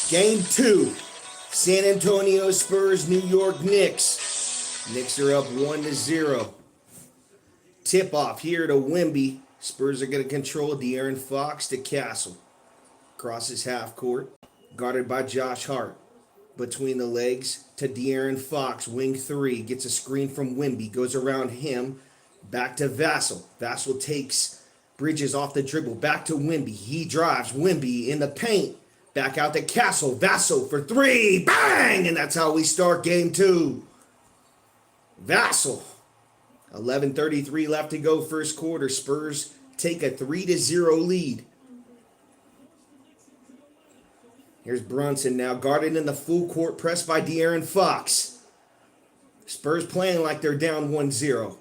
Game 2. San Antonio Spurs, New York Knicks. Knicks are up 1-0. Tip-off here to Wemby. Spurs are going to control De'Aaron Fox to Castle. Crosses half court. Guarded by Josh Hart. Between the legs to De'Aaron Fox, wing 3. Gets a screen from Wemby. Goes around him. Back to Vassell. Vassell takes Bridges off the dribble. Back to Wemby. He drives. Wemby in the paint. Back out to Castle. Vassell for 3. Bang! And that's how we start game 2. Vassell. 11:33 left to go first quarter. Spurs take a 3-0 lead. Here's Brunson now guarded in the full court press by De'Aaron Fox. Spurs playing like they're down 1-0.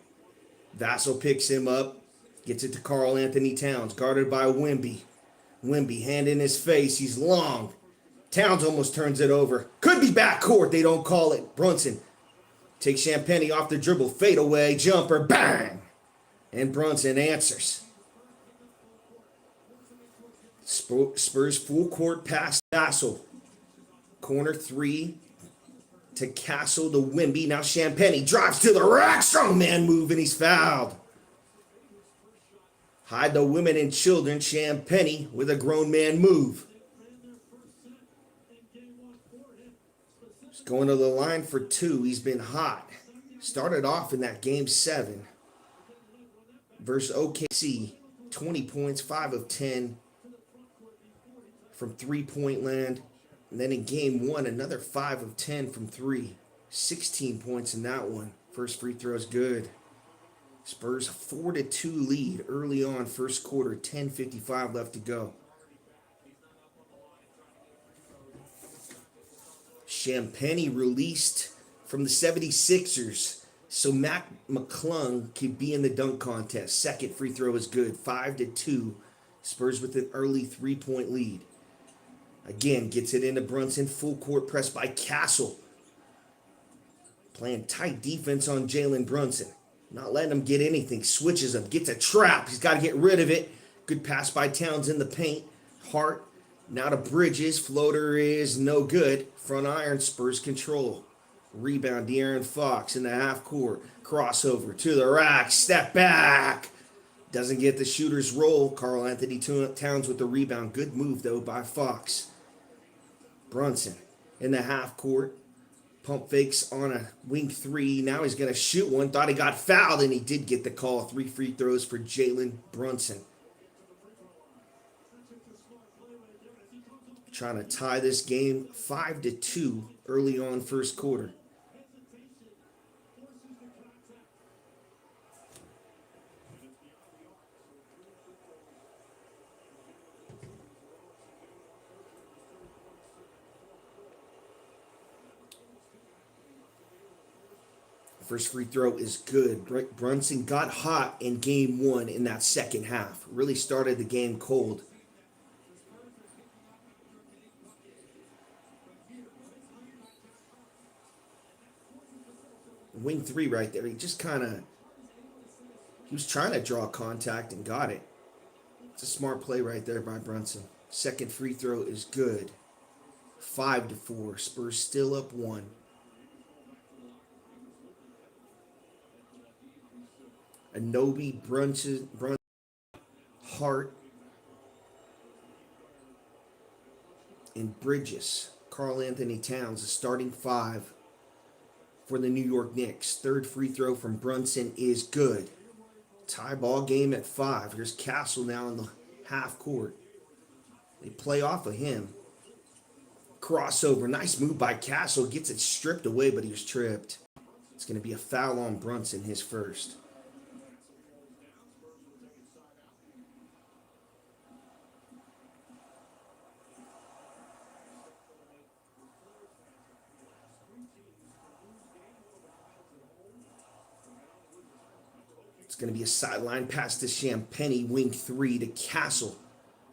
Vassell picks him up. Gets it to Karl Anthony Towns. Guarded by Wemby. Wemby, hand in his face. He's long. Towns almost turns it over. Could be backcourt. They don't call it. Brunson takes Champagnie off the dribble. Fade away. Jumper. Bang! And Brunson answers. Spurs full court pass. Vassell. Corner 3 to Castle to Wemby. Now Champagnie drives to the rack. Strongman move and he's fouled. Hide the women and children. Champagnie with a grown man move. He's going to the line for 2. He's been hot. Started off in that game 7 versus OKC. 20 points, 5 of 10 from three-point land. And then in game 1, another 5 of 10 from 3. 16 points in that one. First free throw is good. Spurs 4-2 lead early on first quarter. 10:55 left to go. Champagnie released from the 76ers. So Mac McClung could be in the dunk contest. Second free throw is good. 5-2. Spurs with an early 3-point lead. Again, gets it into Brunson. Full court press by Castle. Playing tight defense on Jalen Brunson. Not letting him get anything. Switches him. Gets a trap. He's got to get rid of it. Good pass by Towns in the paint. Hart. Now to Bridges. Floater is no good. Front iron. Spurs control. Rebound. De'Aaron Fox in the half court. Crossover to the rack. Step back. Doesn't get the shooter's roll. Karl Anthony Towns with the rebound. Good move, though, by Fox. Brunson in the half court. Pump fakes on a wing 3. Now he's going to shoot one. Thought he got fouled, and he did get the call. 3 free throws for Jalen Brunson. Trying to tie this game 5-2 early on first quarter. First free throw is good. Brunson got hot in game 1 in that second half. Really started the game cold. Wing 3 right there. He just he was trying to draw contact and got it. It's a smart play right there by Brunson. Second free throw is good. 5-4. Spurs still up 1. Anobi, Brunson, Hart, and Bridges. Karl Anthony Towns, the starting 5 for the New York Knicks. Third free throw from Brunson is good. Tie ball game at 5. Here's Castle now in the half court. They play off of him. Crossover. Nice move by Castle. Gets it stripped away, but he was tripped. It's going to be a foul on Brunson, his first. It's going to be a sideline pass to Champagnie, wing 3 to Castle.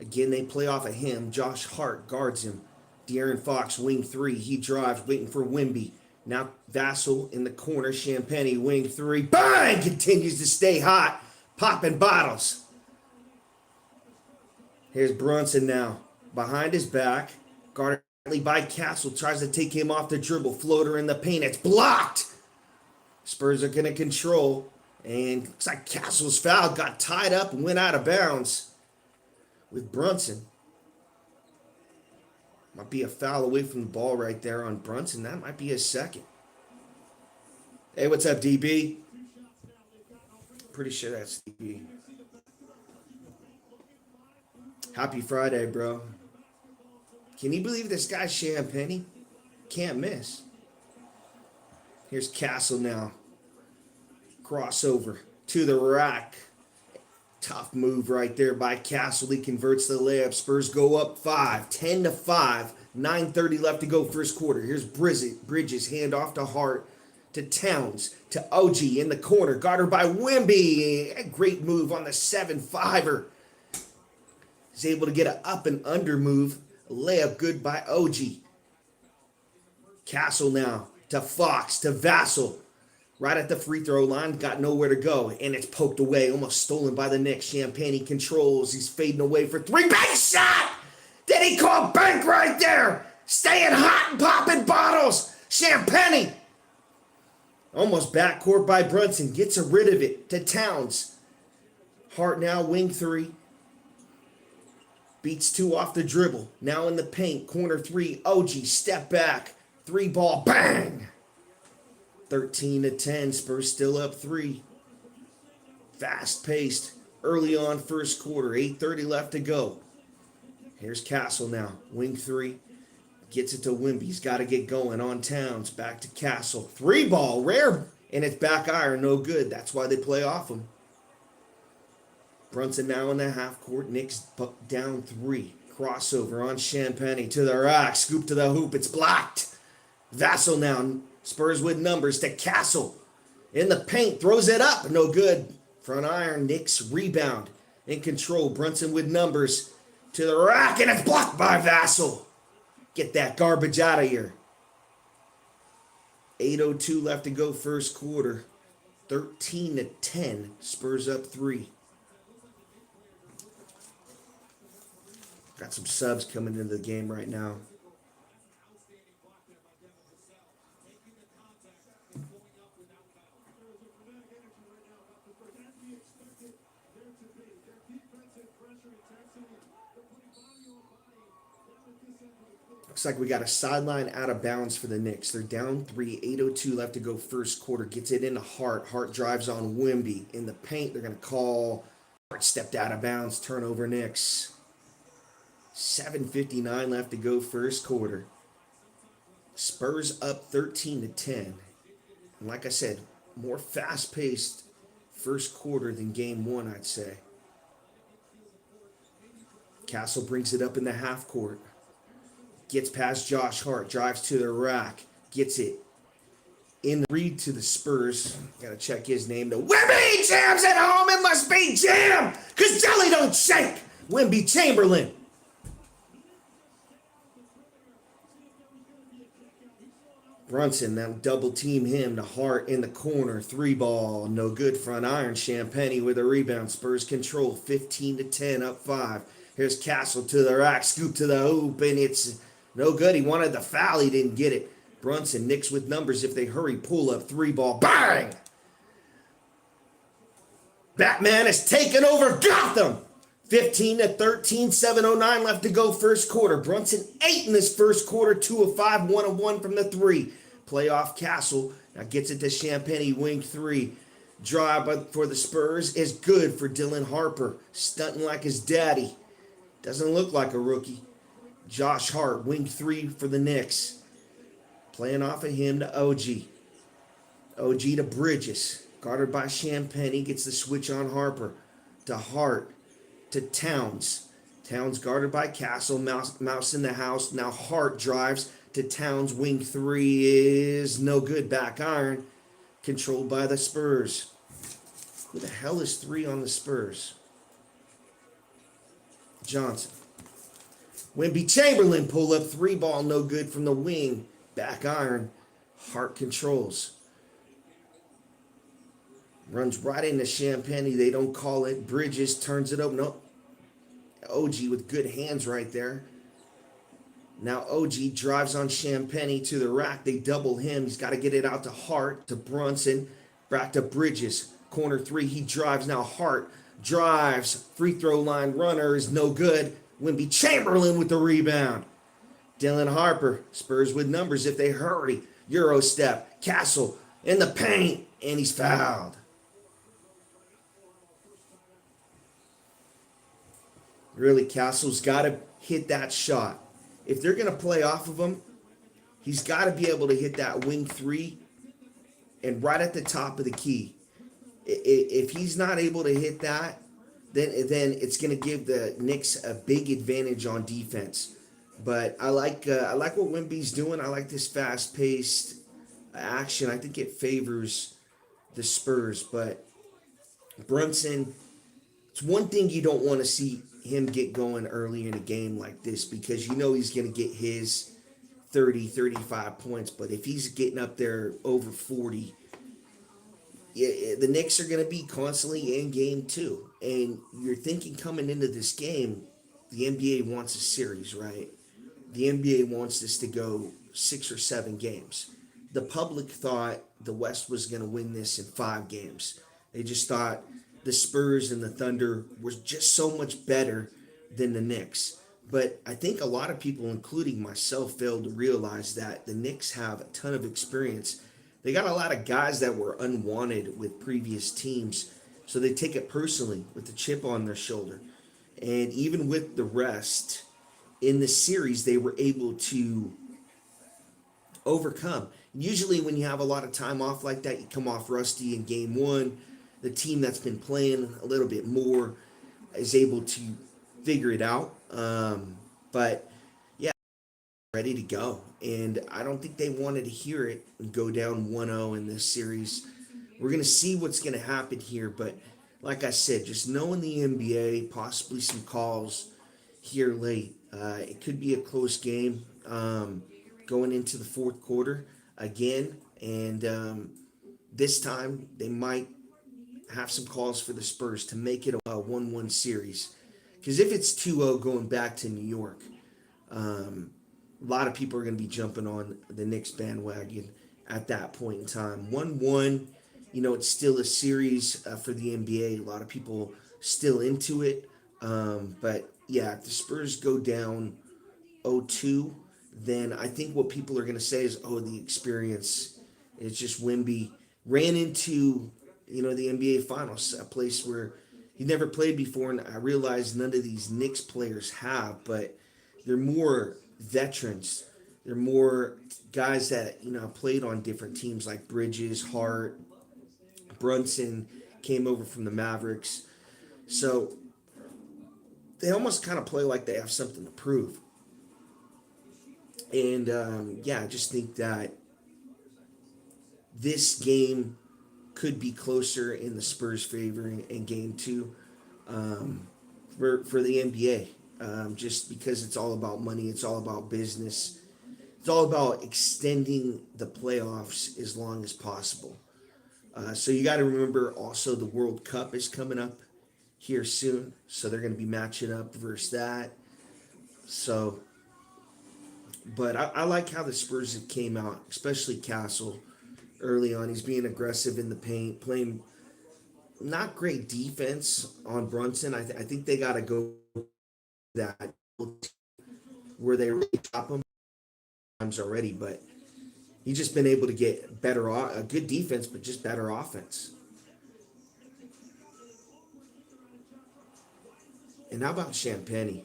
Again, they play off of him. Josh Hart guards him. De'Aaron Fox, wing 3. He drives, waiting for Wemby. Now Vassell in the corner. Champagnie, wing 3. Bang! Continues to stay hot. Popping bottles. Here's Brunson now. Behind his back. Guarded By Castle, tries to take him off the dribble. Floater in the paint. It's blocked. Spurs are going to control. And looks like Castle's foul. Got tied up and went out of bounds with Brunson. Might be a foul away from the ball right there on Brunson. That might be his second. Hey, what's up, DB? Pretty sure that's DB. Happy Friday, bro. Can you believe this guy Champagne? Can't miss. Here's Castle now. Crossover to the rack. Tough move right there by Castle. He converts the layup. Spurs go up 5, 10-5. 9:30 left to go first quarter. Here's Bridges, hand off to Hart, to Towns, to OG in the corner. Guarded by Wemby. A great move on the 7-5er. He's able to get an up and under move. Layup good by OG. Castle now to Fox, to Vassell. Right at the free throw line, got nowhere to go. And it's poked away, almost stolen by the Knicks. Champagne controls. He's fading away for three. Bank shot! Did he call bank right there? Staying hot and popping bottles. Champagne. Almost backcourt by Brunson. Gets rid of it to Towns. Hart now wing 3. Beats 2 off the dribble. Now in the paint. Corner 3. OG step back. 3 ball. Bang! 13-10. Spurs still up 3. Fast paced. Early on first quarter. 8:30 left to go. Here's Castle now. Wing 3. Gets it to Wemby. He's got to get going on Towns. Back to Castle. 3 ball. Rare. And it's back iron. No good. That's why they play off him. Brunson now in the half court. Knicks down 3. Crossover on Champagne to the rack. Scoop to the hoop. It's blocked. Vassell now. Spurs with numbers to Castle. In the paint. Throws it up. No good. Front iron. Knicks rebound. In control. Brunson with numbers to the rack. And it's blocked by Vassell. Get that garbage out of here. 8:02 left to go first quarter. 13-10. Spurs up 3. Got some subs coming into the game right now. Looks like we got a sideline out of bounds for the Knicks. They're down 3, 8:02 left to go first quarter. Gets it into Hart. Hart drives on Wemby. In the paint, they're going to call. Hart stepped out of bounds. Turnover Knicks. 7:59 left to go first quarter. Spurs up 13-10. And like I said, more fast-paced first quarter than game 1, I'd say. Castle brings it up in the half court. Gets past Josh Hart. Drives to the rack. Gets it. In the read to the Spurs. Got to check his name. The Wemby Jam's at home. It must be Jam. Because Jelly don't shake. Wemby Chamberlain. Brunson, now double team him to Hart in the corner. 3 ball. No good. Front iron. Champagne with a rebound. Spurs control. 15-10 up 5. Here's Castle to the rack. Scoop to the hoop. And it's no good. He wanted the foul. He didn't get it. Brunson, Knicks with numbers. If they hurry, pull up. 3 ball. Bang! Batman has taken over Gotham. 15-13. 7:09 left to go first quarter. Brunson 8 in this first quarter. 2 of 5. 1 of 1 from the 3. Playoff Castle. Now gets it to Champagne. Wing 3. Drive for the Spurs is good for Dylan Harper. Stunting like his daddy. Doesn't look like a rookie. Josh Hart. Wing 3 for the Knicks. Playing off of him to OG. OG to Bridges. Guarded by Champagne. He gets the switch on Harper. To Hart. To Towns. Towns guarded by Castle. Mouse in the house. Now Hart drives to Towns. Wing 3 is no good. Back iron. Controlled by the Spurs. Who the hell is 3 on the Spurs? Johnson. Wemby Chamberlain pull up. 3 ball. No good from the wing. Back iron. Hart controls. Runs right into Champagne. They don't call it. Bridges turns it up. Nope. OG with good hands right there. Now OG drives on Champagny to the rack. They double him. He's got to get it out to Hart, to Brunson, back to Bridges. Corner three, he drives. Now Hart drives. Free throw line runner is no good. Wimby Chamberlain with the rebound. Dylan Harper, Spurs with numbers if they hurry. Euro step. Castle in the paint, and he's fouled. Really, Castle's got to hit that shot. If they're going to play off of him, he's got to be able to hit that wing three and right at the top of the key. If he's not able to hit that, then it's going to give the Knicks a big advantage on defense. But I like what Wimby's doing. I like this fast-paced action. I think it favors the Spurs. But Brunson, it's one thing you don't want to see him get going early in a game like this, because you know he's going to get his 30, 35 points. But if he's getting up there over 40, yeah, the Knicks are going to be constantly in game two. And you're thinking coming into this game, the NBA wants a series, right? The NBA wants this to go 6 or 7 games. The public thought the West was going to win this in 5 games. They just thought the Spurs and the Thunder were just so much better than the Knicks. But I think a lot of people, including myself, failed to realize that the Knicks have a ton of experience. They got a lot of guys that were unwanted with previous teams, so they take it personally with the chip on their shoulder. And even with the rest in the series, they were able to overcome. Usually when you have a lot of time off like that, you come off rusty in game one. The team that's been playing a little bit more is able to figure it out. But yeah, ready to go. And I don't think they wanted to hear it and go down 1-0 in this series. We're going to see what's going to happen here. But like I said, just knowing the NBA, possibly some calls here late. It could be a close game going into the fourth quarter again. And this time they might have some calls for the Spurs to make it a 1-1 series. Because if it's 2-0 going back to New York, a lot of people are going to be jumping on the Knicks bandwagon at that point in time. 1-1, it's still a series for the NBA. A lot of people still into it. But yeah, if the Spurs go down 0-2, then I think what people are going to say is, the experience. It's just Wimby ran into, the NBA Finals, a place where he never played before, and I realize none of these Knicks players have, but they're more veterans. They're more guys that, played on different teams like Bridges, Hart, Brunson, came over from the Mavericks. So they almost kind of play like they have something to prove. And, I just think that this game could be closer in the Spurs' favor in game 2 for the NBA. Just because it's all about money, it's all about business. It's all about extending the playoffs as long as possible. So you got to remember also the World Cup is coming up here soon. So they're going to be matching up versus that. So, but I like how the Spurs have came out, especially Castle early on. He's being aggressive in the paint, playing not great defense on Brunson. I think they got to go that where they really top him times already, but he's just been able to get better, a good defense, but just better offense. And how about Champagny?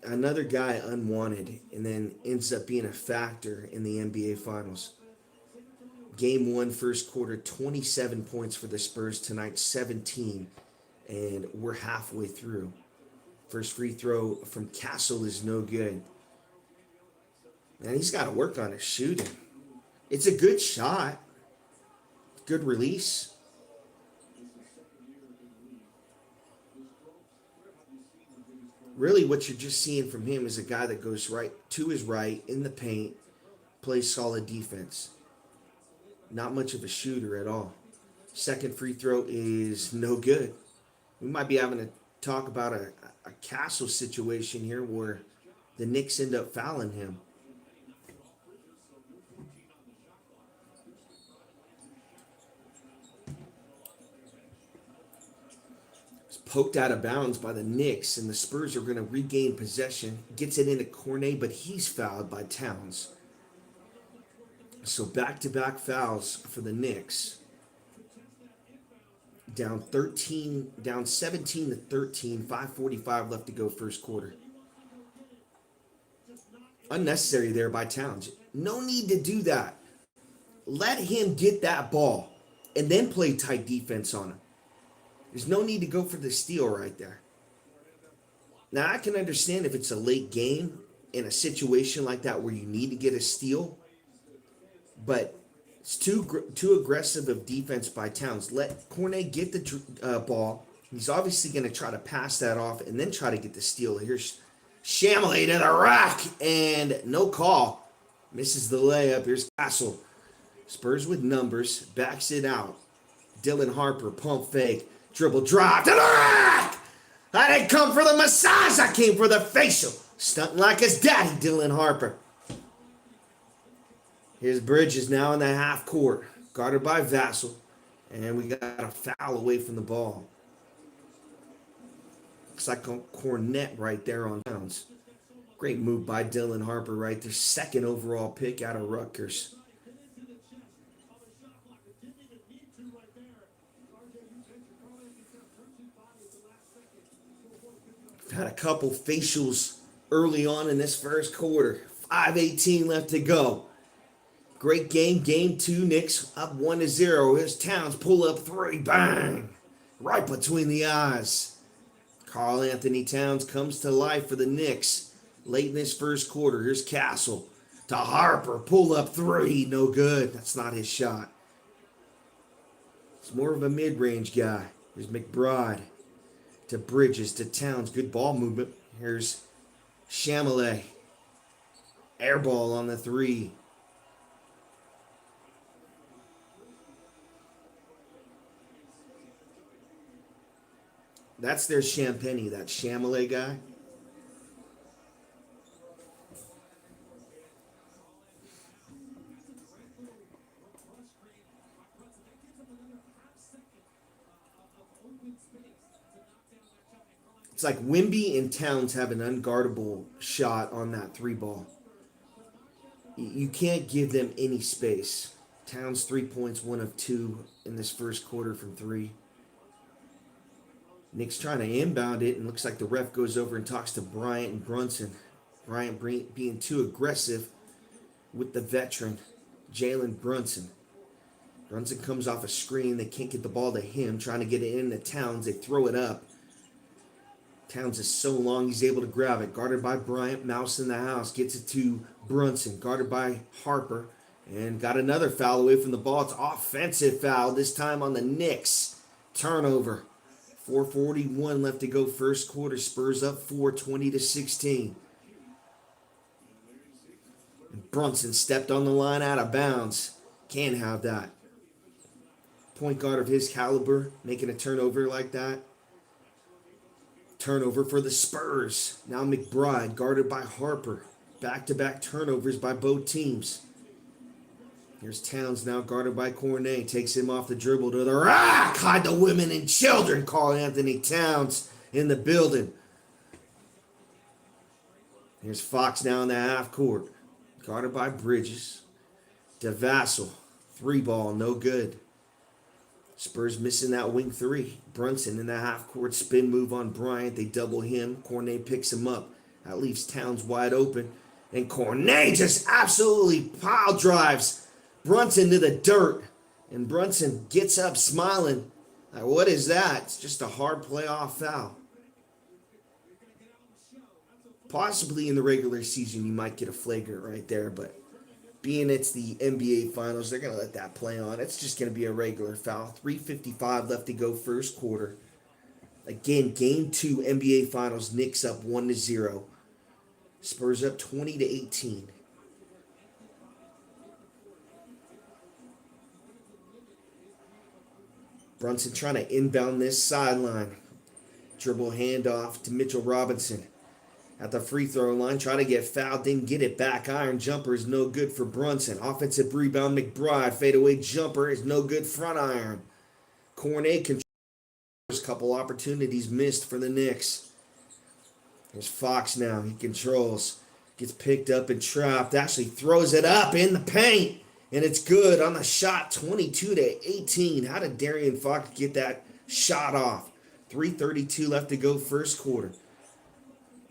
Another guy unwanted, and then ends up being a factor in the NBA Finals. Game 1, first quarter, 27 points for the Spurs tonight, 17, and we're halfway through. First free throw from Castle is no good. And he's got to work on his shooting. It's a good shot. Good release. Really, what you're just seeing from him is a guy that goes right to his right in the paint, plays solid defense. Not much of a shooter at all. Second free throw is no good. We might be having to talk about a Castle situation here where The Knicks end up fouling him. It's poked out of bounds by the Knicks, and the Spurs are going to regain possession. Gets it into Cornet, but he's fouled by Towns. So back-to-back fouls for the Knicks. Down 17 to 13, 5:45 left to go first quarter. Unnecessary there by Towns. No need to do that. Let him get that ball and then play tight defense on him. There's no need to go for the steal right there. Now, I can understand if it's a late game in a situation like that where you need to get a steal, but it's too aggressive of defense by Towns. Let Cornet get the ball. He's obviously going to try to pass that off and then try to get the steal. Here's Shamley to the rack, and no call. Misses the layup. Here's Castle. Spurs with numbers. Backs it out. Dylan Harper, pump fake. Dribble drive to the rack. I didn't come for the massage. I came for the facial. Stunting like his daddy, Dylan Harper. Here's Bridges now in the half court. Guarded by Vassell. And we got a foul away from the ball. Looks like a Cornet right there on Towns. Great move by Dylan Harper right there. Second overall pick out of Rutgers. Had a couple facials early on in this first quarter. 5:18 left to go. Great game. Game 2, Knicks up 1-0. Here's Towns, pull up 3. Bang! Right between the eyes. Karl Anthony Towns comes to life for the Knicks late in this first quarter. Here's Castle to Harper, pull up 3. No good. That's not his shot. It's more of a mid-range guy. Here's McBride to Bridges to Towns. Good ball movement. Here's Chamelet. Air ball on the 3. That's their Champagny, that Chamelet guy. It's like Wimby and Towns have an unguardable shot on that 3 ball. You can't give them any space. Towns 3 points, 1 of 2 in this first quarter from 3. Knicks trying to inbound it, and looks like the ref goes over and talks to Bryant and Brunson. Bryant being too aggressive with the veteran, Jalen Brunson. Brunson comes off a screen. They can't get the ball to him, trying to get it into Towns. They throw it up. Towns is so long, he's able to grab it. Guarded by Bryant, mouse in the house. Gets it to Brunson, guarded by Harper. And got another foul away from the ball. It's offensive foul, this time on the Knicks. Turnover. 4:41 left to go first quarter. Spurs up 4, 20-16. Brunson stepped on the line out of bounds. Can't have that. Point guard of his caliber making a turnover like that. Turnover for the Spurs. Now McBride guarded by Harper. Back-to-back turnovers by both teams. Here's Towns now guarded by Cornet. Takes him off the dribble to the rack. Hide the women and children. Karl Anthony Towns in the building. Here's Fox now in the half court. Guarded by Bridges. To Vassell. 3 ball, no good. Spurs missing that wing 3. Brunson in the half court spin move on Bryant. They double him. Cornet picks him up. That leaves Towns wide open. And Cornet just absolutely pile drives Brunson to the dirt. And Brunson gets up smiling. Like, what is that? It's just a hard playoff foul. Possibly in the regular season you might get a flagrant right there, but being it's the NBA Finals, they're going to let that play on. It's just going to be a regular foul. 3:55 left to go first quarter. Again, Game 2 NBA Finals, Knicks up 1-0. Spurs up 20-18. Brunson trying to inbound this sideline. Dribble handoff to Mitchell Robinson. at the free throw line. Try to get fouled, didn't get it back. Iron jumper is no good for Brunson. Offensive rebound, McBride. Fadeaway jumper is no good. Front iron. Cornet controls. Couple opportunities missed for the Knicks. There's Fox now. He controls. Gets picked up and trapped. Actually throws it up in the paint. And it's good on the shot. 22-18. How did Darian Fox get that shot off? 3:32 left to go first quarter.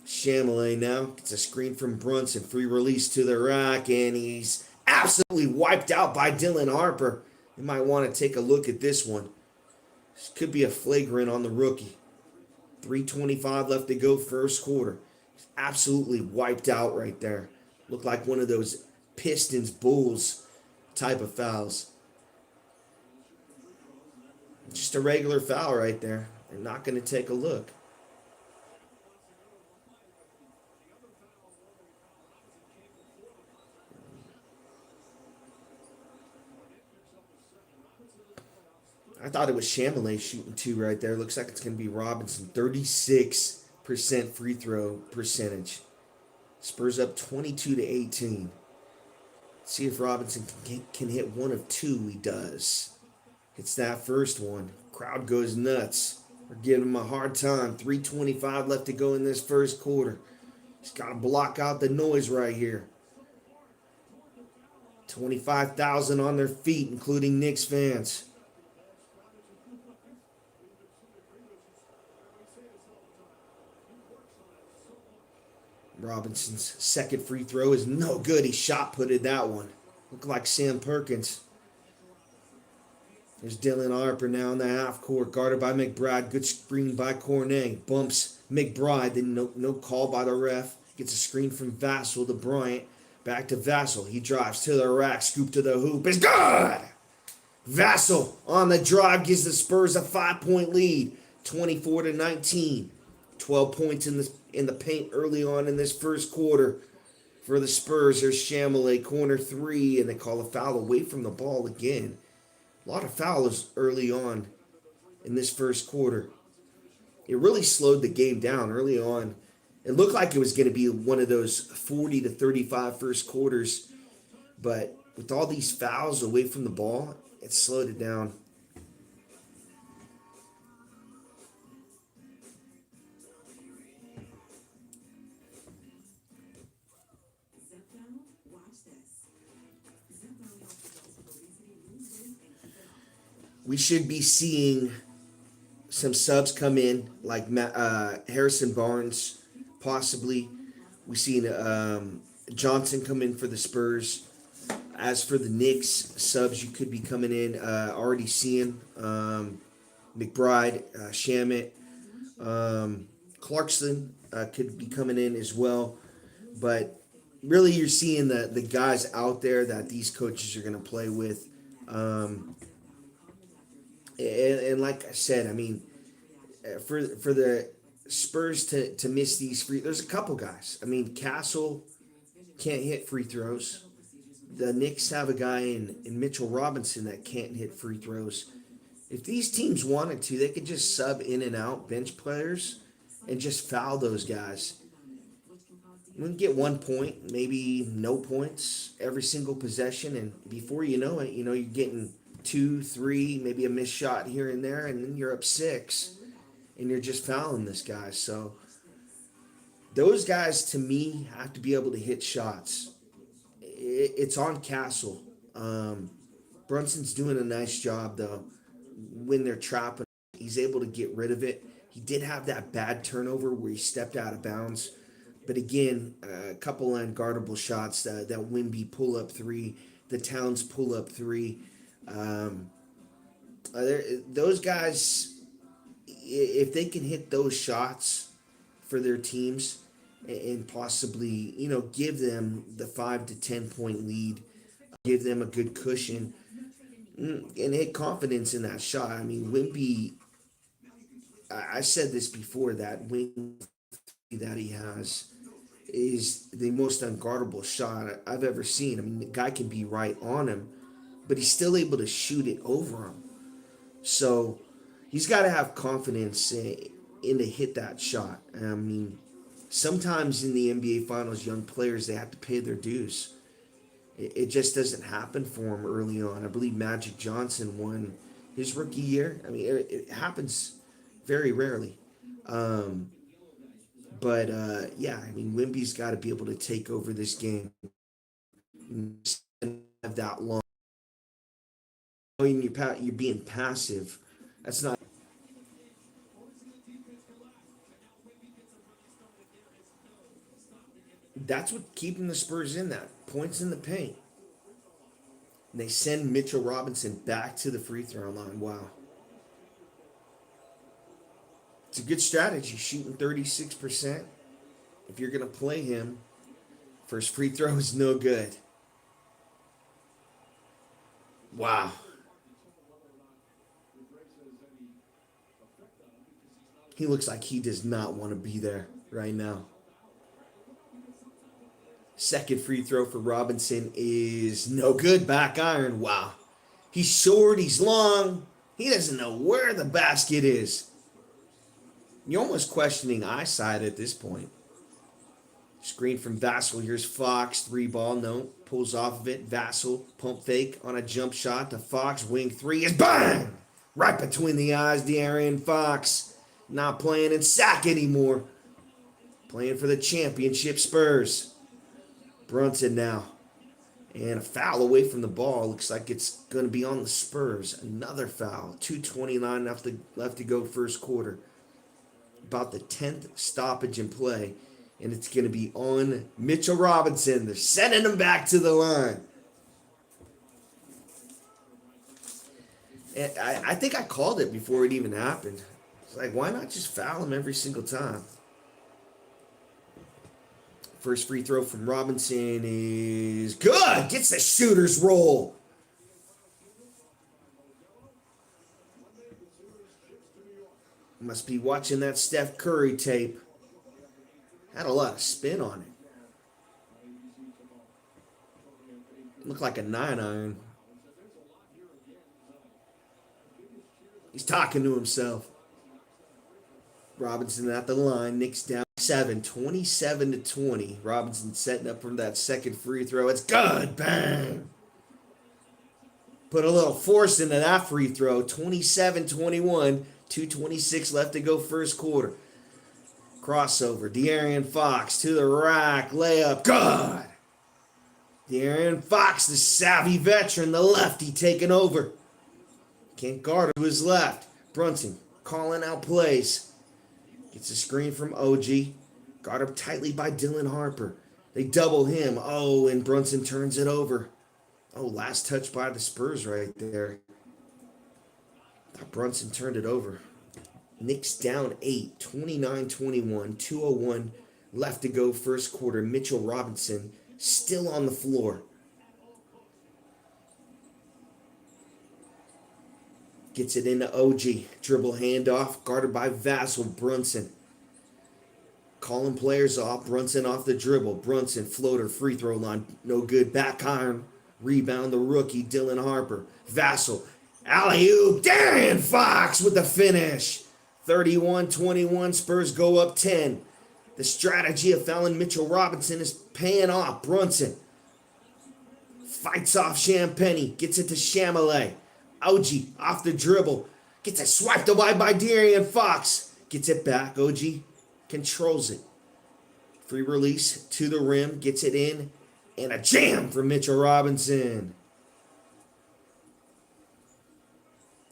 Chamelé now gets a screen from Brunson. Free release to the rack. And he's absolutely wiped out by Dylan Harper. You might want to take a look at this one. This could be a flagrant on the rookie. 3:25 left to go first quarter. He's absolutely wiped out right there. Looked like one of those Pistons Bulls type of fouls. Just a regular foul right there. They're not going to take a look. I thought it was Chamelé shooting two right there. Looks like it's going to be Robinson. 36% free throw percentage. Spurs up 22-18. See if Robinson can hit one of two. He does. Hits that first one. Crowd goes nuts. We're giving him a hard time. 3:25 left to go in this first quarter. He's got to block out the noise right here. 25,000 on their feet, including Knicks fans. Robinson's second free throw is no good. He shot putted that one. Looked like Sam Perkins. There's Dylan Harper now in the half court, guarded by McBride. Good screen by Cornet. Bumps McBride. Then no call by the ref. Gets a screen from Vassell to Bryant. Back to Vassell. He drives to the rack. Scoop to the hoop. It's good! Vassell on the drive gives the Spurs a 5-point lead. 24-19. 12 points in the paint early on in this first quarter for the Spurs. There's Chamelé, corner three, and they call a foul away from the ball again. A lot of fouls early on in this first quarter. It really slowed the game down early on. It looked like it was going to be one of those 40-35 first quarters, but with all these fouls away from the ball, it slowed it down. We should be seeing some subs come in, like Harrison Barnes, possibly. We've seen Johnson come in for the Spurs. As for the Knicks, subs you could be coming in, already seeing McBride, Shamet, Clarkson could be coming in as well. But really you're seeing the guys out there that these coaches are going to play with. And like I said, I mean, for the Spurs to miss these free, there's a couple guys. I mean, Castle can't hit free throws. The Knicks have a guy in Mitchell Robinson that can't hit free throws. If these teams wanted to, they could just sub in and out bench players and just foul those guys. We can get 1 point, maybe no points every single possession, and before you know it, you're getting 2, 3, maybe a missed shot here and there, and then you're up 6, and you're just fouling this guy. So those guys, to me, have to be able to hit shots. It's on Castle. Brunson's doing a nice job, though. When they're trapping, he's able to get rid of it. He did have that bad turnover where he stepped out of bounds. But again, a couple unguardable shots, that Wimby pull-up three, the Towns pull-up three. Those guys, if they can hit those shots for their teams and possibly, give them the 5 to 10 point lead, give them a good cushion, and hit confidence in that shot. I mean, Wimby, I said this before, that wing that he has is the most unguardable shot I've ever seen. I mean, the guy can be right on him, but he's still able to shoot it over him. So he's got to have confidence in to hit that shot. I mean, Sometimes in the NBA Finals, young players, they have to pay their dues. It just doesn't happen for them early on. I believe Magic Johnson won his rookie year. I mean, it happens very rarely. Um, but yeah, I mean, Wimby's got to be able to take over this game and have that long. You're being passive. That's not. That's what keeping the Spurs in that points in the paint. And they send Mitchell Robinson back to the free throw line. Wow, it's a good strategy. Shooting 36%. If you're gonna play him, first free throw is no good. Wow. He looks like he does not want to be there right now. Second free throw for Robinson is no good. Back iron. Wow. He's short. He's long. He doesn't know where the basket is. You're almost questioning eyesight at this point. Screen from Vassell. Here's Fox. Three ball. No. Pulls off of it. Vassell. Pump fake on a jump shot to Fox. Wing three is bang! Right between the eyes. De'Aaron Fox. Not playing in sack anymore. Playing for the championship Spurs. Brunson now. And a foul away from the ball. Looks like it's going to be on the Spurs. Another foul. 2:29 left to go first quarter. About the 10th stoppage in play. And it's going to be on Mitchell Robinson. They're sending him back to the line. And I think I called it before it even happened. It's like, why not just foul him every single time? First free throw from Robinson is good. Gets the shooter's roll. Must be watching that Steph Curry tape. Had a lot of spin on it. Looked like a 9-iron. He's talking to himself. Robinson at the line. Knicks down 7, 27-20. Robinson setting up from that second free throw. It's good. Bang. Put a little force into that free throw. 27-21. 2:26 left to go first quarter. Crossover. De'Aaron Fox to the rack. Layup. Good. De'Aaron Fox, the savvy veteran, the lefty taking over. Can't guard to his left. Brunson calling out plays. Gets a screen from OG. Guard up tightly by Dylan Harper. They double him. Oh, and Brunson turns it over. Oh, last touch by the Spurs right there. Thought Brunson turned it over. Knicks down 8, 29-21, 2:01 left to go first quarter. Mitchell Robinson still on the floor. Gets it into OG. Dribble handoff. Guarded by Vassell. Brunson. Calling players off. Brunson off the dribble. Brunson floater. Free throw line. No good. Back iron. Rebound the rookie. Dylan Harper. Vassell. Alley-oop. De'Aaron Fox with the finish. 31-21. Spurs go up 10. The strategy of fouling Mitchell Robinson is paying off. Brunson fights off Champagnie. Gets it to Chamalay. OG off the dribble. Gets it swiped away by De'Aaron Fox. Gets it back. OG controls it. Free release to the rim. Gets it in. And a jam for Mitchell Robinson.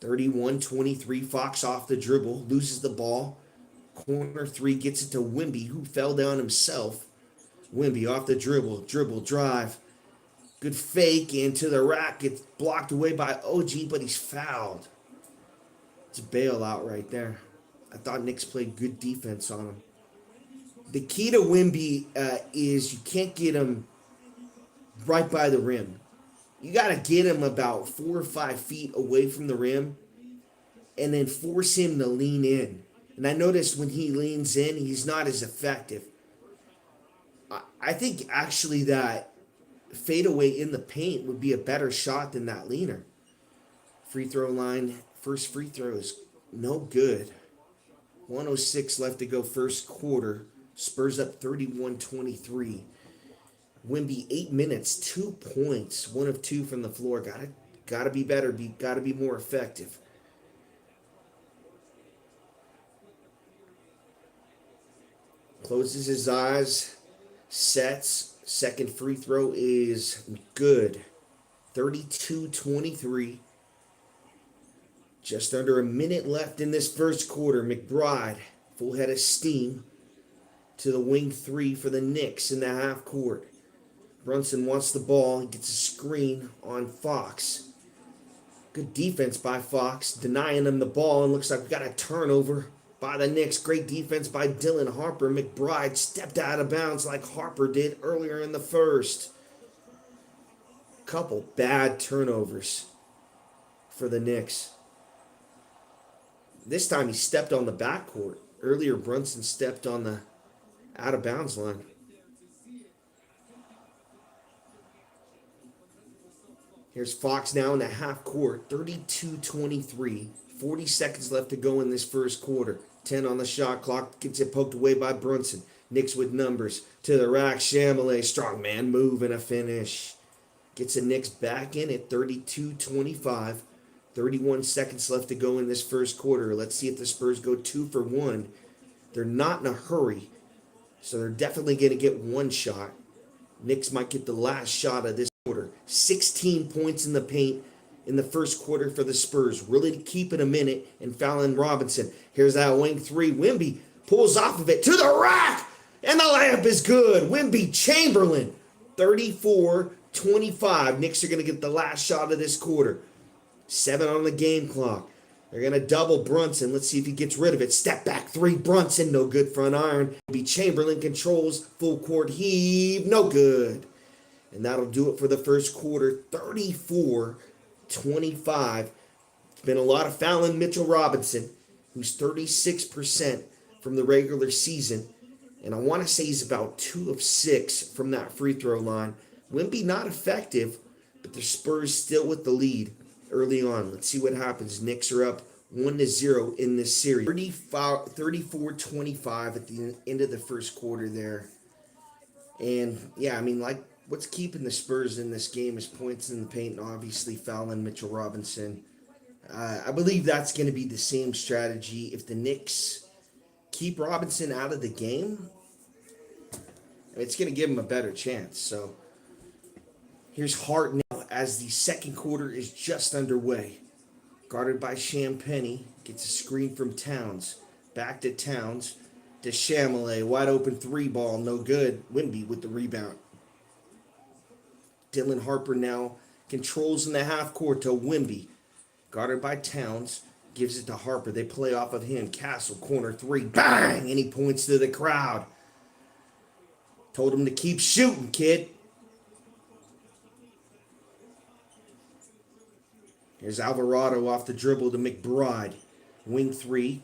31-23. Fox off the dribble. Loses the ball. Corner three. Gets it to Wimby, who fell down himself. Wimby off the dribble. Dribble drive. Good fake into the rack. Gets blocked away by OG, but he's fouled. It's a bailout right there. I thought Knicks played good defense on him. The key to Wimby is you can't get him right by the rim. You got to get him about 4 or 5 feet away from the rim and then force him to lean in. And I noticed when he leans in, he's not as effective. I think actually that fadeaway in the paint would be a better shot than that leaner. Free throw line. First free throw is no good. 1:06 left to go first quarter. Spurs up 31-23. Wemby, 8 minutes, 2 points, 1 of 2 from the floor. Gotta be better. Gotta be more effective. Closes his eyes, sets. Second free throw is good. 32-23. Just under a minute left in this first quarter. McBride, full head of steam, to the wing 3 for the Knicks in the half court. Brunson wants the ball. He gets a screen on Fox. Good defense by Fox, denying him the ball, and looks like we got a turnover by the Knicks. Great defense by Dylan Harper. McBride stepped out of bounds like Harper did earlier in the first. Couple bad turnovers for the Knicks. This time he stepped on the backcourt. Earlier, Brunson stepped on the out-of-bounds line. Here's Fox now in the half court. 32-23. 40 seconds left to go in this first quarter. 10 on the shot clock. Gets it poked away by Brunson. Knicks with numbers. To the rack. Chamelais. Strong man move and a finish. Gets the Knicks back in at 32-25. 31 seconds left to go in this first quarter. Let's see if the Spurs go 2 for 1. They're not in a hurry, so they're definitely going to get one shot. Knicks might get the last shot of this quarter. 16 points in the paint in the first quarter for the Spurs. Really to keep it a minute and Fallon Robinson. Here's that wing 3. Wemby pulls off of it to the rack, and the layup is good. Wemby Chamberlain, 34-25. Knicks are going to get the last shot of this quarter. 7 on the game clock. They're going to double Brunson. Let's see if he gets rid of it. Step back 3. Brunson, no good front iron. Chamberlain controls. Full court heave, no good. And that'll do it for the first quarter. 34-25. It's been a lot of Fallon Mitchell Robinson, who's 36% from the regular season. And I want to say he's about 2 of 6 from that free throw line. Wemby not effective, but the Spurs still with the lead early on. Let's see what happens. Knicks are up 1-0 in this series. 34-25 at the end of the first quarter there. And yeah, I mean, like, what's keeping the Spurs in this game is points in the paint, and obviously Fallon Mitchell Robinson. I believe that's going to be the same strategy. If the Knicks keep Robinson out of the game, it's going to give him a better chance. So here's Hart now as the second quarter is just underway. Guarded by Champagnie. Gets a screen from Towns. Back to Towns. To Chamelais. Wide open 3 ball. No good. Wemby with the rebound. Dylan Harper now controls in the half court to Wemby. Guarded by Towns. Gives it to Harper. They play off of him. Castle, corner 3. Bang! And he points to the crowd. Told him to keep shooting, kid. Here's Alvarado off the dribble to McBride. Wing 3.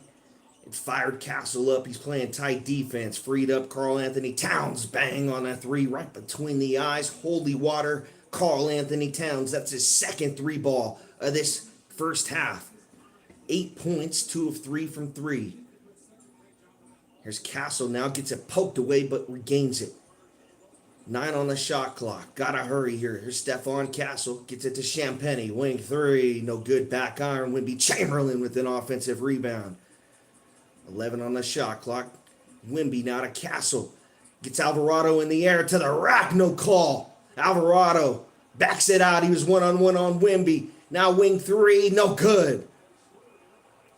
It fired Castle up. He's playing tight defense. Freed up Karl Anthony Towns. Bang on a 3 right between the eyes. Holy water. Karl Anthony Towns. That's his second 3 ball of this first half. 8 points. 2 of 3 from 3. Here's Castle now. Gets it poked away but regains it. 9 on the shot clock. Gotta hurry here. Here's Stephon Castle. Gets it to Champagnie. Wing 3. No good. Back iron. Wemby Chamberlain with an offensive rebound. 11 on the shot clock. Wemby now to Castle. Gets Alvarado in the air to the rack. No call. Alvarado backs it out. He was one-on-one on Wemby. Now wing 3. No good.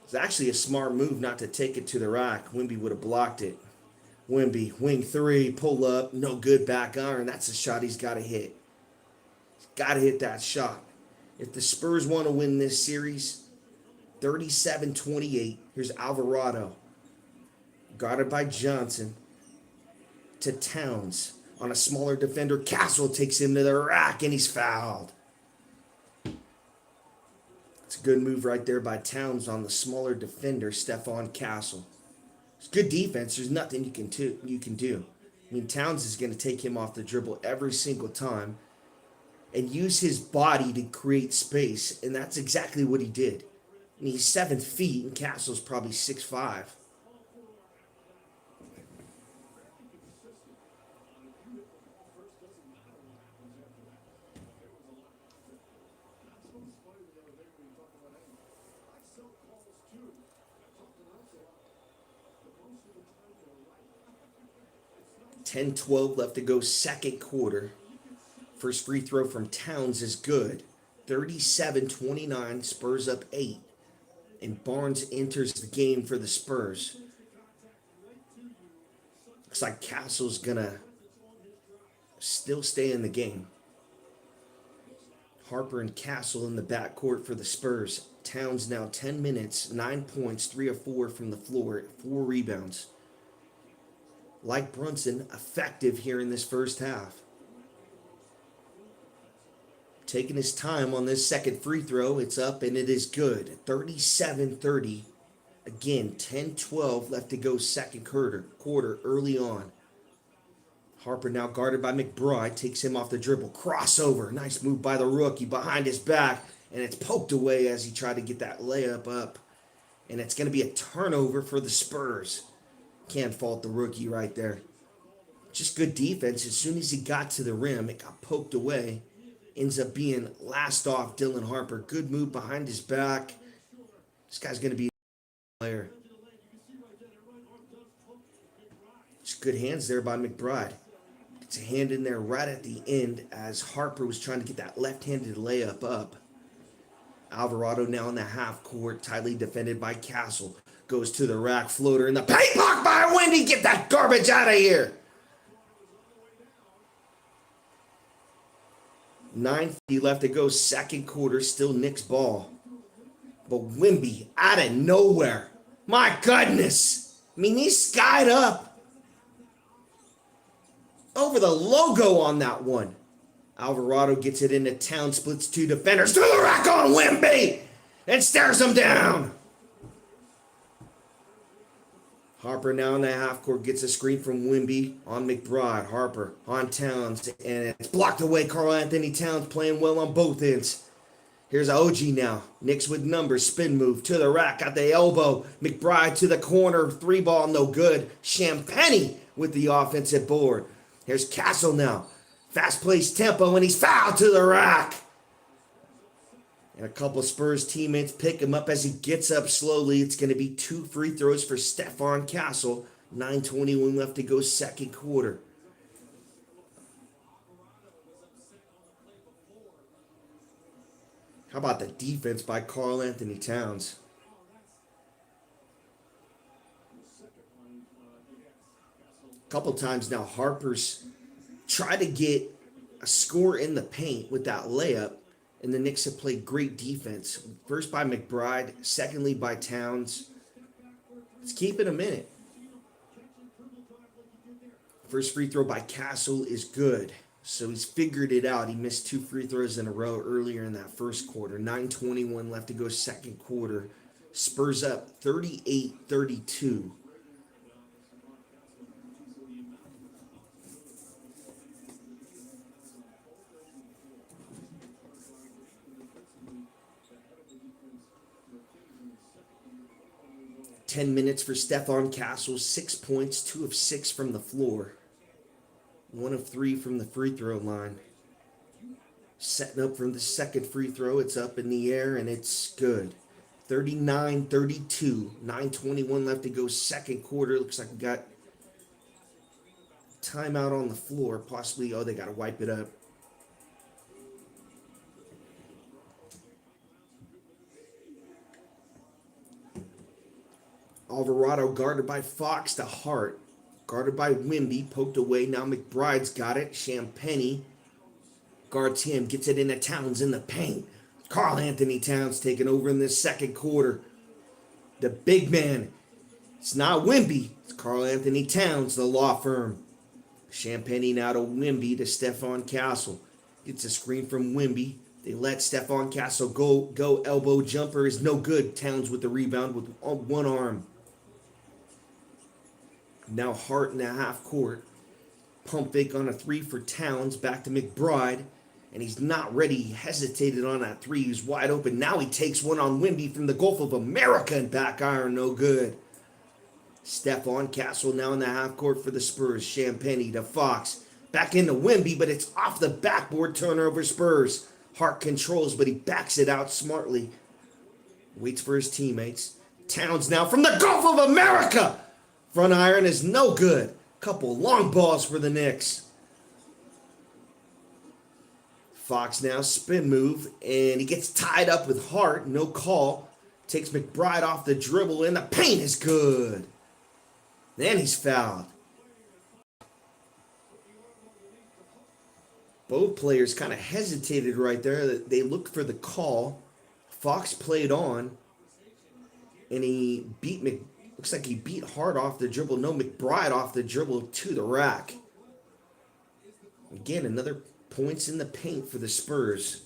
It's actually a smart move not to take it to the rack. Wemby would have blocked it. Wemby, wing 3, pull up, no good, back iron. That's a shot he's got to hit. He's got to hit that shot. If the Spurs want to win this series, 37-28. Here's Alvarado. Guarded by Johnson. To Towns. On a smaller defender, Castle takes him to the rack, and he's fouled. It's a good move right there by Towns on the smaller defender, Stephon Castle. It's good defense. There's nothing you can do. I mean, Towns is going to take him off the dribble every single time and use his body to create space, and that's exactly what he did. I mean, he's 7 feet, and Castle's probably 6'5". 10-12 left to go, second quarter. First free throw from Towns is good. 37-29, Spurs up 8. And Barnes enters the game for the Spurs. Looks like Castle's going to still stay in the game. Harper and Castle in the backcourt for the Spurs. Towns now 10 minutes, 9 points, 3 of 4 from the floor, 4 rebounds. Like Brunson, effective here in this first half. Taking his time on this second free throw. It's up and it is good. 37-30. Again, 10-12 left to go, second quarter early on. Harper now guarded by McBride. Takes him off the dribble. Crossover. Nice move by the rookie behind his back. And it's poked away as he tried to get that layup up. And it's going to be a turnover for the Spurs. Can't fault the rookie right there. Just good defense. As soon as he got to the rim, it got poked away. Ends up being last off Dylan Harper. Good move behind his back. This guy's going to be a player. Just good hands there by McBride. Gets a hand in there right at the end as Harper was trying to get that left-handed layup up. Alvarado now in the half court, tightly defended by Castle. Goes to the rack, floater in the paint, blocked by Wendy. Get that garbage out of here. 9:50 left to go, second quarter, still Knicks ball. But Wemby out of nowhere. My goodness. I mean, he skied up over the logo on that one. Alvarado gets it into town, splits 2 defenders to the rack on Wemby and stares him down. Harper now in the half court gets a screen from Wemby on McBride. Harper on Towns, and it's blocked away. Karl Anthony Towns playing well on both ends. Here's OG now. Knicks with numbers. Spin move to the rack at the elbow. McBride to the corner. 3 ball, no good. Champagnie with the offensive board. Here's Castle now. Fast-paced tempo, and he's fouled to the rack. And a couple Spurs teammates pick him up as he gets up slowly. It's going to be 2 free throws for Stephon Castle. 9:21 left to go, second quarter. How about the defense by Karl Anthony Towns? A couple times now, Harper's tried to get a score in the paint with that layup. And the Knicks have played great defense. First by McBride, secondly by Towns. Let's keep it a minute. First free throw by Castle is good. So he's figured it out. He missed 2 free throws in a row earlier in that first quarter. 9:21 left to go, second quarter. Spurs up 38-32. Ten minutes for Stephon Castle. 6 points, 2 of 6 from the floor. 1 of 3 from the free throw line. Setting up for the second free throw. It's up in the air and it's good. 39-32. 9:21 left to go, second quarter. Looks like we got timeout on the floor. Possibly, they got to wipe it up. Alvarado guarded by Fox to Hart. Guarded by Wemby. Poked away. Now McBride's got it. Champagnie guards him. Gets it into Towns in the paint. Karl Anthony Towns taking over in this second quarter. The big man. It's not Wemby. It's Karl Anthony Towns, the law firm. Champagnie now to Wemby to Stephon Castle. Gets a screen from Wemby. They let Stephon Castle go. Elbow jumper is no good. Towns with the rebound with one arm. Now Hart in the half court. Pump fake on a 3 for Towns. Back to McBride. And he's not ready. He hesitated on that 3. He's wide open. Now he takes one on Wemby from the Gulf of America and back iron. No good. Stephon Castle now in the half court for the Spurs. Champagnie to Fox. Back into Wemby, but it's off the backboard. Turnover Spurs. Hart controls, but he backs it out smartly. Waits for his teammates. Towns now from the Gulf of America. Front iron is no good. Couple long balls for the Knicks. Fox now spin move, and he gets tied up with Hart. No call. Takes McBride off the dribble, and the paint is good. Then he's fouled. Both players kind of hesitated right there. They looked for the call. Fox played on, and he looks like he beat Hart off the dribble. No, McBride off the dribble to the rack. Again, another points in the paint for the Spurs.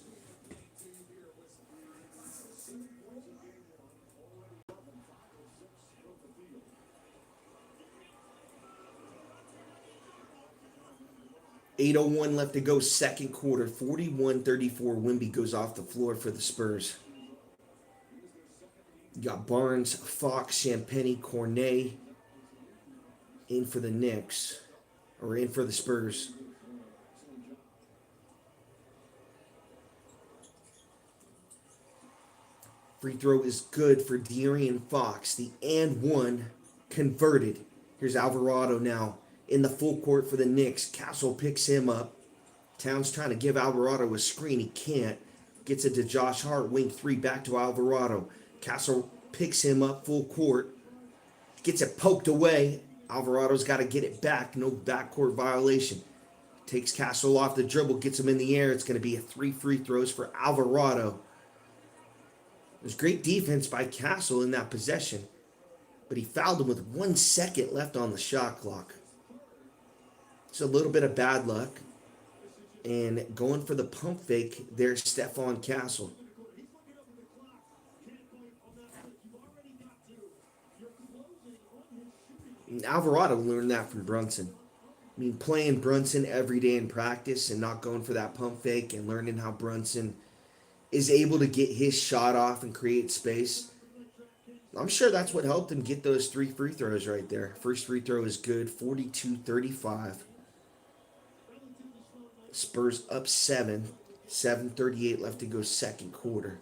.801 left to go, second quarter. 41-34. Wemby goes off the floor for the Spurs. You got Barnes, Fox, Champagnie, Cornet in for the Knicks, or in for the Spurs. Free throw is good for De'Aaron Fox. The and one converted. Here's Alvarado now in the full court for the Knicks. Castle picks him up. Towns trying to give Alvarado a screen. He can't. Gets it to Josh Hart. Wing three back to Alvarado. Castle picks him up full court. Gets it poked away. Alvarado's got to get it back. No backcourt violation. Takes Castle off the dribble. Gets him in the air. It's going to be 3 free throws for Alvarado. There's great defense by Castle in that possession, but he fouled him with 1 second left on the shot clock. It's a little bit of bad luck. And going for the pump fake, there's Stephon Castle. And Alvarado learned that from Brunson. I mean, playing Brunson every day in practice and not going for that pump fake and learning how Brunson is able to get his shot off and create space. I'm sure that's what helped him get those 3 free throws right there. First free throw is good, 42-35. Spurs up 7, 7:38 left to go second quarter.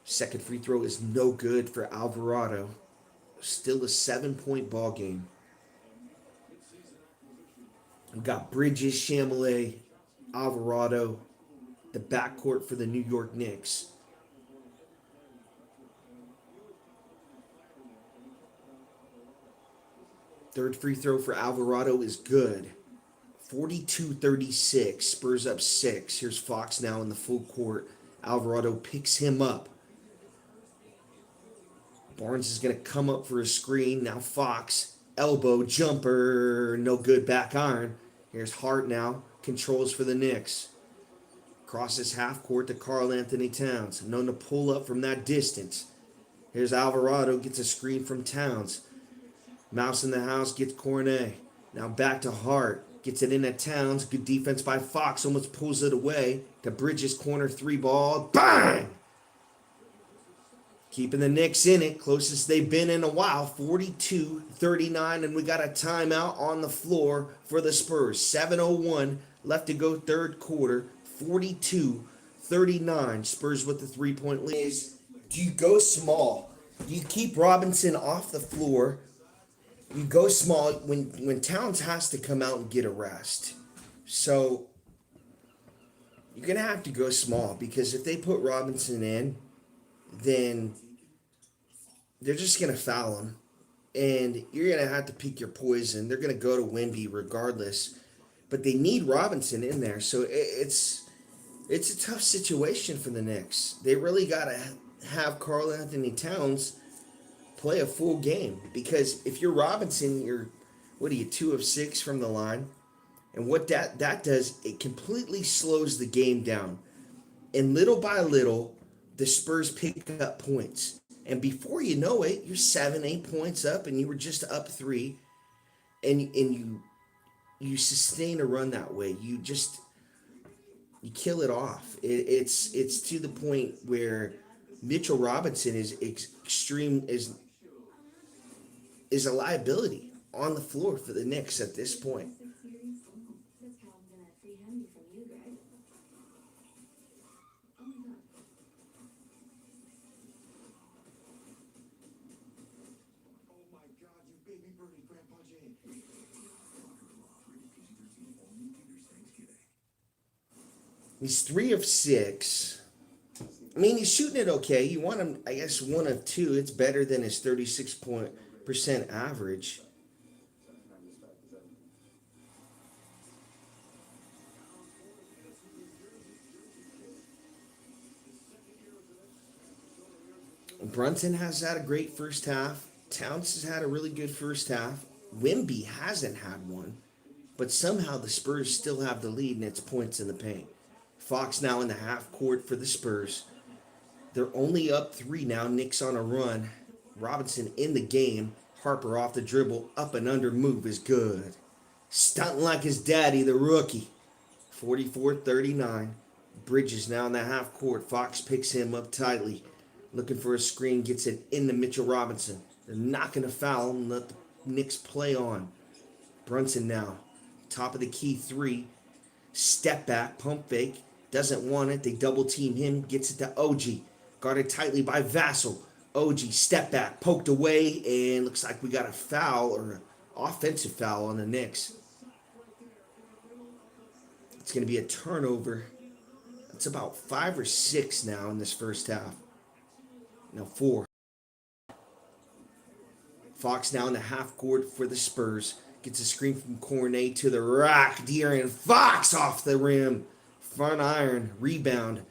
Second free throw is no good for Alvarado. Still a 7-point ball game. We've got Bridges, Chamelet, Alvarado, the backcourt for the New York Knicks. Third free throw for Alvarado is good. 42-36. Spurs up 6. Here's Fox now in the full court. Alvarado picks him up. Barnes is going to come up for a screen. Now Fox, elbow, jumper, no good, back iron. Here's Hart now, controls for the Knicks. Crosses half court to Karl Anthony Towns. Known to pull up from that distance. Here's Alvarado, gets a screen from Towns. Mouse in the house, gets Cornet. Now back to Hart. Gets it in at Towns. Good defense by Fox. Almost pulls it away. To Bridges, corner 3 ball. Bang! Keeping the Knicks in it. Closest they've been in a while. 42-39. And we got a timeout on the floor for the Spurs. 7:01 left to go third quarter. 42-39. Spurs with the 3-point lead. Do you go small? Do you keep Robinson off the floor? You go small when Towns has to come out and get a rest. So you're going to have to go small, because if they put Robinson in, then they're just going to foul him. And you're going to have to pick your poison. They're going to go to Wemby regardless. But they need Robinson in there. So it's a tough situation for the Knicks. They really got to have Karl Anthony Towns play a full game, because if you're Robinson, you're 2 of 6 from the line, and what that does, it completely slows the game down, and little by little the Spurs pick up points, and before you know it, you're 7-8 points up, and you were just up 3, and you sustain a run that way. You kill it off. It's to the point where Mitchell Robinson is a liability on the floor for the Knicks at this point. He's 3 of 6. I mean, he's shooting it okay. You want him, I guess, 1 of 2. It's better than his 36% average. Brunson has had a great first half. Towns has had a really good first half. Wimby hasn't had one. But somehow the Spurs still have the lead, and it's points in the paint. Fox now in the half court for the Spurs. They're only up 3 now. Knicks on a run. Robinson in the game. Harper off the dribble. Up and under move is good. Stunting like his daddy, the rookie. 44-39. Bridges now in the half court. Fox picks him up tightly. Looking for a screen. Gets it into Mitchell Robinson. They're not going to foul him. Let the Knicks play on. Brunson now. Top of the key 3. Step back. Pump fake. Doesn't want it. They double team him. Gets it to OG. Guarded tightly by Vassell. OG step back. Poked away. And looks like we got a foul or an offensive foul on the Knicks. It's going to be a turnover. It's about 5 or 6 now in this first half. No, 4. Fox now in the half court for the Spurs. Gets a screen from Cornet to the rack. De'Aaron Fox off the rim. Front iron. Rebound.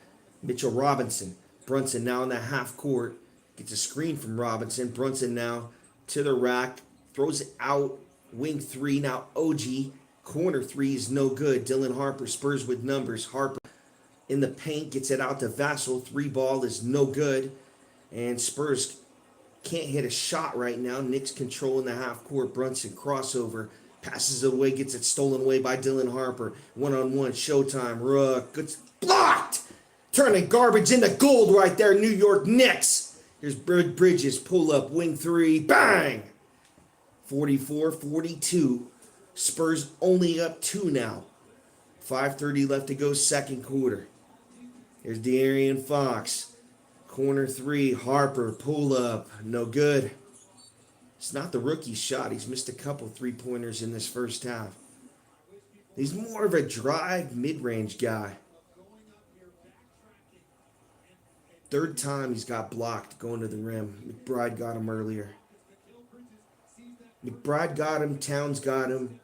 Mitchell Robinson. Brunson now in the half court. Gets a screen from Robinson. Brunson now to the rack. Throws it out. Wing 3. Now OG. Corner 3 is no good. Dylan Harper. Spurs with numbers. Harper in the paint. Gets it out to Vassell. 3 ball is no good. And Spurs can't hit a shot right now. Knicks controlling the half court. Brunson crossover. Passes it away. Gets it stolen away by Dylan Harper. 1-on-1. Showtime. Rook. Gets blocked. Turning garbage into gold right there. New York Knicks. Here's Bridges. Pull up. Wing 3. Bang. 44-42. Spurs only up 2 now. 5:30 left to go second quarter. Here's De'Aaron Fox. Corner 3, Harper, pull up, no good. It's not the rookie's shot. He's missed a couple 3-pointers in this first half. He's more of a drive, mid-range guy. 3rd time he's got blocked going to the rim. McBride got him earlier. McBride got him, Towns got him,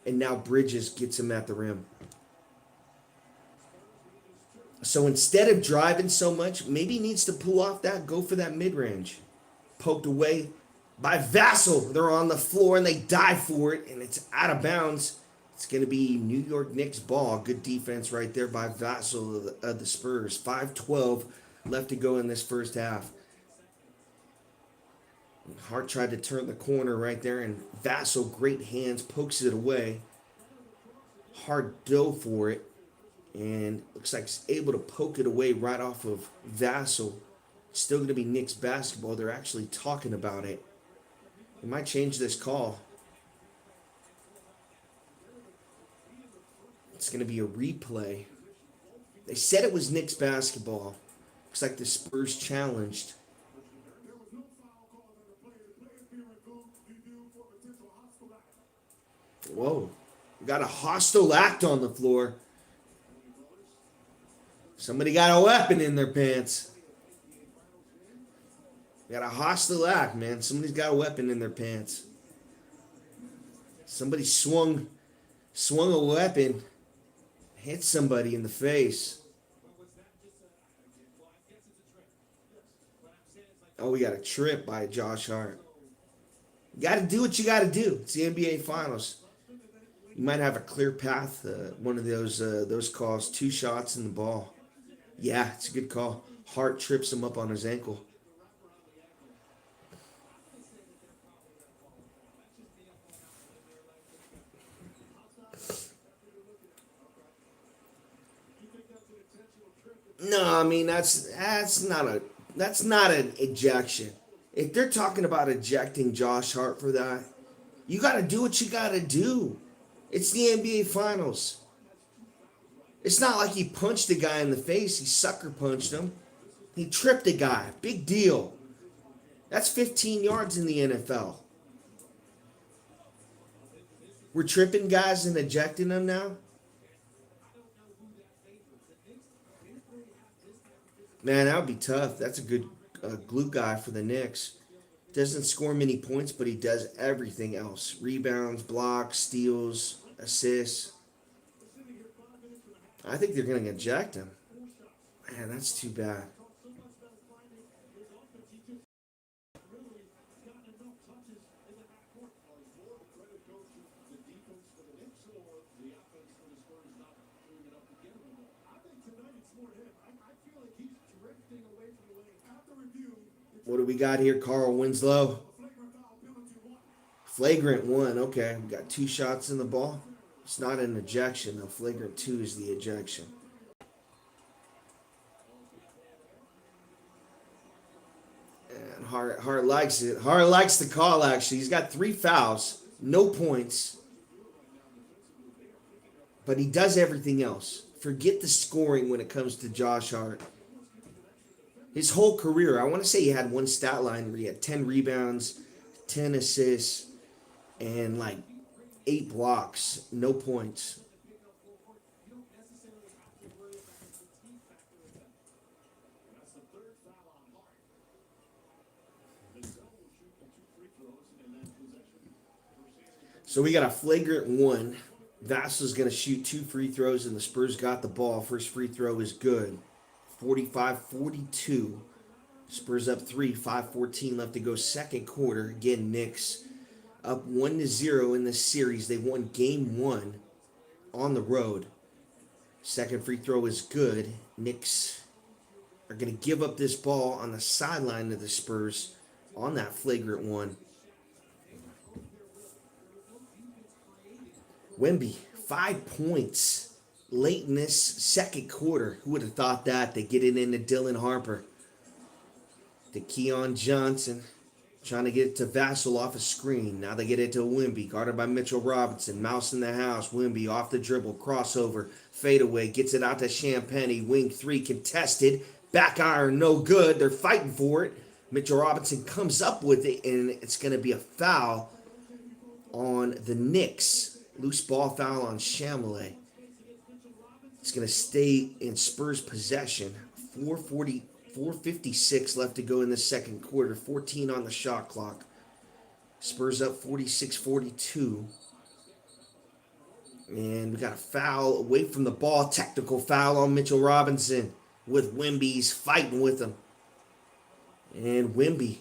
and now Bridges gets him at the rim. So instead of driving so much, maybe he needs to pull off that, go for that mid-range. Poked away by Vassell. They're on the floor and they dive for it, and it's out of bounds. It's going to be New York Knicks ball. Good defense right there by Vassell of the Spurs. 5:12 left to go in this first half. Hart tried to turn the corner right there, and Vassell, great hands, pokes it away. Hart dove for it. And looks like he's able to poke it away right off of Vassell. It's still going to be Knicks basketball. They're actually talking about it. They might change this call. It's going to be a replay. They said it was Knicks basketball. Looks like the Spurs challenged. Whoa. We got a hostile act on the floor. Somebody got a weapon in their pants. Got a hostile act, man. Somebody's got a weapon in their pants. Somebody swung a weapon, hit somebody in the face. Oh, we got a trip by Josh Hart. You got to do what you got to do. It's the NBA Finals. You might have a clear path. One of those calls, 2 shots in the ball. Yeah, it's a good call. Hart trips him up on his ankle. No, I mean that's not an ejection. If they're talking about ejecting Josh Hart for that, you got to do what you got to do. It's the NBA Finals. It's not like he punched a guy in the face. He sucker punched him. He tripped a guy. Big deal. That's 15 yards in the NFL. We're tripping guys and ejecting them now? Man, that would be tough. That's a good glue guy for the Knicks. Doesn't score many points, but he does everything else: rebounds, blocks, steals, assists. I think they're going to eject him. Man, that's too bad. What do we got here, Carl Winslow? Flagrant one. Okay, we got 2 shots in the ball. It's not an ejection, though. Flagrant two is the ejection. And Hart likes it. Hart likes the call, actually. He's got 3 fouls, no points, but he does everything else. Forget the scoring when it comes to Josh Hart. His whole career, I want to say he had one stat line where he had 10 rebounds, 10 assists, and like 8 blocks, no points. So we got a flagrant one. Vassal's going to shoot 2 free throws, and the Spurs got the ball. First free throw is good. 45-42. Spurs up 3, 5:14 left to go second quarter. Again, Knicks up 1-0 in this series. They won game 1 on the road. Second free throw is good. Knicks are going to give up this ball on the sideline of the Spurs on that flagrant one. Wemby, 5 points late in this second quarter. Who would have thought that? They get it into Dylan Harper. To Keon Johnson, trying to get it to Vassell off a screen. Now they get it to Wemby, guarded by Mitchell Robinson. Mouse in the house. Wemby off the dribble, crossover, fadeaway, gets it out to Champagny. Wing 3 contested. Back iron, no good. They're fighting for it. Mitchell Robinson comes up with it, and it's going to be a foul on the Knicks. Loose ball foul on Chamelais. It's going to stay in Spurs possession. 4:56 left to go in the second quarter. 14 on the shot clock. Spurs up 46-42. And we got a foul away from the ball. Technical foul on Mitchell Robinson with Wemby's fighting with him. And Wemby,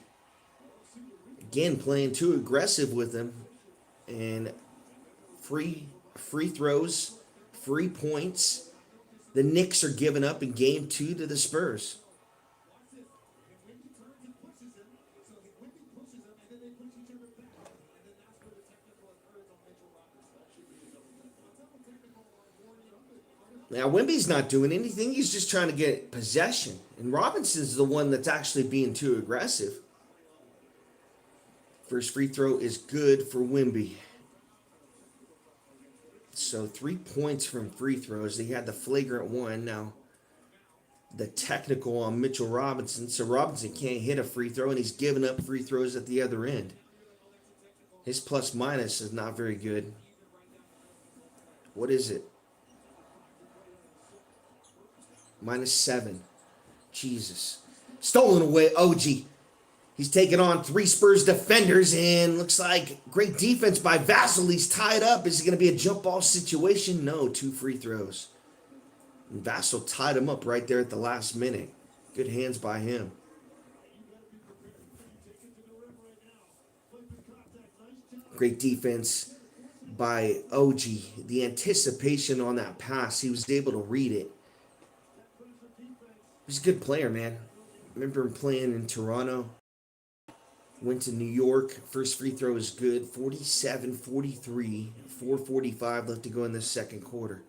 again, playing too aggressive with him. And free throws, free points. The Knicks are giving up in game 2 to the Spurs. Now, Wemby's not doing anything. He's just trying to get possession. And Robinson's the one that's actually being too aggressive. First free throw is good for Wemby. So 3 points from free throws. They had the flagrant one. Now, the technical on Mitchell Robinson. So Robinson can't hit a free throw, and he's giving up free throws at the other end. His plus minus is not very good. What is it? -7. Jesus. Stolen away, OG. He's taking on 3 Spurs defenders, and looks like great defense by Vassell. He's tied up. Is it going to be a jump ball situation? No, 2 free throws. And Vassell tied him up right there at the last minute. Good hands by him. Great defense by OG. The anticipation on that pass, he was able to read it. He's a good player, man. I remember him playing in Toronto. Went to New York. First free throw is good. 47-43. 4:45 left to go in the second quarter.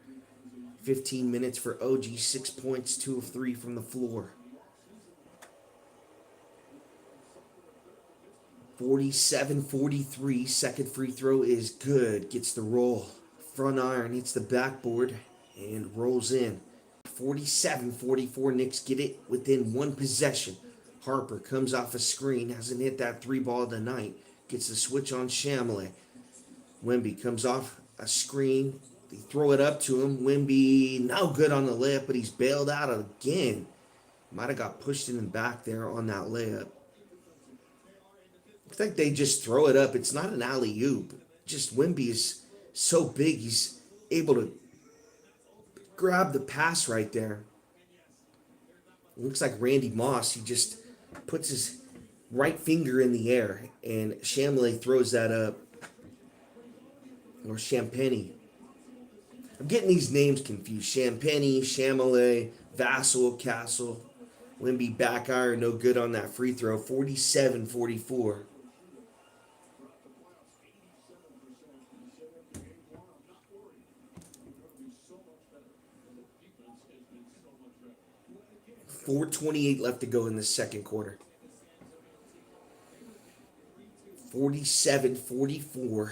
15 minutes for OG. 6 points, 2 of 3 from the floor. 47-43. Second free throw is good. Gets the roll. Front iron hits the backboard and rolls in. 47-44. Knicks get it within 1 possession. Harper comes off a screen. Hasn't hit that 3 ball tonight. Gets the switch on Chamelais. Wemby comes off a screen. They throw it up to him. Wemby, no good on the lip, but he's bailed out again. Might have got pushed in the back there on that layup. Looks like they just throw it up. It's not an alley-oop. Just Wemby is so big, he's able to grab the pass right there. It looks like Randy Moss. He just puts his right finger in the air, and Champagnie throws that up. Or Champagnie. I'm getting these names confused. Champagnie, Champagnie, Vassell, Castle. Wemby back iron, no good on that free throw. 47-44. .428 left to go in the second quarter. 47-44.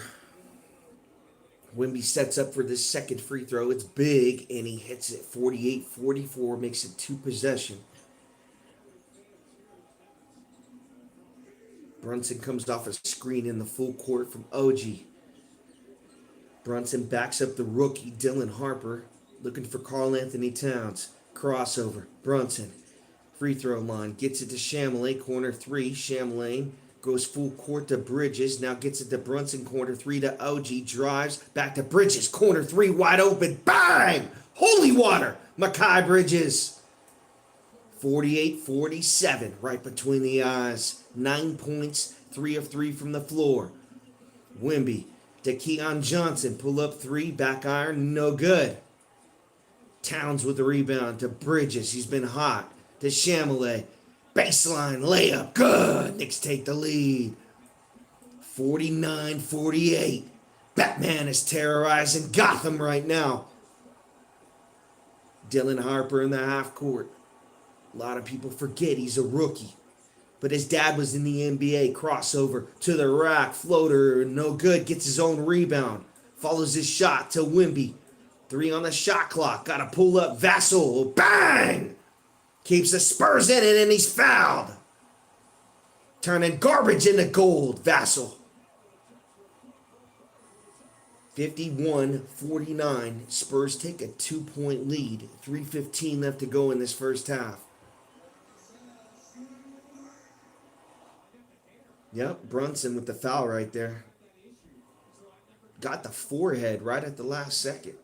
Wemby sets up for this second free throw. It's big, and he hits it. 48-44, makes it 2 possession. Brunson comes off a screen in the full court from OG. Brunson backs up the rookie, Dylan Harper, looking for Karl-Anthony Towns. Crossover. Brunson. Free throw line. Gets it to Champagnie. Corner 3. Champagnie goes full court to Bridges. Now gets it to Brunson. Corner 3 to OG. Drives. Back to Bridges. Corner 3 wide open. Bang! Holy water! Mikal Bridges. 48-47. Right between the eyes. 9 points. 3 of 3 from the floor. Wemby to Keon Johnson. Pull up 3. Back iron. No good. Towns with the rebound to Bridges. He's been hot. To Champagnie. Baseline layup. Good. Knicks take the lead. 49-48. Batman is terrorizing Gotham right now. Dylan Harper in the half court. A lot of people forget he's a rookie. But his dad was in the NBA. Crossover to the rack. Floater. No good. Gets his own rebound. Follows his shot to Wemby. 3 on the shot clock. Got to pull up Vassell. Bang! Keeps the Spurs in it, and he's fouled. Turning garbage into gold, Vassell. 51-49. Spurs take a 2-point lead. 3:15 left to go in this first half. Yep, Brunson with the foul right there. Got the forehead right at the last second.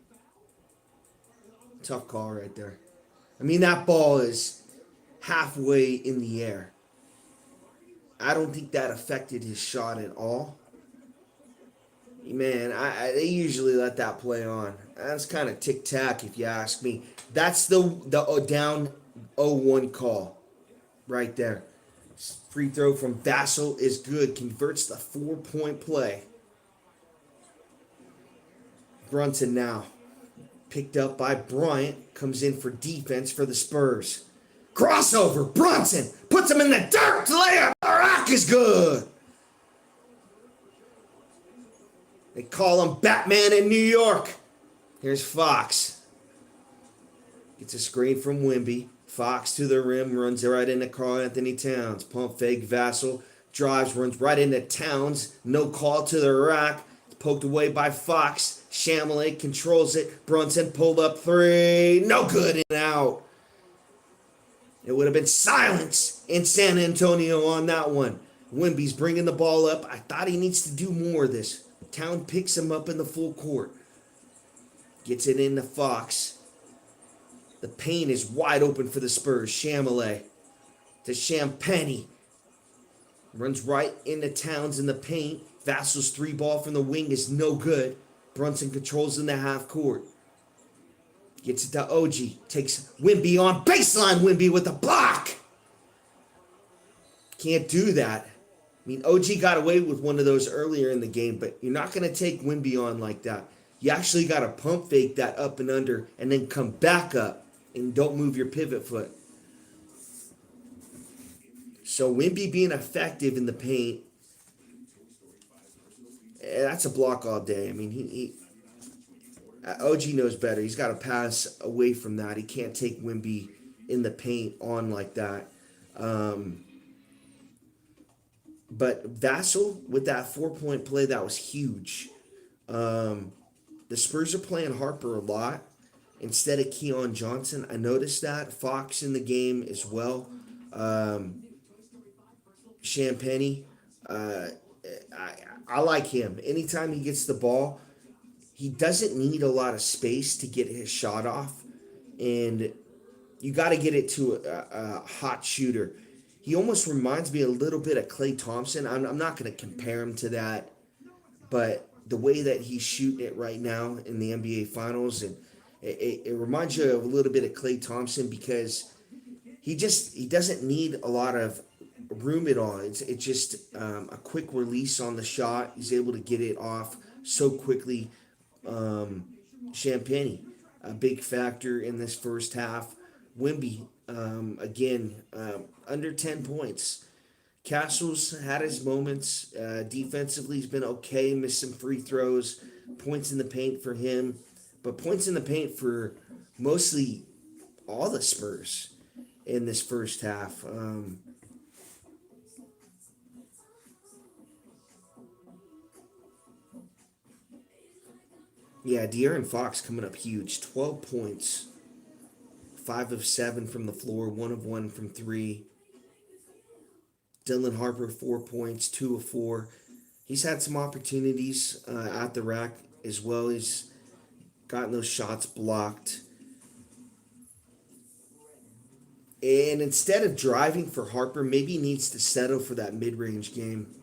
Tough call right there. I mean, that ball is halfway in the air. I don't think that affected his shot at all. Man, they usually let that play on. That's kind of tic-tac if you ask me. That's the down 0-1 call right there. Free throw from Vassell is good. Converts the 4-point play. Brunson now. Picked up by Bryant. Comes in for defense for the Spurs. Crossover. Brunson puts him in the dirt. Layup. Rock is good. They call him Batman in New York. Here's Fox. Gets a screen from Wemby. Fox to the rim. Runs right into Karl-Anthony Towns. Pump fake. Vassell drives. Runs right into Towns. No call to the rack. Poked away by Fox. Champagnie controls it. Brunson pulled up 3. No good, and out. It would have been silence in San Antonio on that one. Wemby's bringing the ball up. I thought he needs to do more of this. Town picks him up in the full court. Gets it into Fox. The paint is wide open for the Spurs. Champagnie to Champagnie. Runs right into Towns in the paint. Vassell's 3 ball from the wing is no good. Brunson controls in the half court. Gets it to OG. Takes Wemby on baseline. Wemby with a block. Can't do that. I mean, OG got away with one of those earlier in the game, but you're not going to take Wemby on like that. You actually got to pump fake that up and under and then come back up and don't move your pivot foot. So Wemby being effective in the paint, that's a block all day. I mean, OG knows better. He's got to pass away from that. He can't take Wemby in the paint on like that. But Vassell, with that 4-point play, that was huge. The Spurs are playing Harper a lot, instead of Keon Johnson. I noticed that. Fox in the game as well. Champagny. Uh, I, I like him. Anytime he gets the ball, he doesn't need a lot of space to get his shot off. And you got to get it to a hot shooter. He almost reminds me a little bit of Klay Thompson. I'm not going to compare him to that, but the way that he's shooting it right now in the NBA Finals, and it reminds you of a little bit of Klay Thompson because he doesn't need a lot of room at all. It's just a quick release on the shot. He's able to get it off so quickly. Champagny, a big factor in this first half. Wimby, again, under 10 points. Castles had his moments. Defensively, he's been okay. Missed some free throws. Points in the paint for him. But points in the paint for mostly all the Spurs in this first half. Yeah, De'Aaron Fox coming up huge. 12 points. 5 of 7 from the floor. 1 of 1 from 3. Dylan Harper, 4 points. 2 of 4. He's had some opportunities at the rack as well. He's gotten those shots blocked. And instead of driving for Harper, maybe he needs to settle for that mid-range game.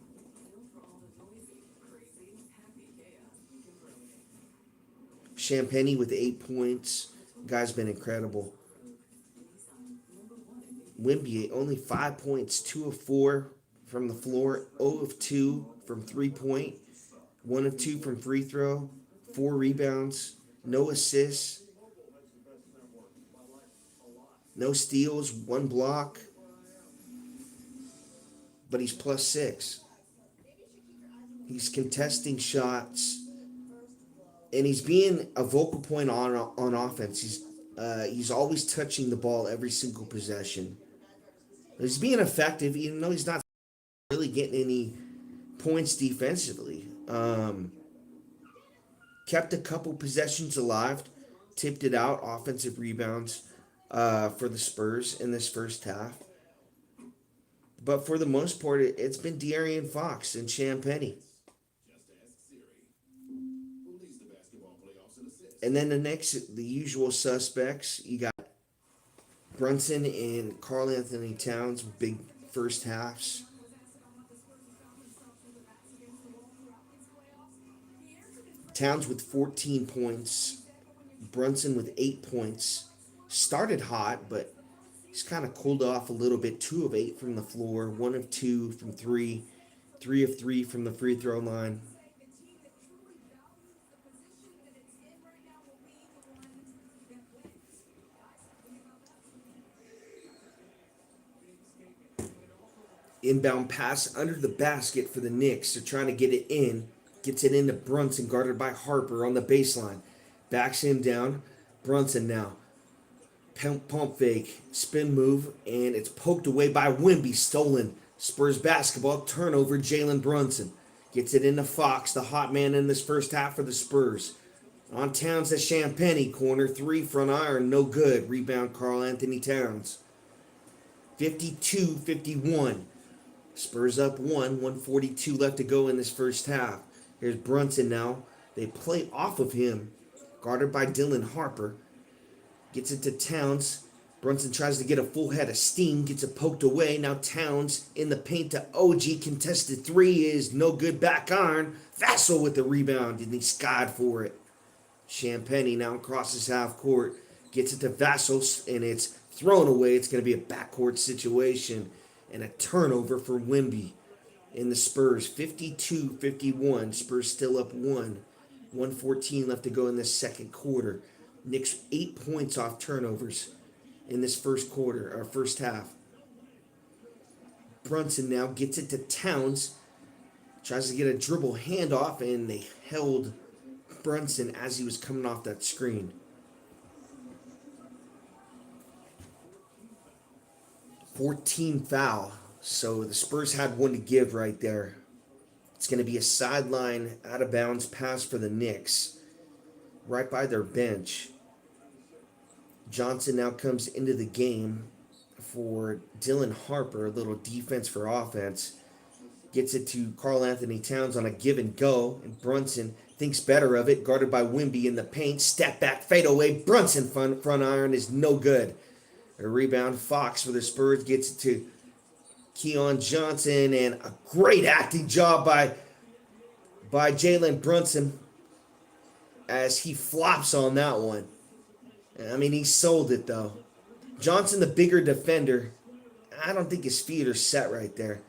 Champagny with 8 points. Guy's been incredible. Wimby, only 5 points, 2 of 4 from the floor, 0 of 2 from 3-point, 1 of 2 from free throw, 4 rebounds, no assists, no steals, 1 block, but he's plus 6. He's contesting shots, and he's being a vocal point on offense. He's always touching the ball every single possession. He's being effective, even though he's not really getting any points defensively. Kept a couple possessions alive, tipped it out, offensive rebounds for the Spurs in this first half. But for the most part, it's been De'Aaron Fox and Champagny. And then the usual suspects, you got Brunson and Karl Anthony Towns, big first halves. Towns with 14 points. Brunson with 8 points. Started hot, but he's kind of cooled off a little bit. 2 of 8 from the floor. 1 of 2 from 3. 3 of 3 from the free throw line. Inbound pass under the basket for the Knicks. They're trying to get it in. Gets it into Brunson, guarded by Harper on the baseline. Backs him down. Brunson now. Pump fake. Spin move. And it's poked away by Wimby. Stolen. Spurs basketball. Turnover. Jalen Brunson. Gets it into Fox, the hot man in this first half for the Spurs. On Towns, the Champagny corner. 3 front iron. No good. Rebound Karl Anthony Towns. 52-51. Spurs up 142 left to go in this first half. Here's Brunson now. They play off of him. Guarded by Dylan Harper. Gets it to Towns. Brunson tries to get a full head of steam. Gets it poked away. Now Towns in the paint to OG. Contested 3 is no good. Back iron. Vassell with the rebound. And he skied for it. Champagny now crosses half court. Gets it to Vassell. And it's thrown away. It's going to be a backcourt situation. And a turnover for Wimby in the Spurs. 52-51. Spurs still up 1. 1:14 left to go in this second quarter. Knicks 8 points off turnovers in this first quarter, or first half. Brunson now gets it to Towns. Tries to get a dribble handoff, and they held Brunson as he was coming off that screen. 14 foul. So the Spurs had one to give right there. It's going to be a sideline, out of bounds pass for the Knicks. Right by their bench. Johnson now comes into the game for Dylan Harper, a little defense for offense. Gets it to Karl Anthony Towns on a give and go, and Brunson thinks better of it, guarded by Wimby in the paint. Step back, fadeaway. Brunson front iron is no good. A rebound. Fox for the Spurs gets it to Keon Johnson, and a great acting job by Jalen Brunson as he flops on that one. I mean, he sold it though. Johnson, the bigger defender, I don't think his feet are set right there.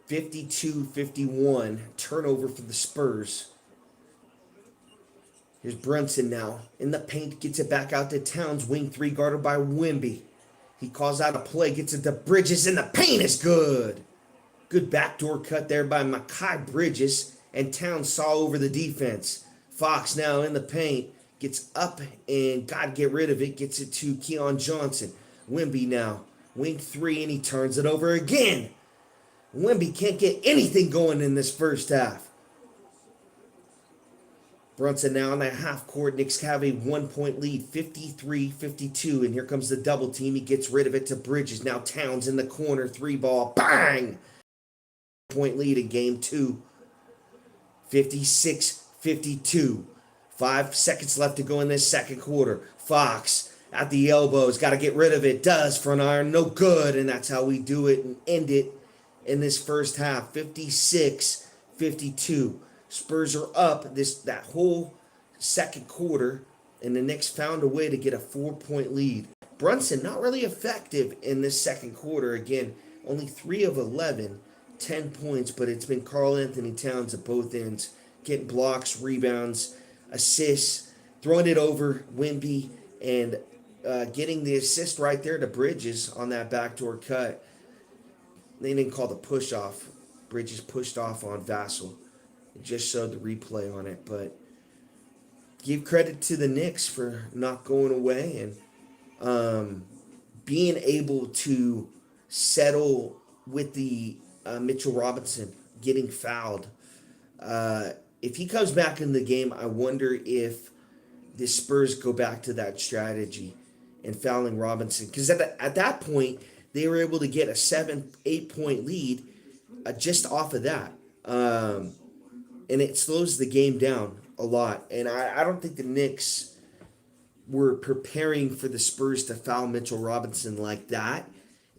(52-51) turnover for the Spurs. Here's Brunson now in the paint, gets it back out to Towns, wing three, guarded by Wimby. He calls out a play, gets it to Bridges, and the paint is good. Good backdoor cut there by Mikal Bridges, and Towns saw over the defense. Fox now in the paint, gets up and got to get rid of it, gets it to Keon Johnson. Wimby now, wing three, and he turns it over again. Wimby can't get anything going in this first half. Brunson now in the half court. Knicks have a 1-point lead, 53-52. And here comes the double team. He gets rid of it to Bridges. Now Towns in the corner. 3-ball. Bang! Point lead in game 2. 56-52. 5 seconds left to go in this second quarter. Fox at the elbows. Got to get rid of it. Does. Front iron. No good. And that's how we do it and end it in this first half. 56-52. Spurs are up that whole second quarter, and the Knicks found a way to get a 4-point lead. Brunson not really effective in this second quarter. Again, only 3 of 11, 10 points, but it's been Karl Anthony Towns at both ends, getting blocks, rebounds, assists, throwing it over Wimby, and getting the assist right there to Bridges on that backdoor cut. They didn't call the push off. Bridges pushed off on Vassell. It just showed the replay on it, but give credit to the Knicks for not going away and being able to settle with the Mitchell Robinson getting fouled. If he comes back in the game, I wonder if the Spurs go back to that strategy and fouling Robinson, because at that point they were able to get a 7-8 point lead just off of that. And it slows the game down a lot. And I don't think the Knicks were preparing for the Spurs to foul Mitchell Robinson like that.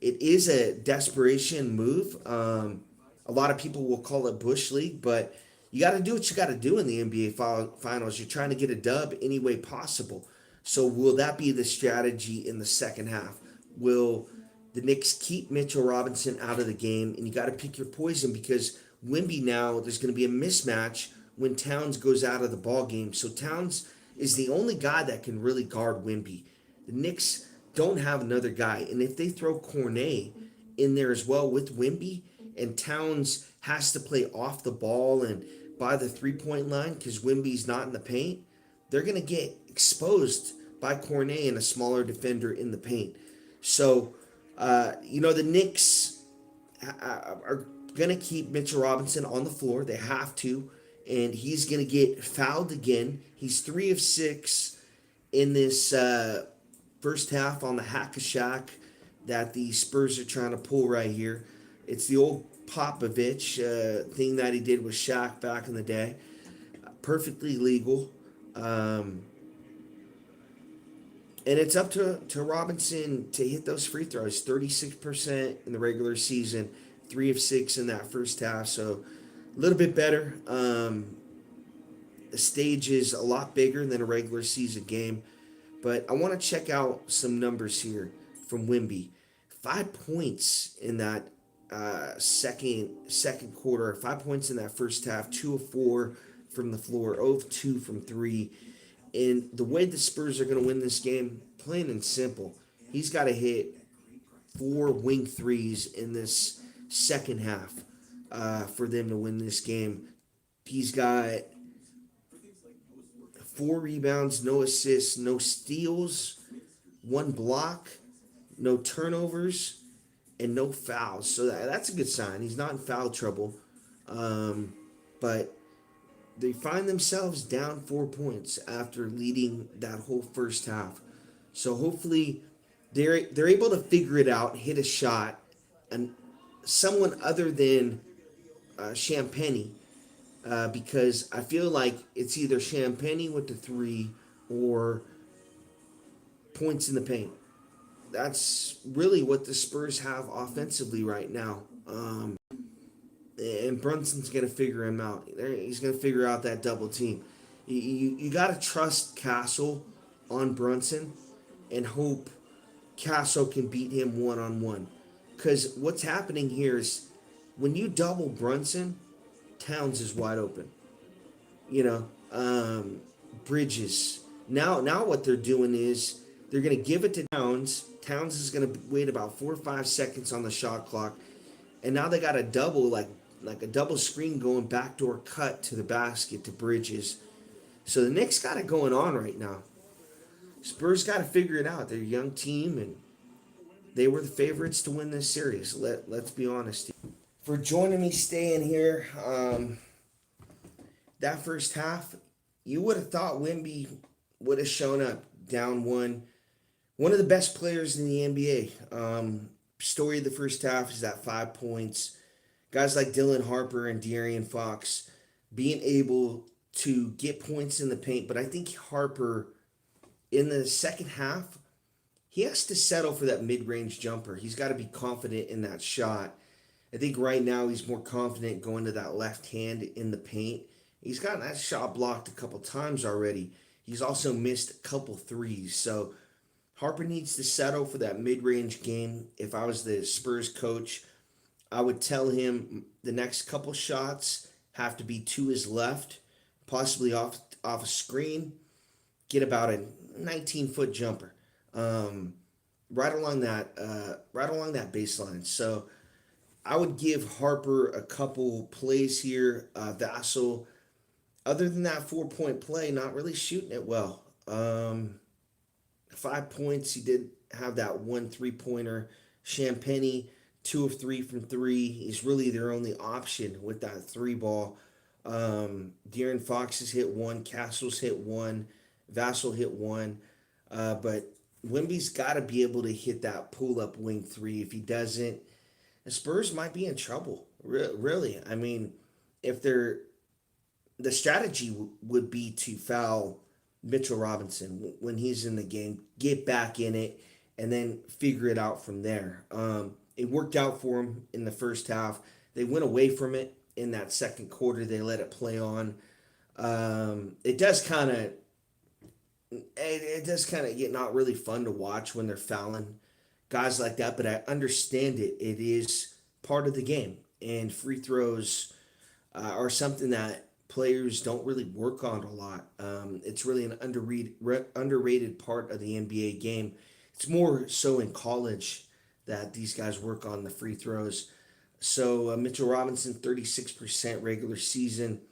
It is a desperation move. A lot of people will call it Bush League, but you got to do what you got to do in the NBA Finals. You're trying to get a dub any way possible. So will that be the strategy in the second half? Will the Knicks keep Mitchell Robinson out of the game? And you got to pick your poison, because Wimby now, there's going to be a mismatch when Towns goes out of the ball game. So Towns is the only guy that can really guard Wimby. The Knicks don't have another guy. And if they throw Cornet in there as well with Wimby, and Towns has to play off the ball and by the 3-point line because Wimby's not in the paint, they're going to get exposed by Cornet and a smaller defender in the paint. So, the Knicks are going to keep Mitchell Robinson on the floor. They have to. And he's going to get fouled again. He's 3 of 6 in this first half on the hack-a-shack that the Spurs are trying to pull right here. It's the old Popovich thing that he did with Shaq back in the day. Perfectly legal. And it's up to Robinson to hit those free throws. 36% in the regular season. 3 of 6 in that first half, so a little bit better. The stage is a lot bigger than a regular season game, but I want to check out some numbers here from Wimby. 5 points in that second quarter, 5 points in that first half, 2 of 4 from the floor, 0 of 2 from 3. And the way the Spurs are going to win this game, plain and simple, he's got to hit 4 wing threes in this second half for them to win this game. He's got 4 rebounds, no assists, no steals, 1 block, no turnovers, and no fouls. So that's a good sign. He's not in foul trouble. But they find themselves down 4 points after leading that whole first half. So hopefully they're able to figure it out, hit a shot, and someone other than Champagne, because I feel like it's either Champagne with the three or points in the paint. That's really what the Spurs have offensively right now. And Brunson's going to figure him out. He's going to figure out that double team. You got to trust Castle on Brunson and hope Castle can beat him one on one. Because what's happening here is when you double Brunson, Towns is wide open. You know, Bridges. Now what they're doing is they're going to give it to Towns. Towns is going to wait about 4 or 5 seconds on the shot clock, and now they got a double like a double screen going backdoor cut to the basket to Bridges. So the Knicks got it going on right now. Spurs got to figure it out. They're a young team, and they were the favorites to win this series. Let's be honest. For joining me, staying here, that first half, you would have thought Wemby would have shown up down one. One of the best players in the NBA. Story of the first half is that 5 points. Guys like Dylan Harper and De'Aaron Fox being able to get points in the paint. But I think Harper, in the second half, he has to settle for that mid-range jumper. He's got to be confident in that shot. I think right now he's more confident going to that left hand in the paint. He's gotten that shot blocked a couple times already. He's also missed a couple threes. So Harper needs to settle for that mid-range game. If I was the Spurs coach, I would tell him the next couple shots have to be to his left, possibly off a screen. Get about a 19-foot jumper, right along that baseline. So I would give Harper a couple plays here. Vassell, other than that 4 point play, not really shooting it well. 5 points. He did have that 1 3-pointer. Champagne, 2 of 3 from three. He's really their only option with that three ball. De'Aaron Fox has hit one. Castle's hit one. Vassell hit one. But Wemby's got to be able to hit that pull-up wing three. If he doesn't, the Spurs might be in trouble. Really. I mean, if they're the strategy would be to foul Mitchell Robinson when he's in the game, get back in it, and then figure it out from there. It worked out for him in the first half. They went away from it in that second quarter. They let it play on. It does kind of get not really fun to watch when they're fouling guys like that, but I understand it. It is part of the game, and free throws are something that players don't really work on a lot. It's really an underrated part of the NBA game. It's more so in college that these guys work on the free throws. So Mitchell Robinson, 36% regular season,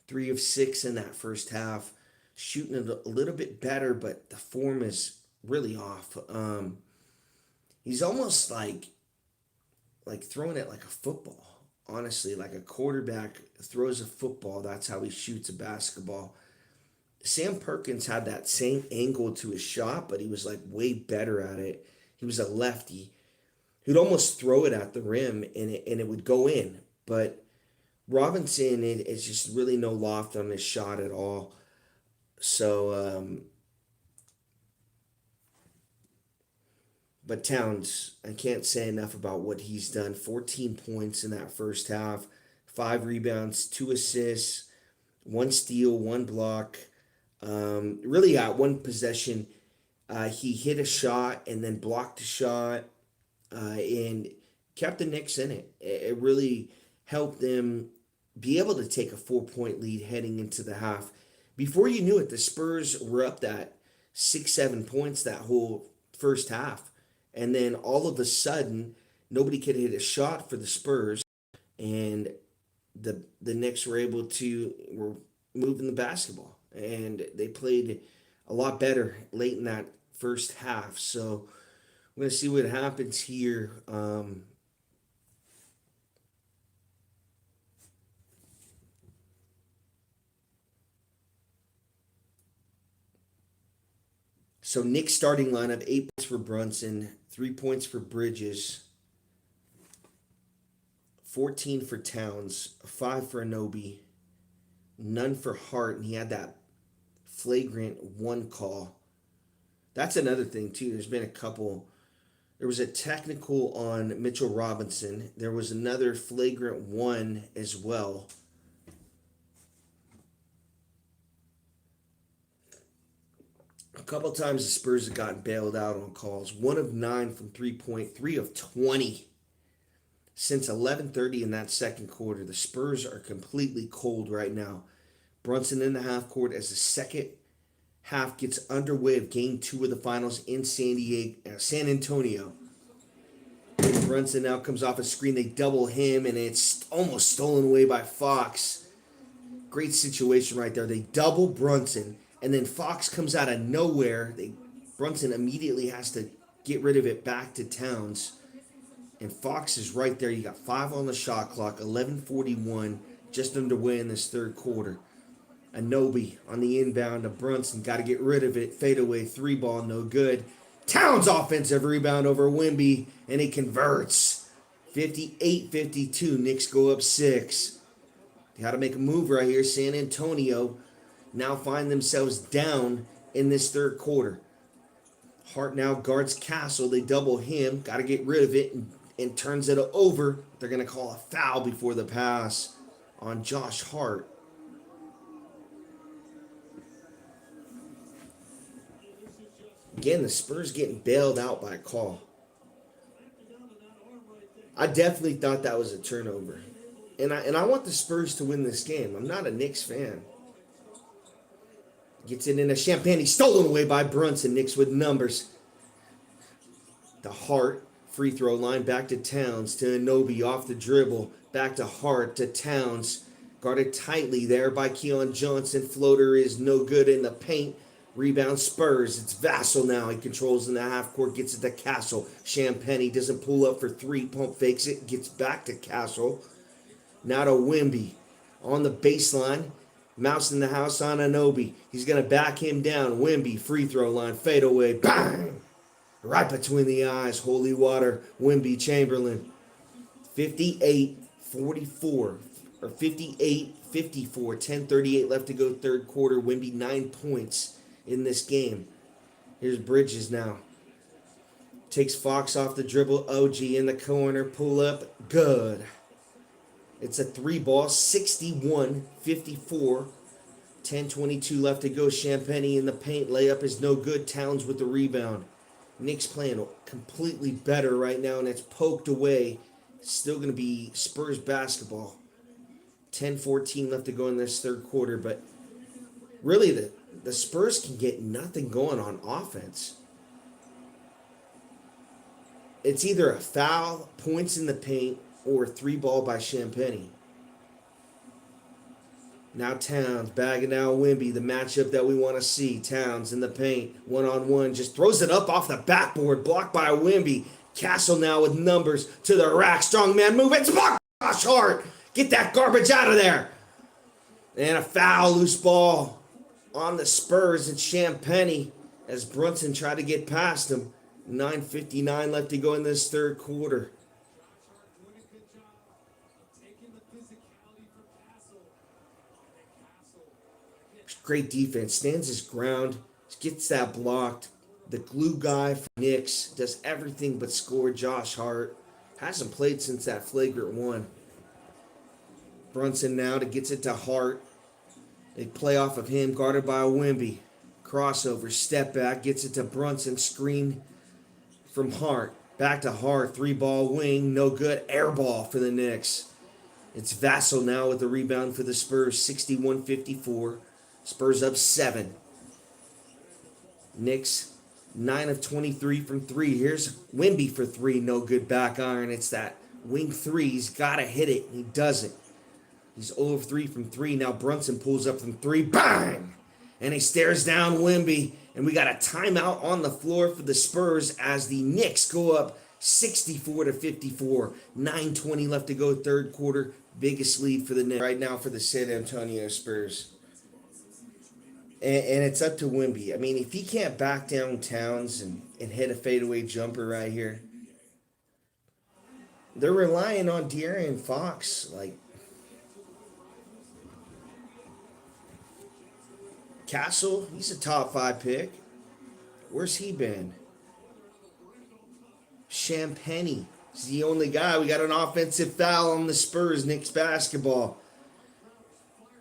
3 of 6 in that first half, shooting it a little bit better, but the form is really off. He's almost like throwing it like a football. Honestly, like a quarterback throws a football, that's how he shoots a basketball. Sam Perkins had that same angle to his shot, but he was like way better at it. He was a lefty. He'd almost throw it at the rim and it would go in. But Robinson, it's just really no loft on his shot at all. So, but Towns, I can't say enough about what he's done. 14 points in that first half, 5 rebounds, 2 assists, 1 steal, 1 block. Really got one possession. He hit a shot and then blocked a shot and kept the Knicks in it. It really helped them be able to take a 4 point lead heading into the half. Before you knew it, the Spurs were up that 6, 7 points that whole first half. And then all of a sudden, nobody could hit a shot for the Spurs, and the Knicks were moving the basketball, and they played a lot better late in that first half. So we're gonna see what happens here. So Knicks starting lineup, 8 points for Brunson, 3 points for Bridges, 14 for Towns, 5 for Anobi, none for Hart, and he had that flagrant one call. That's another thing too. There's been a couple. There was a technical on Mitchell Robinson. There was another flagrant one as well. A couple times the Spurs have gotten bailed out on calls. 1 of 9 from 3-point, 3 of 20 since 11:30 in that second quarter. The Spurs are completely cold right now. Brunson in the half court as the second half gets underway of Game 2 of the Finals in San Antonio. Brunson now comes off a screen. They double him, and it's almost stolen away by Fox. Great situation right there. They double Brunson, and then Fox comes out of nowhere. Brunson immediately has to get rid of it back to Towns. And Fox is right there. You got 5 on the shot clock, 11:41, just underway in this third quarter. Anobi on the inbound to Brunson. Got to get rid of it. Fadeaway 3-ball, no good. Towns offensive rebound over Wemby, and he converts. 58-52. Knicks go up 6. Got to make a move right here. San Antonio now find themselves down in this third quarter. Hart now guards Castle. They double him. Got to get rid of it and turns it over. They're going to call a foul before the pass on Josh Hart. Again, the Spurs getting bailed out by a call. I definitely thought that was a turnover. And I want the Spurs to win this game. I'm not a Knicks fan. Gets it in a Champagne. Stolen away by Brunson. Knicks with numbers. The Hart free throw line back to Towns. To Anobi off the dribble. Back to Hart to Towns. Guarded tightly there by Keon Johnson. Floater is no good in the paint. Rebound Spurs. It's Vassell now. He controls in the half court. Gets it to Castle. Champagne doesn't pull up for 3. Pump fakes it. Gets back to Castle. Now to Wemby. On the baseline. Mouse in the house on Anobi. He's going to back him down. Wemby. Free throw line. Fade away. Bang! Right between the eyes. Holy water. Wemby Chamberlain. 58-44. Or 58-54. 10:38 left to go third quarter. Wemby 9 points in this game. Here's Bridges now. Takes Fox off the dribble. OG in the corner. Pull up. Good. It's a 3-ball. 61-54. 10:22 left to go. Champagne in the paint. Layup is no good. Towns with the rebound. Knicks playing completely better right now, and it's poked away. Still going to be Spurs basketball. 10:14 left to go in this third quarter, but really the Spurs can get nothing going on offense. It's either a foul, points in the paint, or a 3-ball by Champagne. Now Towns bagging down Wemby, the matchup that we want to see. Towns in the paint, one-on-one, just throws it up off the backboard, blocked by Wemby. Castle now with numbers to the rack. Strong man move. It's blocked. Josh Hart. Get that garbage out of there. And a foul, loose ball on the Spurs. It's Champagne as Brunson tried to get past him. 9:59 left to go in this third quarter. Great defense. Stands his ground. Gets that blocked. The glue guy for Knicks does everything but score. Josh Hart hasn't played since that flagrant one. Brunson now gets it to Hart. They play off of him, guarded by Wemby. Crossover, step back, gets it to Brunson. Screen from Hart. Back to Hart. 3-ball wing, no good. Air ball for the Knicks. It's Vassell now with the rebound for the Spurs. 61-54. Spurs up 7. Knicks 9 of 23 from 3. Here's Wemby for 3. No good back iron. It's that wing 3. He's got to hit it. He doesn't. He's 0 of 3 from 3. Now Brunson pulls up from 3. Bang! And he stares down Wemby. And we got a timeout on the floor for the Spurs as the Knicks go up 64-54. 9:20 left to go third quarter. Biggest lead for the Knicks right now for the San Antonio Spurs. And it's up to Wimby. I mean, if he can't back down Towns and hit a fadeaway jumper right here, they're relying on De'Aaron Fox. Like, Castle, he's a top 5 pick. Where's he been? Champagny. He's the only guy. We got an offensive foul on the Spurs, Knicks basketball.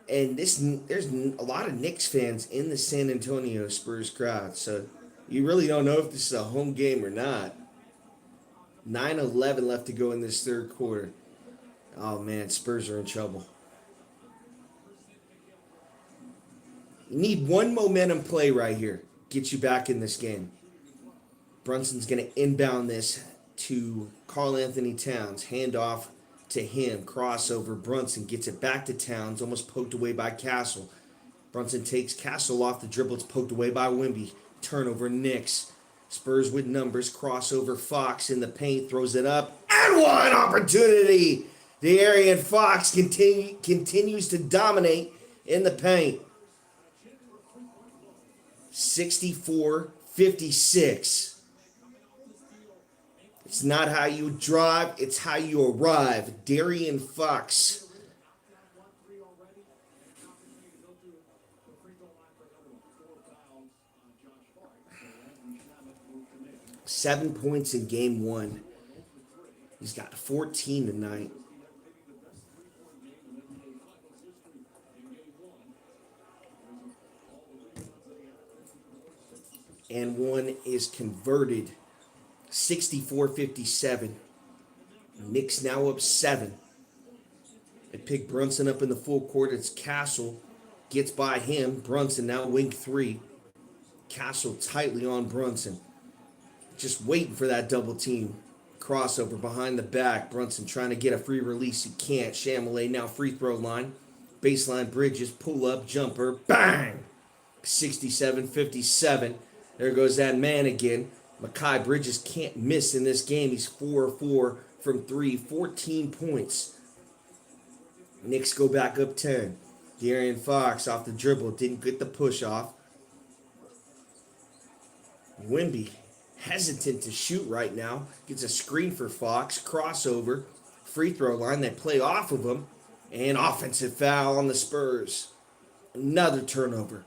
And there's a lot of Knicks fans in the San Antonio Spurs crowd. So you really don't know if this is a home game or not. 9:11 left to go in this third quarter. Oh man, Spurs are in trouble. You need one momentum play right here. Get you back in this game. Brunson's going to inbound this to Karl Anthony Towns. Hand off to him. Crossover. Brunson gets it back to Towns. Almost poked away by Castle. Brunson takes Castle off the dribble. It's poked away by Wimby. Turnover Knicks. Spurs with numbers. Crossover Fox in the paint. Throws it up. And one opportunity. De'Aaron Fox continues to dominate in the paint. 64-56. It's not how you drive, it's how you arrive. De'Aaron Fox. Seven points in game one. He's got 14 tonight. And one is converted. 64-57. Knicks now up 7. They pick Brunson up in the full court. It's Castle. Gets by him. Brunson now wing 3. Castle tightly on Brunson. Just waiting for that double team. Crossover behind the back. Brunson trying to get a free release. He can't. Chamelais now free throw line. Baseline Bridges. Pull up. Jumper. Bang! 67-57. There goes that man again. Mikal Bridges can't miss in this game. He's 4-4 from 3. 14 points. Knicks go back up 10. De'Aaron Fox off the dribble. Didn't get the push off. Wimby hesitant to shoot right now. Gets a screen for Fox. Crossover. Free throw line. They play off of him. And offensive foul on the Spurs. Another turnover.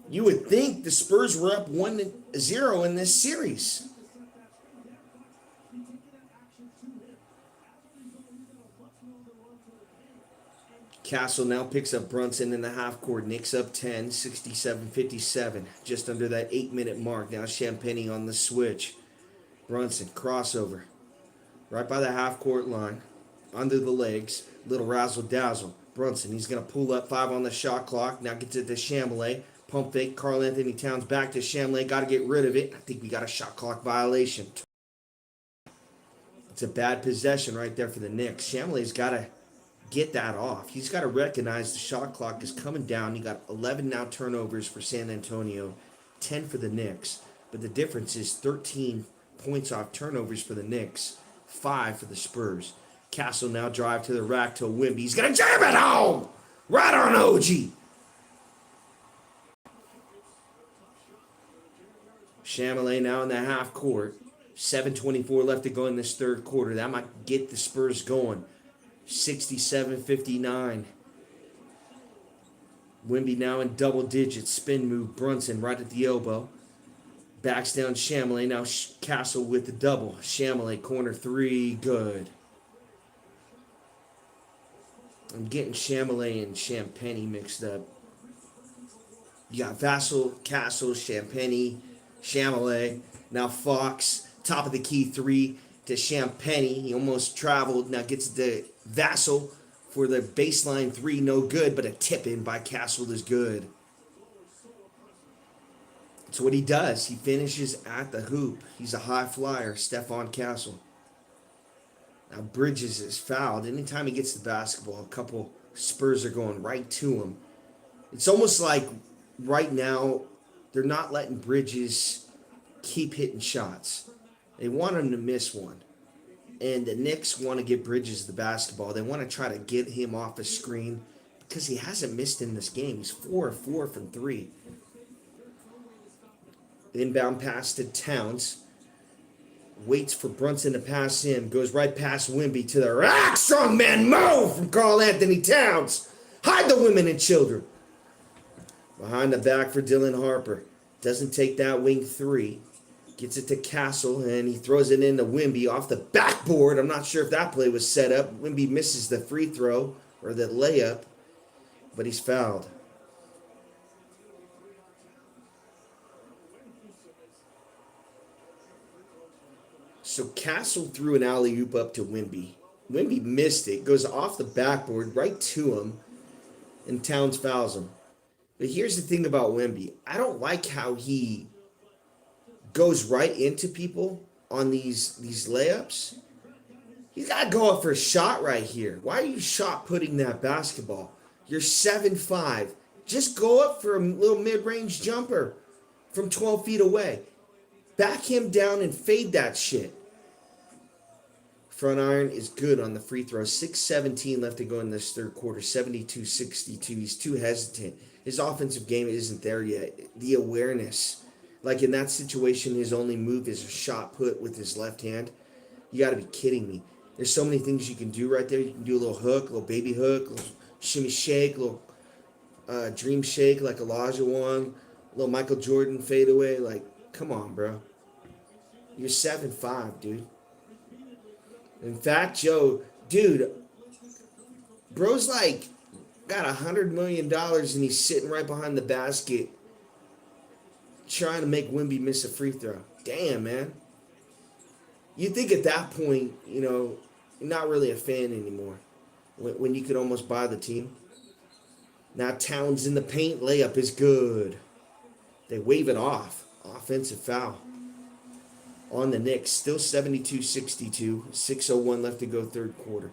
You would think the Spurs were up 1-0 in this series. Castle now picks up Brunson in the half court. Knicks up 10, 67-57. Just under that 8-minute mark. Now Champagny on the switch. Brunson, crossover. Right by the half court line. Under the legs. Little razzle dazzle. Brunson, he's going to pull up 5 on the shot clock. Now gets it to Chamelais. Pump fake. Karl Anthony Towns back to Chamelais. Got to get rid of it. I think we got a shot clock violation. It's a bad possession right there for the Knicks. Chamelais's got to get that off. He's got to recognize the shot clock is coming down. You got 11 now turnovers for San Antonio, 10 for the Knicks. But the difference is 13 points off turnovers for the Knicks, 5 for the Spurs. Castle now drive to the rack to Wimby. He's going to jam it home! Right on OG! Chamelais now in the half court. 7:24 left to go in this third quarter. That might get the Spurs going. 67-59. Wimby now in double digits. Spin move. Brunson right at the elbow. Backs down Chamelais. Now Castle with the double. Chamelais corner 3. Good. I'm getting Chamelais and Champagny mixed up. You got Vassell, Castle, Champagny, Chamelais. Now Fox, top of the key 3 to Champagny. He almost traveled. Now gets the Vassell for the baseline 3. No good, but a tip in by Castle is good. That's what he does. He finishes at the hoop. He's a high flyer, Stephon Castle. Now Bridges is fouled. Anytime he gets the basketball, a couple Spurs are going right to him. It's almost like right now they're not letting Bridges keep hitting shots. They want him to miss one. And the Knicks want to get Bridges the basketball. They want to try to get him off a screen, because he hasn't missed in this game. He's 4 of 4 from 3. Inbound pass to Towns. Waits for Brunson to pass him. Goes right past Wemby to the rack. Strongman move from Karl Anthony Towns. Hide the women and children. Behind the back for Dylan Harper. Doesn't take that wing 3. Gets it to Castle, and he throws it into Wemby off the backboard. I'm not sure if that play was set up. Wemby misses the free throw or the layup, but he's fouled. So Castle threw an alley-oop up to Wemby. Wemby missed it. Goes off the backboard right to him, and Towns fouls him. But here's the thing about Wemby. I don't like how he goes right into people on these layups. He's got to go up for a shot right here. Why are you shot putting that basketball? You're 7'5". Just go up for a little mid-range jumper from 12 feet away. Back him down and fade that shit. Front iron is good on the free throw. 6:17 left to go in this third quarter. 72-62. He's too hesitant. His offensive game isn't there yet. The awareness. Like in that situation, his only move is a shot put with his left hand. You got to be kidding me. There's so many things you can do right there. You can do a little hook, a little baby hook, a little shimmy shake, a little dream shake like Elijah one, a little Michael Jordan fadeaway. Like, come on, bro. You're 7'5", dude. In fact, Joe, dude, bro's like got $100 million and he's sitting right behind the basket trying to make Wemby miss a free throw. Damn, man. You think at that point, you know, you're not really a fan anymore when you could almost buy the team. Now Towns in the paint. Layup is good. They wave it off. Offensive foul on the Knicks. Still 72-62. 6:01 left to go third quarter.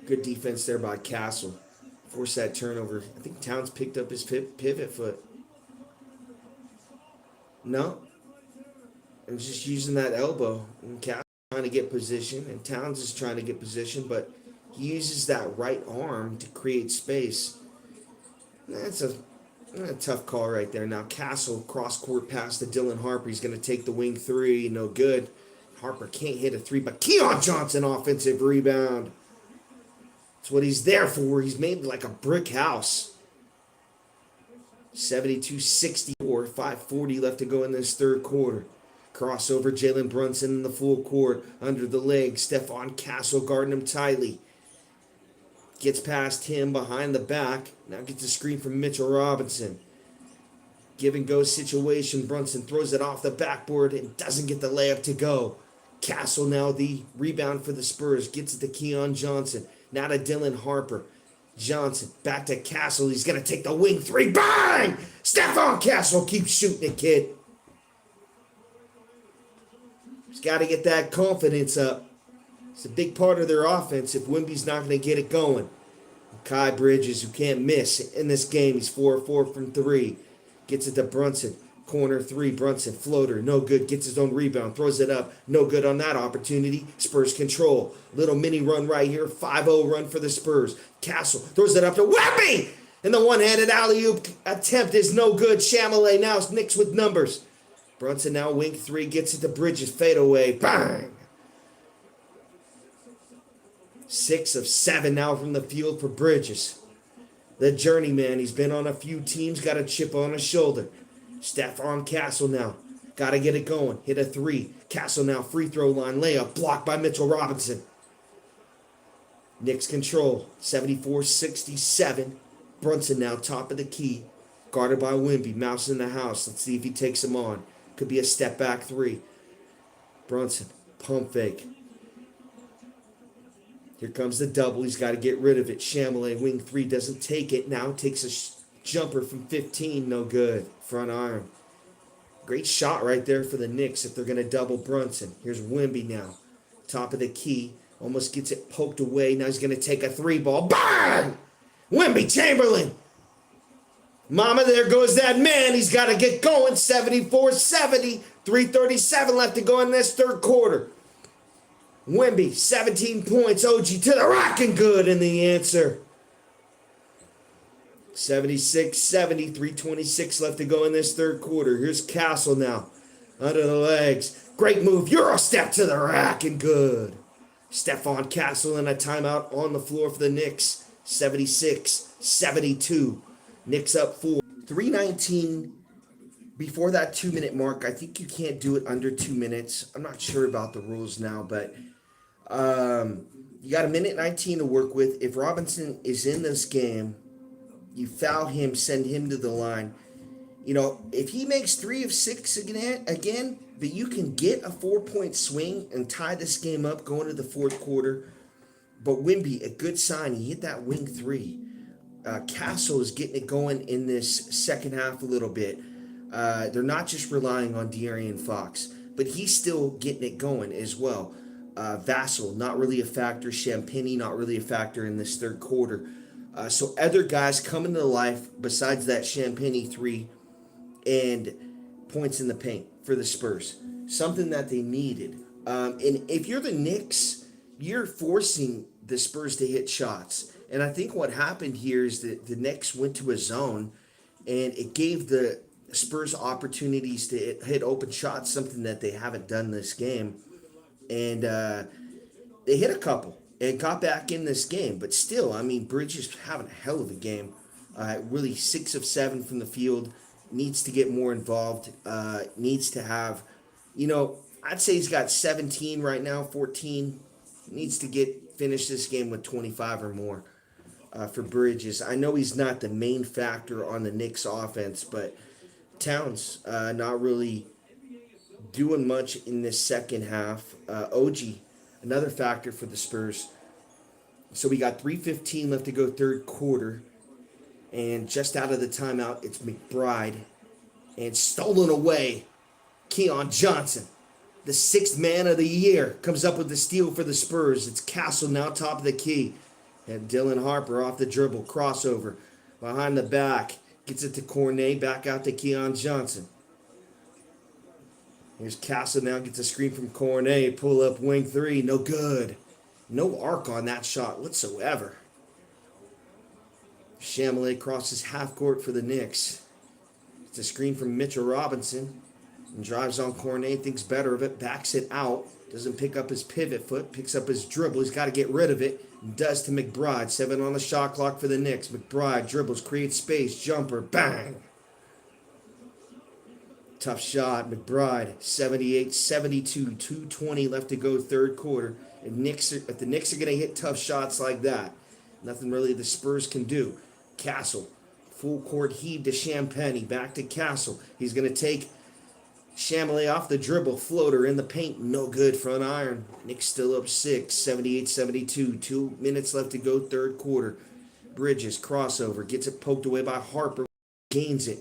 Good defense there by Castle. Force that turnover. I think Towns picked up his pivot foot. No. And just using that elbow. And Castle trying to get position. And Towns is trying to get position. But he uses that right arm to create space. That's a tough call right there. Now Castle cross-court pass to Dylan Harper. He's going to take the wing 3. No good. Harper can't hit a 3. But Keon Johnson offensive rebound. That's what he's there for. He's made like a brick house. 72-64. 5:40 left to go in this third quarter. Crossover, Jalen Brunson in the full court. Under the leg, Stephon Castle guarding him tightly. Gets past him behind the back. Now gets a screen from Mitchell Robinson. Give and go situation. Brunson throws it off the backboard and doesn't get the layup to go. Castle now the rebound for the Spurs. Gets it to Keon Johnson. Now to Dylan Harper. Johnson back to Castle. He's going to take the wing 3. Bang! Stephon Castle keeps shooting it, kid. He's got to get that confidence up. It's a big part of their offense if Wemby's not going to get it going. Kai Bridges, who can't miss in this game. He's 4 of 4 from 3. Gets it to Brunson. Corner 3, Brunson, floater, no good. Gets his own rebound, throws it up. No good on that opportunity. Spurs control. Little mini run right here. 5-0 run for the Spurs. Castle throws it up to Wemby! And the one-handed alley-oop attempt is no good. Chamalay now Knicks with numbers. Brunson now wing 3, gets it to Bridges. Fade away. Bang! 6 of 7 now from the field for Bridges. The journeyman, he's been on a few teams, got a chip on his shoulder. Stephon Castle now. Got to get it going. Hit a 3. Castle now free throw line layup. Blocked by Mitchell Robinson. Knicks control. 74-67. Brunson now top of the key. Guarded by Wemby. Mouse in the house. Let's see if he takes him on. Could be a step back 3. Brunson. Pump fake. Here comes the double. He's got to get rid of it. Chamalay, wing 3, doesn't take it. Now takes a jumper from 15. No good. Front iron. Great shot right there for the Knicks if they're going to double Brunson. Here's Wemby now. Top of the key. Almost gets it poked away. Now he's going to take a 3-ball. Bang! Wemby Chamberlain. Mama, there goes that man. He's got to get going. 74-70. 3:37 left to go in this third quarter. Wemby, 17 points. OG to the rack and good. And the answer. 76-70, 3:26 left to go in this third quarter. Here's Castle now. Under the legs. Great move. Euro step to the rack and good. Stephon Castle in a timeout on the floor for the Knicks. 76-72. Knicks up 4. 3:19 before that 2-minute mark. I think you can't do it under 2 minutes. I'm not sure about the rules now, but you got a minute 19 to work with. If Robinson is in this game, you foul him, send him to the line. You know, if he makes 3 of 6 again, but you can get a 4-point swing and tie this game up going to the fourth quarter. But Wemby, a good sign. He hit that wing 3. Castle is getting it going in this second half a little bit. They're not just relying on De'Aaron Fox, but he's still getting it going as well. Vassell, not really a factor. Champagnie, not really a factor in this third quarter. So other guys coming to life besides that Champagnie 3 and points in the paint for the Spurs. Something that they needed. And if you're the Knicks, you're forcing the Spurs to hit shots. And I think what happened here is that the Knicks went to a zone and it gave the Spurs opportunities to hit open shots, something that they haven't done this game. And they hit a couple and got back in this game. But still, I mean, Bridges having a hell of a game. Really 6 of 7 from the field. Needs to get more involved. Needs to have, I'd say he's got 17 right now, 14. Needs to finish this game with 25 or more for Bridges. I know he's not the main factor on the Knicks offense, but Towns not really doing much in this second half. OG, another factor for the Spurs. So we got 3:15 left to go third quarter. And just out of the timeout, it's McBride. And stolen away, Keon Johnson. The 6th man of the year comes up with the steal for the Spurs. It's Castle now top of the key. And Dylan Harper off the dribble. Crossover. Behind the back. Gets it to Cornet. Back out to Keon Johnson. Here's Castle now. Gets a screen from Cornet. Pull up wing 3. No good. No arc on that shot whatsoever. Chamellet crosses half court for the Knicks. It's a screen from Mitchell Robinson. And drives on Cornet, thinks better of it, backs it out. Doesn't pick up his pivot foot, picks up his dribble. He's got to get rid of it. And does to McBride. 7 on the shot clock for the Knicks. McBride dribbles, creates space, jumper, bang. Tough shot, McBride. 78-72, 2:20 left to go third quarter. If the Knicks are going to hit tough shots like that, nothing really the Spurs can do. Castle, full court heave to Champagnie, back to Castle. He's going to take Chamellet off the dribble, floater in the paint, no good, front iron. Knicks still up 6, 78-72, 2 minutes left to go third quarter. Bridges, crossover, gets it poked away by Harper, gains it.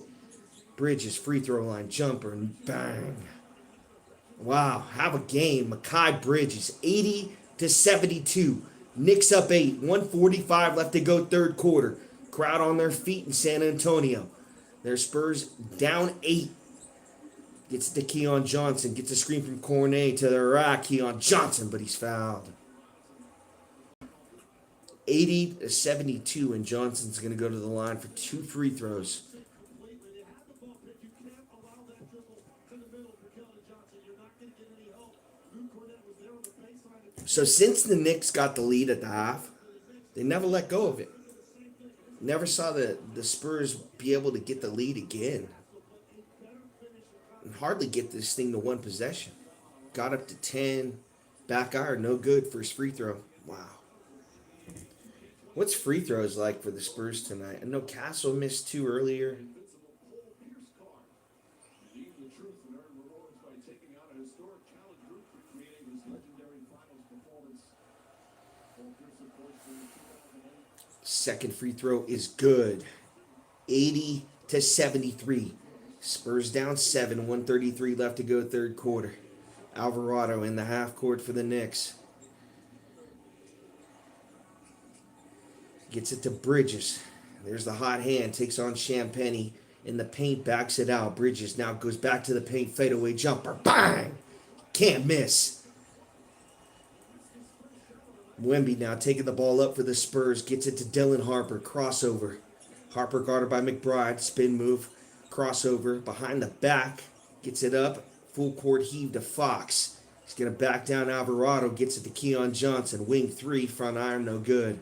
Bridges, free throw line, jumper, and bang. Wow, have a game. Mikal Bridges, 80-72. Knicks up 8, 1:45 left to go third quarter. Crowd on their feet in San Antonio. Their Spurs down 8. Gets to Keon Johnson. Gets a screen from Cornet to the rack. Keon Johnson, but he's fouled. 80-72, and Johnson's going to go to the line for 2 free throws. So since the Knicks got the lead at the half, they never let go of it. Never saw the Spurs be able to get the lead again. And hardly get this thing to one possession. Got up to 10. Back iron, no good. First free throw. Wow. What's free throws like for the Spurs tonight? I know Castle missed 2 earlier. Second free throw is good. 80-73. Spurs down 7, 1:33 left to go third quarter. Alvarado in the half court for the Knicks. Gets it to Bridges. There's the hot hand. Takes on Champagnie in the paint. Backs it out. Bridges now goes back to the paint. Fadeaway jumper. Bang! Can't miss. Wemby now taking the ball up for the Spurs. Gets it to Dylan Harper. Crossover. Harper guarded by McBride. Spin move. Crossover. Behind the back. Gets it up. Full court heave to Fox. He's going to back down Alvarado. Gets it to Keon Johnson. Wing three. Front iron. No good.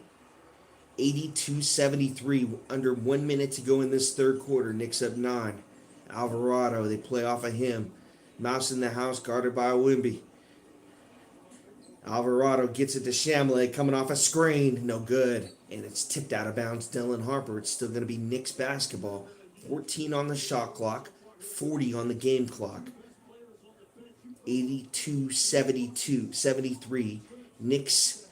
82-73. Under 1 minute to go in this third quarter. Knicks up 9. Alvarado. They play off of him. Mouse in the house. Guarded by Wemby. Alvarado gets it to Chamlet, coming off a screen. No good. And it's tipped out of bounds. Dylan Harper. It's still going to be Knicks basketball. 14 on the shot clock. 40 on the game clock. 82-73. Knicks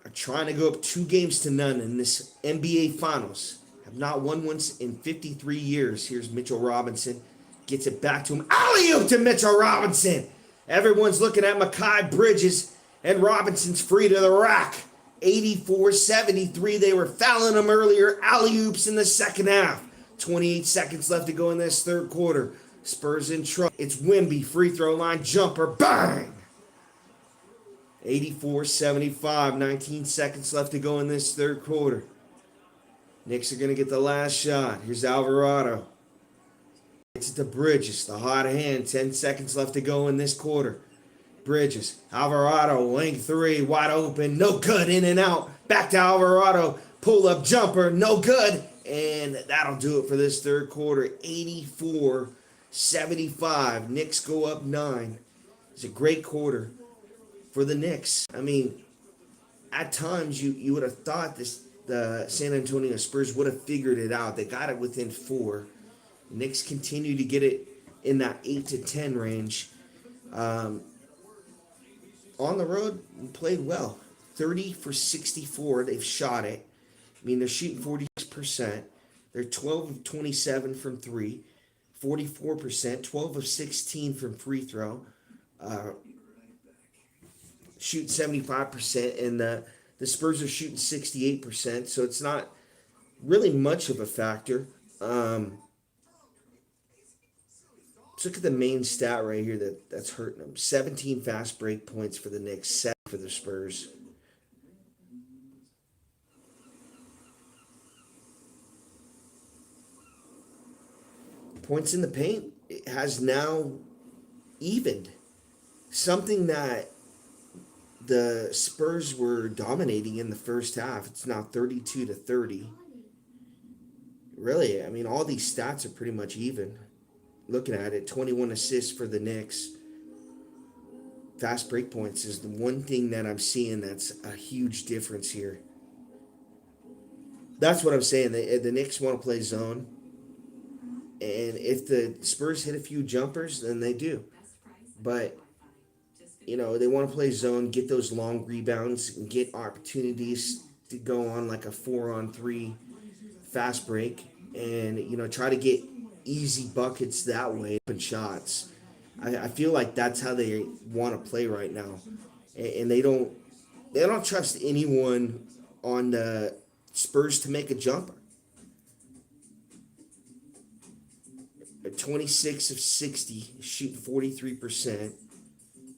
are trying to go up 2-0 in this NBA Finals. Have not won once in 53 years. Here's Mitchell Robinson. Gets it back to him. Alley-oop to Mitchell Robinson. Everyone's looking at Mikal Bridges, and Robinson's free to the rack. 84-73. They were fouling him earlier. Alley-oops in the second half. 28 seconds left to go in this third quarter. Spurs in trouble. It's Wemby, free throw line jumper. Bang! 84-75. 19 seconds left to go in this third quarter. Knicks are going to get the last shot. Here's Alvarado. It's to Bridges, the hot hand. 10 seconds left to go in this quarter. Bridges, Alvarado, wing three, wide open, no good, in and out. Back to Alvarado, pull up jumper, no good. And that'll do it for this third quarter. 84-75. Knicks go up 9. It's a great quarter for the Knicks. I mean, at times you would have thought the San Antonio Spurs would have figured it out. They got it within 4. Knicks continue to get it in that 8 to 10 range. On the road, we played well. 30 for 64. They've shot it. I mean, they're shooting 46%. They're 12 of 27 from 3. 44%. 12 of 16 from free throw. Shoot 75%. And the Spurs are shooting 68%. So it's not really much of a factor. Let's look at the main stat right here that's hurting them. 17 fast break points for the Knicks, 7 for the Spurs. Points in the paint, it has now evened. Something that the Spurs were dominating in the first half. It's now 32-30. Really, I mean, all these stats are pretty much even. Looking at it, 21 assists for the Knicks. Fast break points is the one thing that I'm seeing that's a huge difference here. That's what I'm saying. The Knicks want to play zone. And if the Spurs hit a few jumpers, then they do. But, you know, they want to play zone, get those long rebounds, and get opportunities to go on like a 4-on-3 fast break. And, you know, try to get easy buckets that way, open shots. I feel like that's how they want to play right now, and they don't trust anyone on the Spurs to make a jumper. 26 of 60, shooting 43%.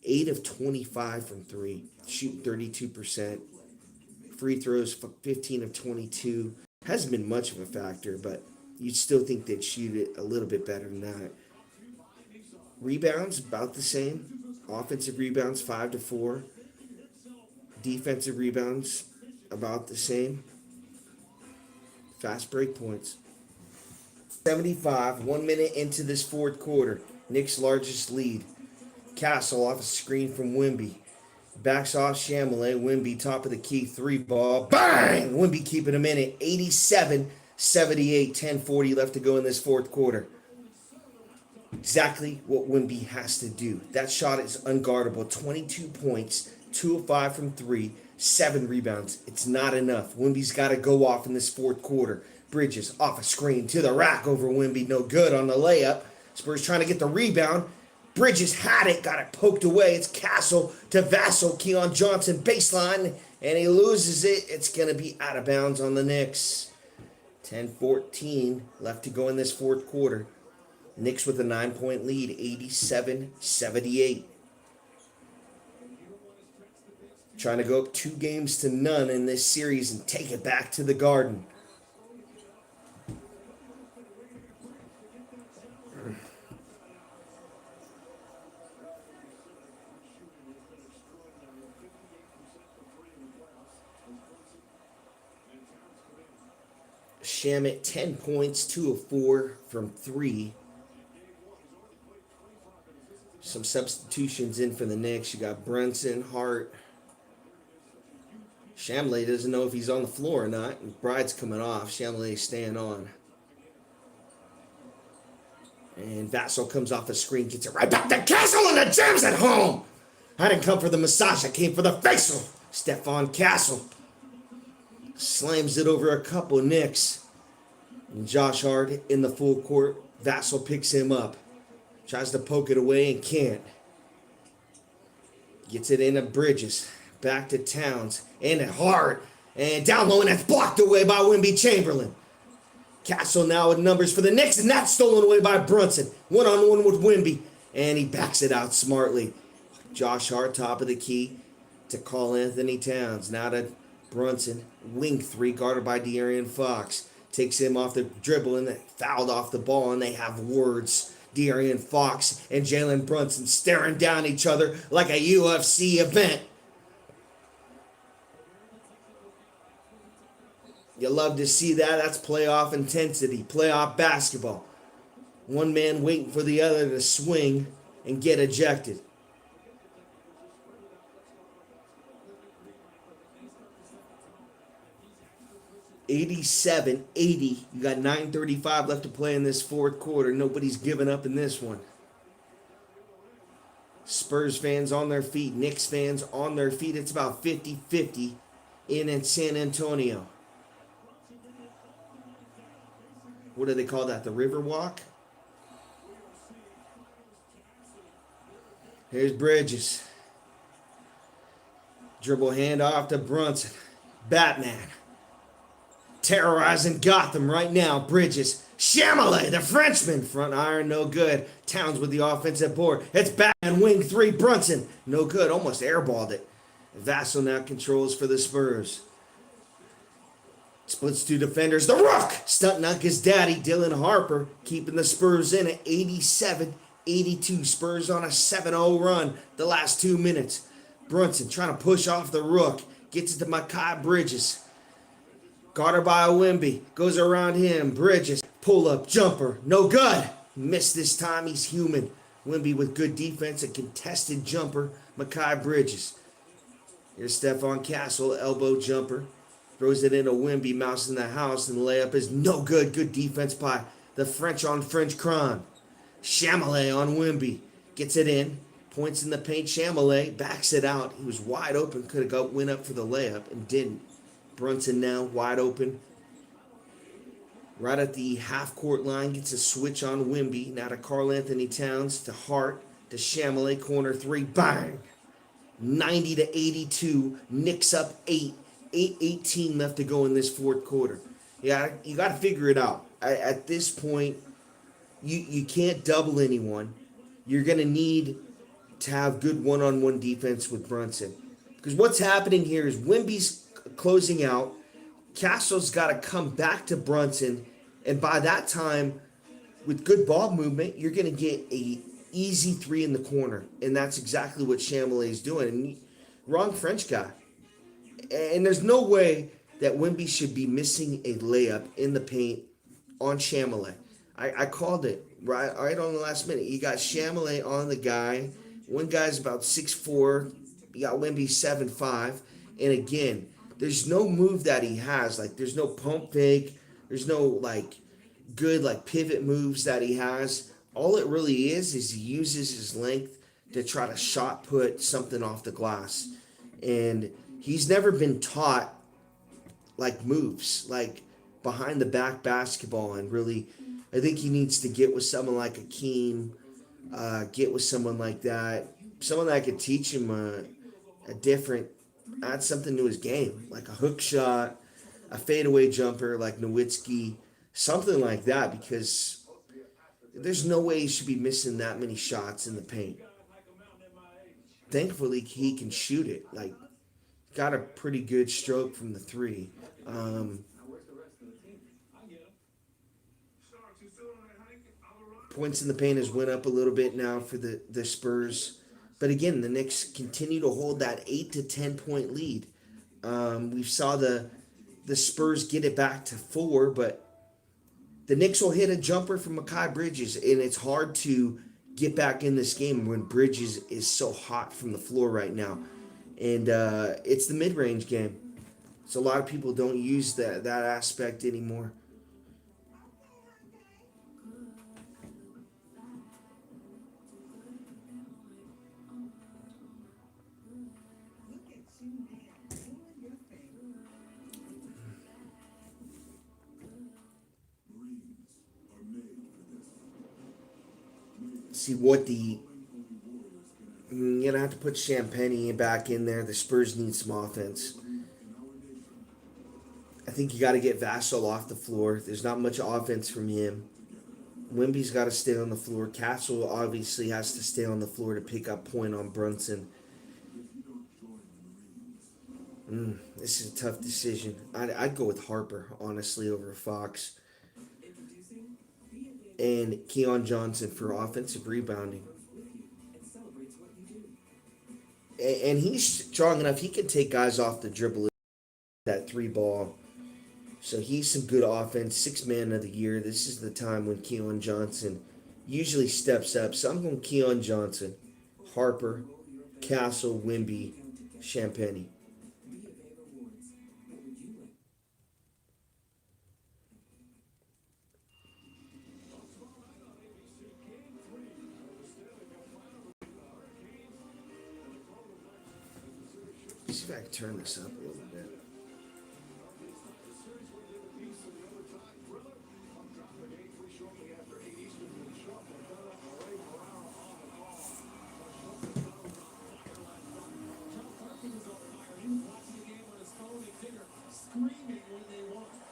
8 of 25 from 3, shooting 32%. Free throws 15 of 22. Hasn't been much of a factor, but you'd still think they'd shoot it a little bit better than that. Rebounds, about the same. Offensive rebounds, 5 to 4. Defensive rebounds, about the same. Fast break points. 75, 1 minute into this fourth quarter. Knicks' largest lead. Castle off a screen from Wemby. Backs off Chamlet. Wemby, top of the key, 3 ball. Bang! Wemby keeping him in at 87-78. 10:40 left to go in this fourth quarter. Exactly what Wemby has to do. That shot is unguardable. 22 points, 2 of 5 from 3, 7 rebounds. It's not enough. Wemby's got to go off in this fourth quarter. Bridges off a screen to the rack over Wemby. No good on the layup. Spurs trying to get the rebound. Bridges had it, got it poked away. It's Castle to Vassell. Keon Johnson baseline, and he loses it. It's going to be out of bounds on the Knicks. 10:14 left to go in this fourth quarter. Knicks with a 9-point lead, 87-78. Trying to go up 2-0 in this series and take it back to the Garden. Shamet 10 points, 2 of 4 from 3. Some substitutions in for the Knicks. You got Brunson, Hart. Chameley doesn't know if he's on the floor or not. And Bride's coming off. Chameley's staying on. And Vassell comes off the screen, gets it right back to Castle, and the Jam's at home. I didn't come for the massage, I came for the facial. Stephon Castle slams it over a couple Knicks. And Josh Hart in the full court. Vassell picks him up. Tries to poke it away and can't. Gets it into Bridges. Back to Towns. And at Hart. And down low, and that's blocked away by Wemby Chamberlain. Castle now with numbers for the Knicks, and that's stolen away by Brunson. One-on-one with Wemby. And he backs it out smartly. Josh Hart, top of the key to Karl Anthony Towns. Now to Brunson. Wing 3, guarded by De'Aaron Fox. Takes him off the dribble and fouled off the ball, and they have words. De'Aaron Fox and Jalen Brunson staring down each other like a UFC event. You love to see that. That's playoff intensity, playoff basketball. One man waiting for the other to swing and get ejected. (87-80). You got 9:35 left to play in this fourth quarter. Nobody's giving up in this one. Spurs fans on their feet. Knicks fans on their feet. It's about 50-50 in San Antonio. What do they call that? The River Walk? Here's Bridges. Dribble handoff to Brunson. Batman. Terrorizing Gotham right now. Bridges. Chameley, the Frenchman. Front iron, no good. Towns with the offensive board. It's Batman, wing 3. Brunson. No good. Almost airballed it. Vassell now controls for the Spurs. Splits 2 defenders. The Rook. Stunting up his daddy, Dylan Harper. Keeping the Spurs in at 87-82. Spurs on a 7-0 run the last 2 minutes. Brunson trying to push off the Rook. Gets it to Mikal Bridges. Guarded by Wemby. Goes around him. Bridges. Pull-up jumper. No good. Missed this time. He's human. Wemby with good defense. A contested jumper. Mikal Bridges. Here's Stephon Castle. Elbow jumper. Throws it into Wemby. Mouse in the house. And the layup is no good. Good defense by the French on French crime. Chameley on Wemby. Gets it in. Points in the paint. Chameley backs it out. He was wide open. Could have went up for the layup and didn't. Brunson now wide open. Right at the half-court line. Gets a switch on Wemby. Now to Karl Anthony Towns. To Hart. To Chameley. Corner 3. Bang! 90-82. Knicks up 8. 8:18 left to go in this fourth quarter. Yeah, you got to figure it out. At this point, you can't double anyone. You're going to need to have good one-on-one defense with Brunson. Because what's happening here is Wemby's closing out. Castle's got to come back to Brunson. And by that time, with good ball movement, you're going to get a easy 3 in the corner. And that's exactly what Chameley is doing. And wrong French guy. And there's no way that Wemby should be missing a layup in the paint on Chameley. I called it right on the last minute. You got Chameley on the guy. One guy's about 6'4". You got Wemby 7'5". And again, there's no move that he has. Like, there's no pump fake. There's no, like, good, like, pivot moves that he has. All it really is he uses his length to try to shot put something off the glass. And he's never been taught, like, moves, like, behind the back basketball. And really, I think he needs to get with someone like Akeem, get with someone like that, someone that could teach him a different, add something to his game, like a hook shot, a fadeaway jumper like Nowitzki, something like that, because there's no way he should be missing that many shots in the paint. Thankfully, he can shoot it. Like, got a pretty good stroke from the three. Points in the paint has went up a little bit now for the Spurs. But again, the Knicks continue to hold that 8 to 10 point lead. We saw the Spurs get it back to 4, but the Knicks will hit a jumper from Mikal Bridges, and it's hard to get back in this game when Bridges is so hot from the floor right now. And it's the mid-range game. So a lot of people don't use that aspect anymore. See what the you're gonna have to put Champagny back in there. The Spurs need some offense. I think you got to get Vassell off the floor. There's not much offense from him. Wemby's got to stay on the floor. Castle obviously has to stay on the floor to pick up point on Brunson. This is a tough decision. I'd go with Harper, honestly, over Fox. And Keon Johnson for offensive rebounding. And he's strong enough. He can take guys off the dribble, that three ball. So he's some good offense. 6th man of the year. This is the time when Keon Johnson usually steps up. So I'm going Keon Johnson, Harper, Castle, Wemby, Champagny. See if I can turn this up a little bit.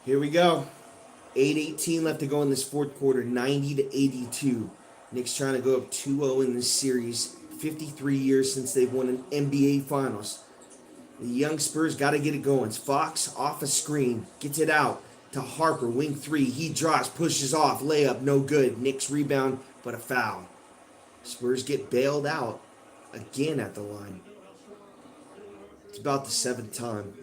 Here we go. 8:18 left to go in this fourth quarter. 90 to 82. Knicks trying to go up 2-0 in this series. 53 years since they've won an NBA Finals. The young Spurs got to get it going. Fox off a screen. Gets it out to Harper. Wing 3. He draws. Pushes off. Layup. No good. Knicks rebound, but a foul. Spurs get bailed out again at the line. It's about the 7th time.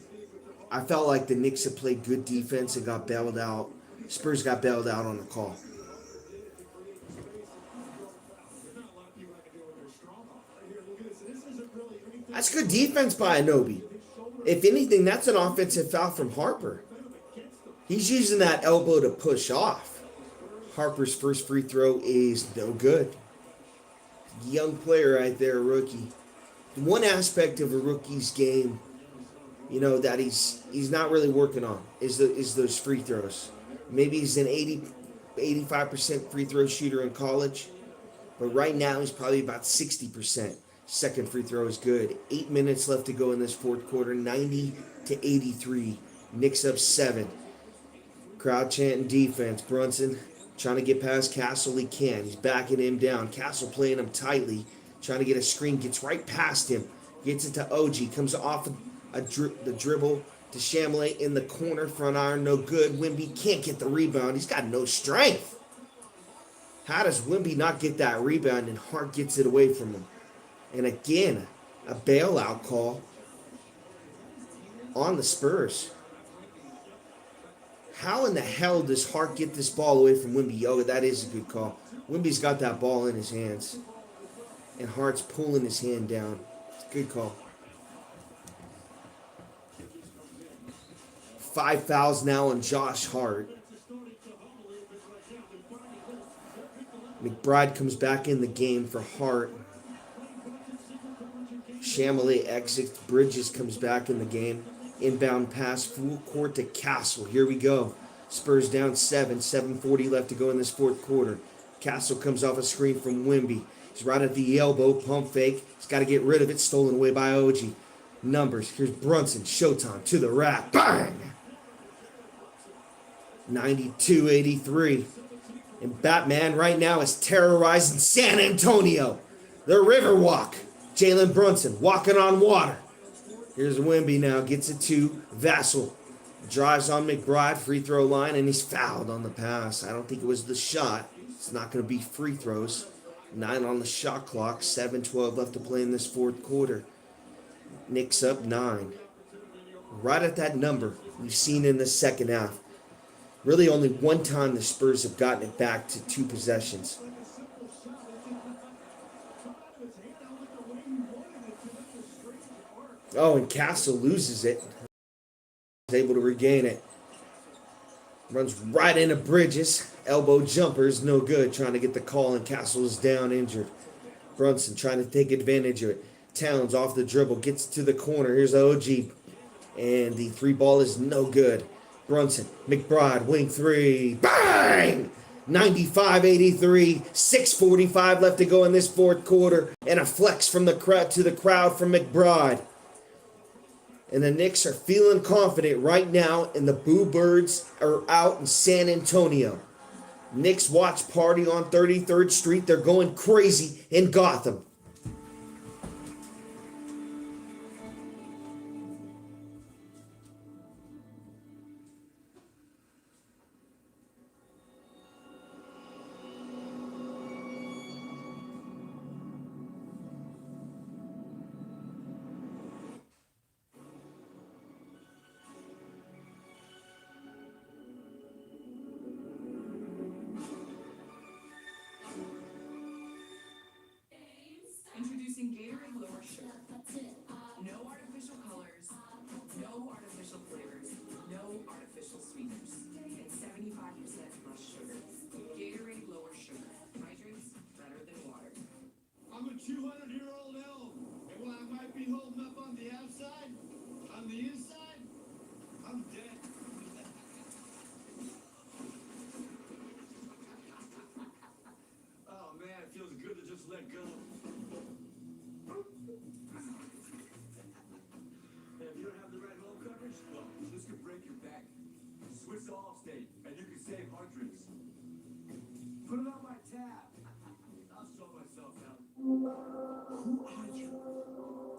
I felt like the Knicks had played good defense and got bailed out. Spurs got bailed out on the call. That's good defense by Anunoby. If anything, that's an offensive foul from Harper. He's using that elbow to push off. Harper's first free throw is no good. Young player right there, rookie. One aspect of a rookie's game, that he's not really working on is those free throws. Maybe he's an 85% free throw shooter in college, but right now he's probably about 60%. Second free throw is good. 8 minutes left to go in this fourth quarter. 90 to 83. Knicks up 7. Crowd chanting defense. Brunson trying to get past Castle. He can. He's backing him down. Castle playing him tightly. Trying to get a screen. Gets right past him. Gets it to OG. Comes off the dribble to Chamberlain in the corner. Front iron. No good. Wemby can't get the rebound. He's got no strength. How does Wemby not get that rebound and Hart gets it away from him? And again, a bailout call on the Spurs. How in the hell does Hart get this ball away from Wemby? Oh, that is a good call. Wemby's got that ball in his hands. And Hart's pulling his hand down. It's a good call. 5 fouls now on Josh Hart. McBride comes back in the game for Hart. Chamberlain exits. Bridges comes back in the game. Inbound pass, full court to Castle. Here we go. Spurs down 7. 7:40 left to go in this fourth quarter. Castle comes off a screen from Wemby. He's right at the elbow. Pump fake. He's got to get rid of it. Stolen away by OG. Numbers. Here's Brunson. Showtime to the rack. Bang! 92-83. And Batman right now is terrorizing San Antonio. The Riverwalk. Jalen Brunson walking on water. Here's Wemby now. Gets it to Vassell. Drives on McBride, free throw line, and he's fouled on the pass. I don't think it was the shot. It's not going to be free throws. 9 on the shot clock. 7:12 left to play in this fourth quarter. Knicks up 9. Right at that number we've seen in the second half. Really only one time the Spurs have gotten it back to 2 possessions. Oh, and Castle loses it. He's able to regain it. Runs right into Bridges. Elbow jumpers, no good. Trying to get the call, and Castle is down injured. Brunson trying to take advantage of it. Towns off the dribble, gets to the corner. Here's OG. And the 3 ball is no good. Brunson, McBride, wing 3. Bang! 95-83. 6:45 left to go in this fourth quarter. And a flex from the crowd to the crowd from McBride. And the Knicks are feeling confident right now, and the Boo Birds are out in San Antonio. Knicks watch party on 33rd Street. They're going crazy in Gotham. Introducing Gatorade Lower Sugar. No artificial colors, no artificial flavors, no artificial sweeteners, and 75% less sugar. Gatorade Lower Sugar. Hydrates better than water. I'm a 200-year-old elf, and while I might be holding up on the outside, on the inside, I'm dead. Oh man, it feels good to just let go. If you don't have the right home coverage, well, this could break your back. Switch to Allstate, and you can save hundreds. Put it on my tab. I'll show myself out. Who are you?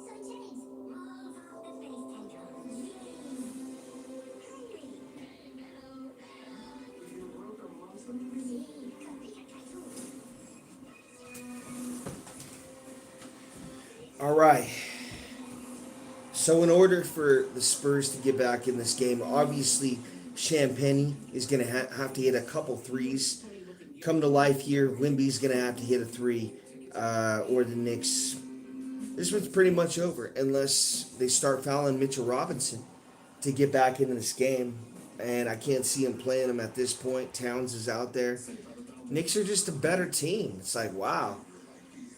So James, the face tender. Hungry. If you broke a monster, Sí, corría cayó. All right. So in order for the Spurs to get back in this game, obviously Champagnie is going to have to hit a couple threes. Come to life here, Wemby's going to have to hit a 3, or the Knicks. This one's pretty much over unless they start fouling Mitchell Robinson to get back into this game. And I can't see him playing him at this point. Towns is out there. Knicks are just a better team. It's like, wow.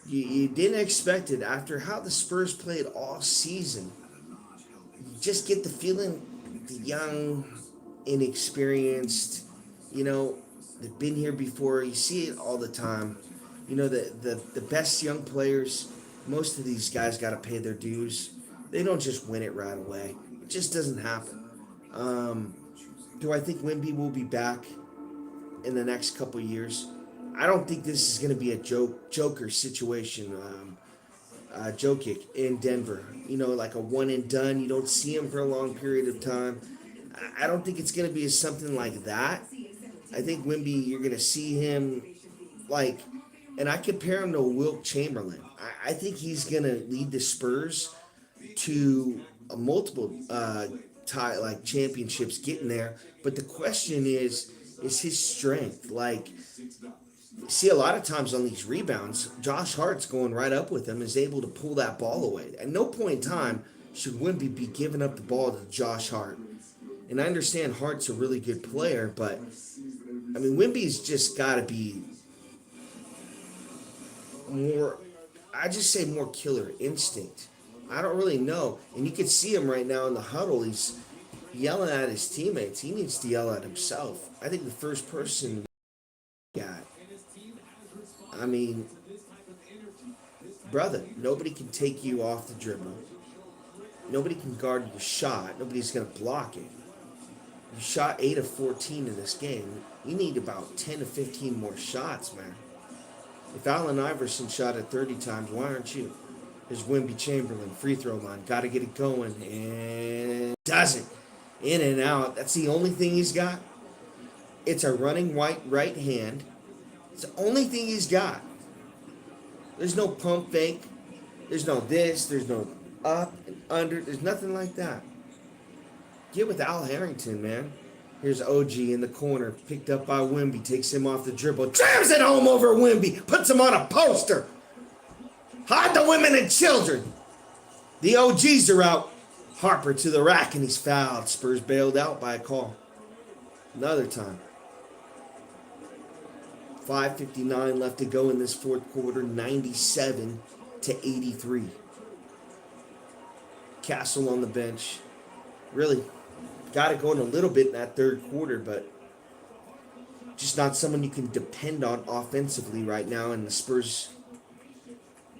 You didn't expect it after how the Spurs played all season. You just get the feeling the young, inexperienced, they've been here before. You see it all the time. The best young players, most of these guys got to pay their dues. They don't just win it right away. It just doesn't happen. Do I think Wemby will be back in the next couple years? I don't think this is going to be a Joker situation, Jokic in Denver. Like a one and done. You don't see him for a long period of time. I don't think it's going to be something like that. I think Wemby, you're going to see him and I compare him to Wilt Chamberlain. I think he's going to lead the Spurs to a multiple championships getting there. But the question is his strength. See, a lot of times on these rebounds, Josh Hart's going right up with him, is able to pull that ball away. At no point in time should Wemby be giving up the ball to Josh Hart. And I understand Hart's a really good player, but, Wemby's just got to be more, more killer instinct. I don't really know. And you can see him right now in the huddle. He's yelling at his teammates. He needs to yell at himself. I think the first person got. Brother, nobody can take you off the dribble. Nobody can guard your shot. Nobody's going to block it. You shot 8 of 14 in this game. You need about 10 to 15 more shots, man. If Allen Iverson shot it 30 times, why aren't you? Here's Wimby Chamberlain, free throw line. Got to get it going, and does it. In and out. That's the only thing he's got. It's a running right hand. It's the only thing he's got. There's no pump fake. There's no this. There's no up and under. There's nothing like that. Get with Al Harrington, man. Here's OG in the corner, picked up by Wimby, takes him off the dribble, jams it home over Wimby, puts him on a poster. Hide the women and children. The OGs are out. Harper to the rack, and he's fouled. Spurs bailed out by a call. Another time. 5:59 left to go in this fourth quarter, 97-83. Castle on the bench. Really got it going a little bit in that third quarter, but just not someone you can depend on offensively right now, and the Spurs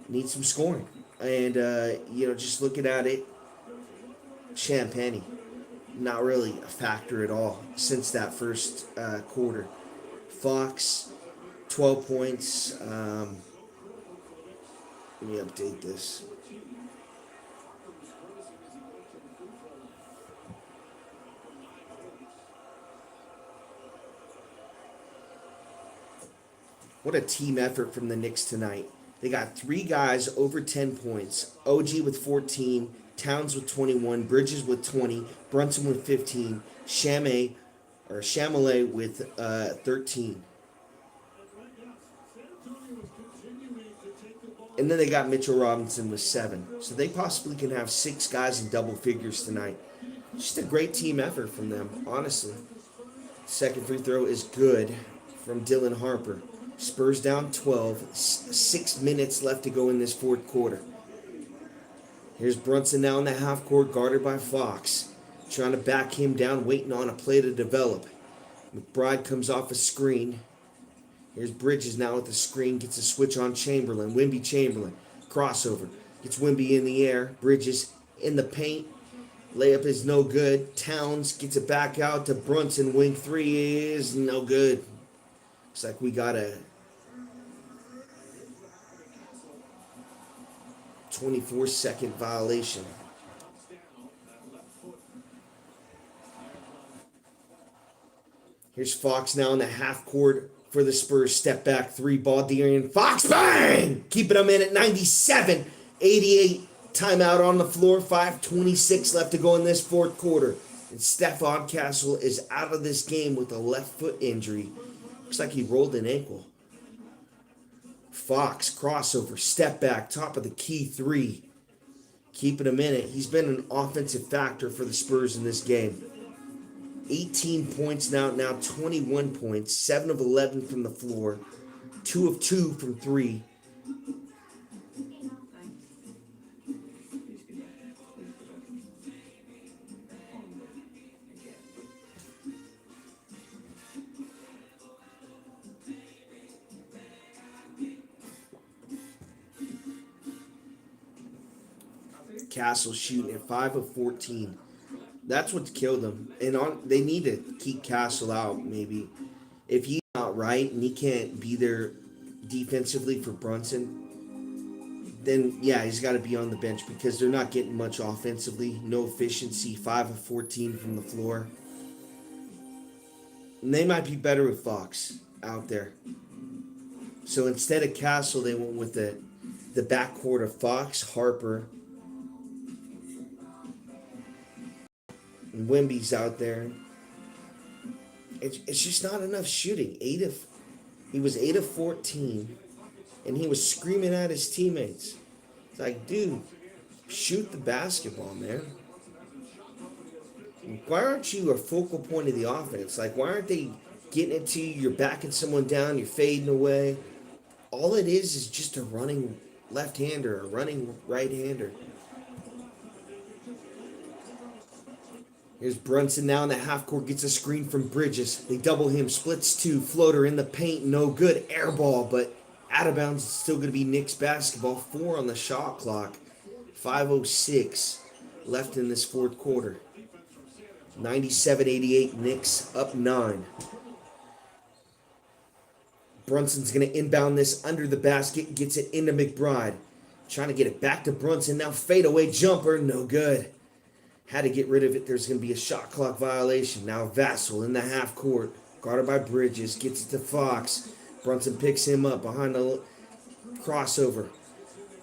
need some scoring. And, just looking at it, Champagny, not really a factor at all since that first quarter. Fox, 12 points. Let me update this. What a team effort from the Knicks tonight. They got 3 guys over 10 points. OG with 14, Towns with 21, Bridges with 20, Brunson with 15, Chamalay with 13. And then they got Mitchell Robinson with 7. So they possibly can have 6 guys in double figures tonight. Just a great team effort from them, honestly. Second free throw is good from Dylan Harper. Spurs down 12. 6 minutes left to go in this fourth quarter. Here's Brunson now in the half court, guarded by Fox. Trying to back him down, waiting on a play to develop. McBride comes off a screen. Here's Bridges now with the screen. Gets a switch on Chamberlain. Wimby Chamberlain. Crossover. Gets Wimby in the air. Bridges in the paint. Layup is no good. Towns gets it back out to Brunson. Wing 3 is no good. Looks like we got a 24-second violation. Here's Fox now in the half court for the Spurs. Step back 3 ball. De'Aaron Fox, bang! Keeping them in at 97-88. Timeout on the floor. 5:26 left to go in this fourth quarter. And Stephon Castle is out of this game with a left foot injury. Looks like he rolled an ankle. Fox, crossover, step back, top of the key 3. Keeping him in it. He's been an offensive factor for the Spurs in this game. 18 points now 21 points. 7 of 11 from the floor. 2 of 2 from 3. Castle shooting at 5 of 14. That's what killed them. And they need to keep Castle out, maybe. If he's not right and he can't be there defensively for Brunson, then, yeah, he's got to be on the bench because they're not getting much offensively. No efficiency, 5 of 14 from the floor. And they might be better with Fox out there. So instead of Castle, they went with the backcourt of Fox, Harper, and Wimby's out there. It's just not enough shooting. He was 8 of 14, and he was screaming at his teammates. It's like, dude, shoot the basketball, man. Why aren't you a focal point of the offense? Like, why aren't they getting it to you? You're backing someone down. You're fading away. All it is just a running left-hander, a running right-hander. Here's Brunson now in the half court, gets a screen from Bridges. They double him, splits 2, floater in the paint, no good. Air ball, but out of bounds. It's still going to be Knicks basketball. 4 on the shot clock. 5:06 left in this fourth quarter. 97-88, Knicks up 9. Brunson's going to inbound this under the basket, gets it into McBride. Trying to get it back to Brunson. Now fadeaway jumper. No good. Had to get rid of it. There's going to be a shot clock violation. Now Vassell in the half court. Guarded by Bridges. Gets it to Fox. Brunson picks him up behind the crossover.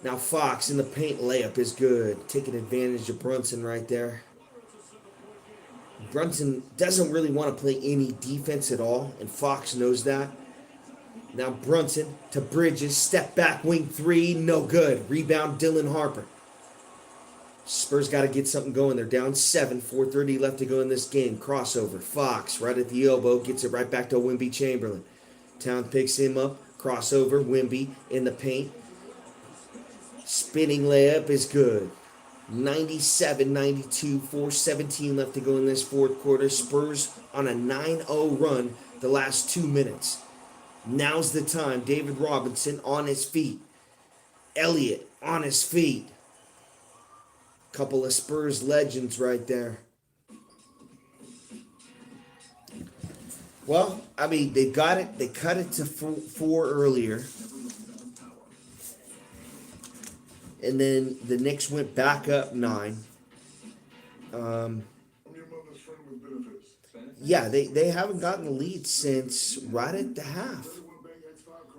Now Fox in the paint. Layup is good. Taking advantage of Brunson right there. Brunson doesn't really want to play any defense at all, and Fox knows that. Now Brunson to Bridges. Step back, wing three. No good. Rebound, Dylan Harper. Spurs got to get something going. They're down 7. 4:30 left to go in this game. Crossover. Fox right at the elbow. Gets it right back to Wemby Chamberlain. Towns picks him up. Crossover. Wemby in the paint. Spinning layup is good. 97-92. 4:17 left to go in this fourth quarter. Spurs on a 9-0 run the last 2 minutes. Now's the time. David Robinson on his feet. Elliott on his feet. Couple of Spurs legends right there. Well, I mean, they got it. They cut it to 4 earlier. And then the Knicks went back up 9. Yeah, they haven't gotten the lead since right at the half.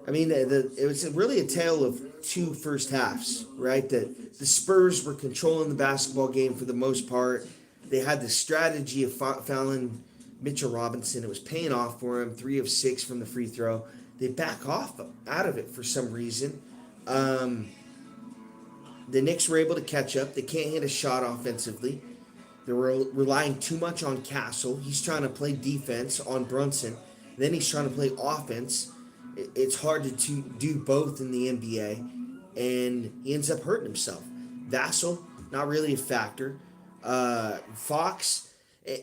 I mean, it was really a tale of 2 first halves, right? The Spurs were controlling the basketball game for the most part. They had the strategy of fouling Mitchell Robinson. It was paying off for him. 3 of 6 from the free throw. They back off out of it for some reason. The Knicks were able to catch up. They can't hit a shot offensively. They were relying too much on Castle. He's trying to play defense on Brunson. Then he's trying to play offense. It's hard to do both in the NBA. And he ends up hurting himself. Vassell, not really a factor. Fox,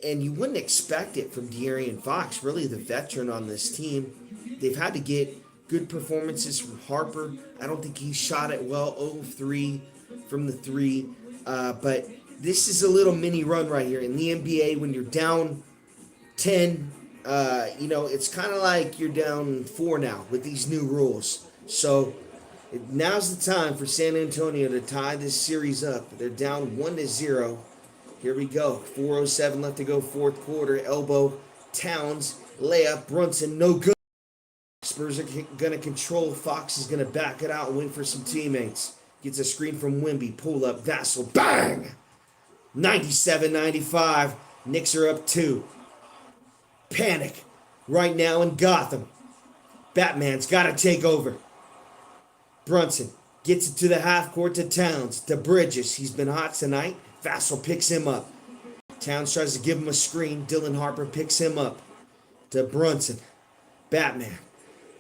and you wouldn't expect it from De'Aaron Fox, really the veteran on this team. They've had to get good performances from Harper. I don't think he shot it well. 0-3 from the 3. But this is a little mini run right here. In the NBA, when you're down 10, it's kind of like you're down 4 now with these new rules. So now's the time for San Antonio to tie this series up. They're down 1-0. Here we go. 4:07 left to go, fourth quarter. Elbow, Towns, layup, Brunson, no good. Spurs are going to control. Fox is going to back it out and wait for some teammates. Gets a screen from Wemby. Pull up, Vassell, bang! 97-95. Knicks are up 2. Panic right now in Gotham. Batman's got to take over. Brunson gets it to the half court to Towns. To Bridges. He's been hot tonight. Vassell picks him up. Towns tries to give him a screen. Dylan Harper picks him up. To Brunson. Batman.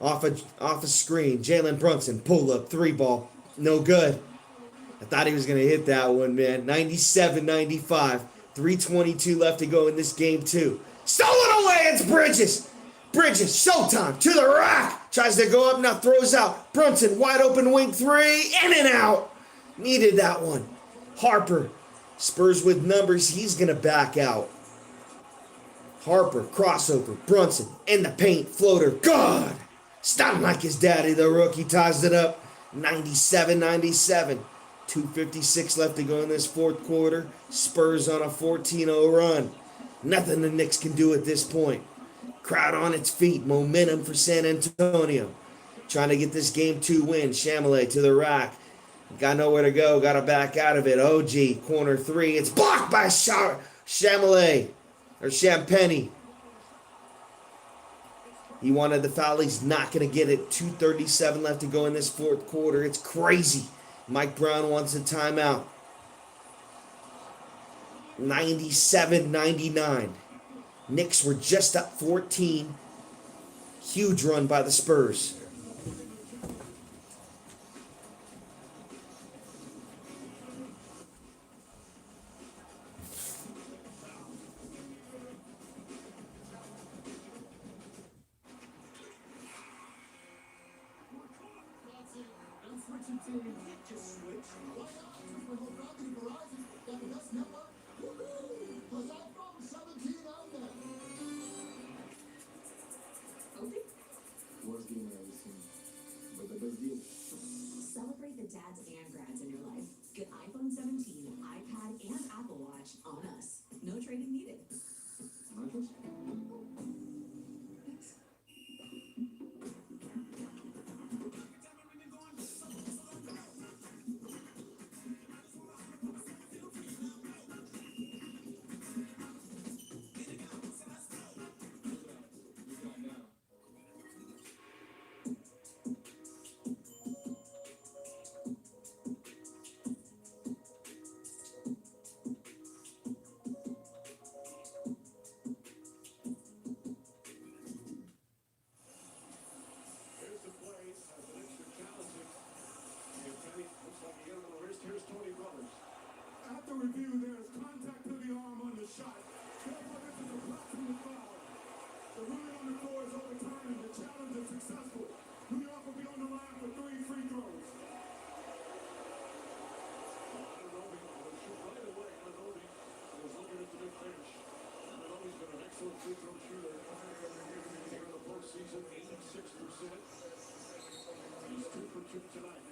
Off a screen. Jalen Brunson. Pull up. 3-ball. No good. I thought he was going to hit that one, man. 97-95. 3:22 left to go in this game, too. Stolen away. It's Bridges. Bridges. Showtime. To the rack. Tries to go up. Now throws out. Brunson. Wide open wing 3. In and out. Needed that one. Harper. Spurs with numbers. He's going to back out. Harper. Crossover. Brunson. In the paint. Floater. God. Stunning like his daddy. The rookie ties it up. 97-97. 2:56 left to go in this fourth quarter. Spurs on a 14-0 run. Nothing the Knicks can do at this point. Crowd on its feet. Momentum for San Antonio. Trying to get this game 2 win. Chamellet to the rack. Got nowhere to go. Got to back out of it. OG, corner 3. It's blocked by Chamellet. Or Champagny. He wanted the foul. He's not going to get it. 2:37 left to go in this fourth quarter. It's crazy. Mike Brown wants a timeout. 97-99. Knicks were just up 14. Huge run by the Spurs. Celebrate the dads and grads He's 2 for 2 tonight.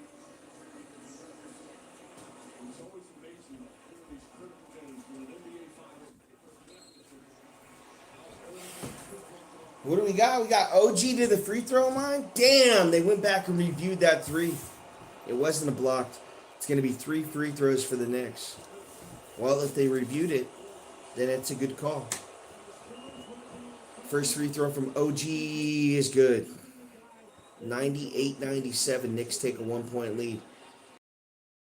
It's always amazing these critical games when an NBA Finals. What do we got? We got OG to the free throw line. Damn, they went back and reviewed that three. It wasn't a block. It's going to be 3 free throws for the Knicks. Well, if they reviewed it, then it's a good call. First free throw from OG is good. 98-97. Knicks take a 1-point lead.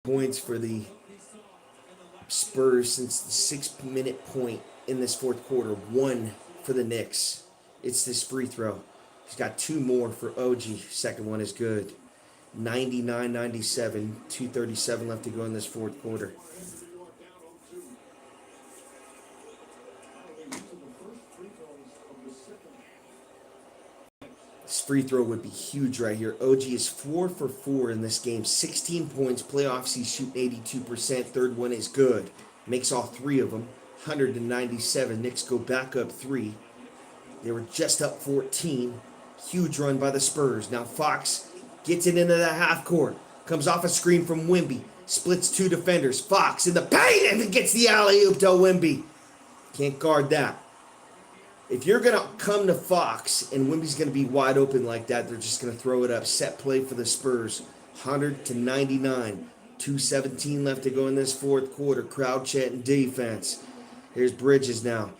Points for the Spurs since the 6-minute point in this fourth quarter. 1 for the Knicks. It's this free throw. He's got 2 more for OG. Second one is good. 99-97. 2:37 left to go in this fourth quarter. This free throw would be huge right here. OG is 4 for 4 in this game. 16 points. Playoffs, he's shooting 82%. Third one is good. Makes all 3 of them. 197. Knicks go back up 3. They were just up 14. Huge run by the Spurs. Now Fox gets it into the half court. Comes off a screen from Wemby. Splits 2 defenders. Fox in the paint and gets the alley-oop to Wemby. Can't guard that. If you're going to come to Fox and Wemby's going to be wide open like that, they're just going to throw it up. Set play for the Spurs. 100-99. 2:17 left to go in this fourth quarter. Crowd chanting defense. Here's Bridges now.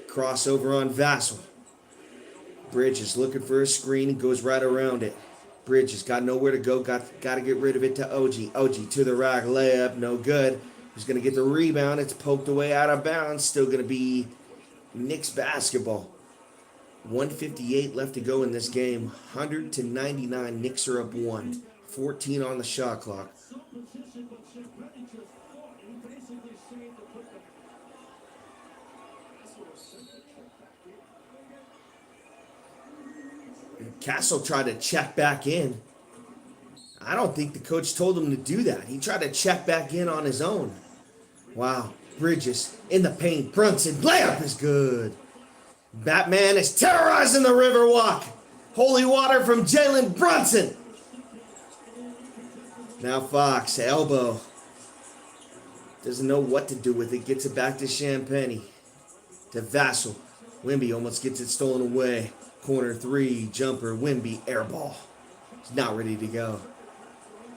Crossover on Vassell. Bridges looking for a screen and goes right around it. Bridges got nowhere to go. Got to get rid of it to OG. OG to the rack. Layup. No good. Who's going to get the rebound? It's poked away out of bounds. Still going to be Knicks basketball. 1:58 left to go in this game. 100-99. Knicks are up 1. 14 on the shot clock. Castle tried to check back in. I don't think the coach told him to do that. He tried to check back in on his own. Wow. Bridges in the paint. Brunson. Layup is good. Batman is terrorizing the Riverwalk. Holy water from Jalen Brunson. Now Fox. Elbow. Doesn't know what to do with it. Gets it back to Champagny. To Vassell. Wemby almost gets it stolen away. Corner 3, jumper, Wemby, air ball. He's not ready to go.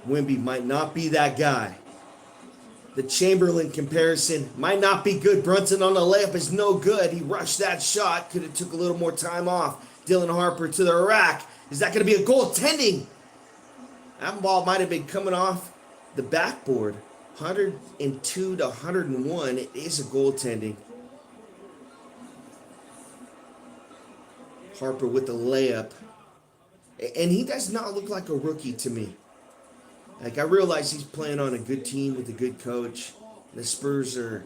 Wemby might not be that guy. The Chamberlain comparison might not be good. Brunson on the layup is no good. He rushed that shot. Could have took a little more time off. Dylan Harper to the rack. Is that going to be a goaltending? That ball might have been coming off the backboard. 102-101. It is a goaltending. Harper with the layup. And he does not look like a rookie to me. Like, I realize he's playing on a good team with a good coach. The Spurs are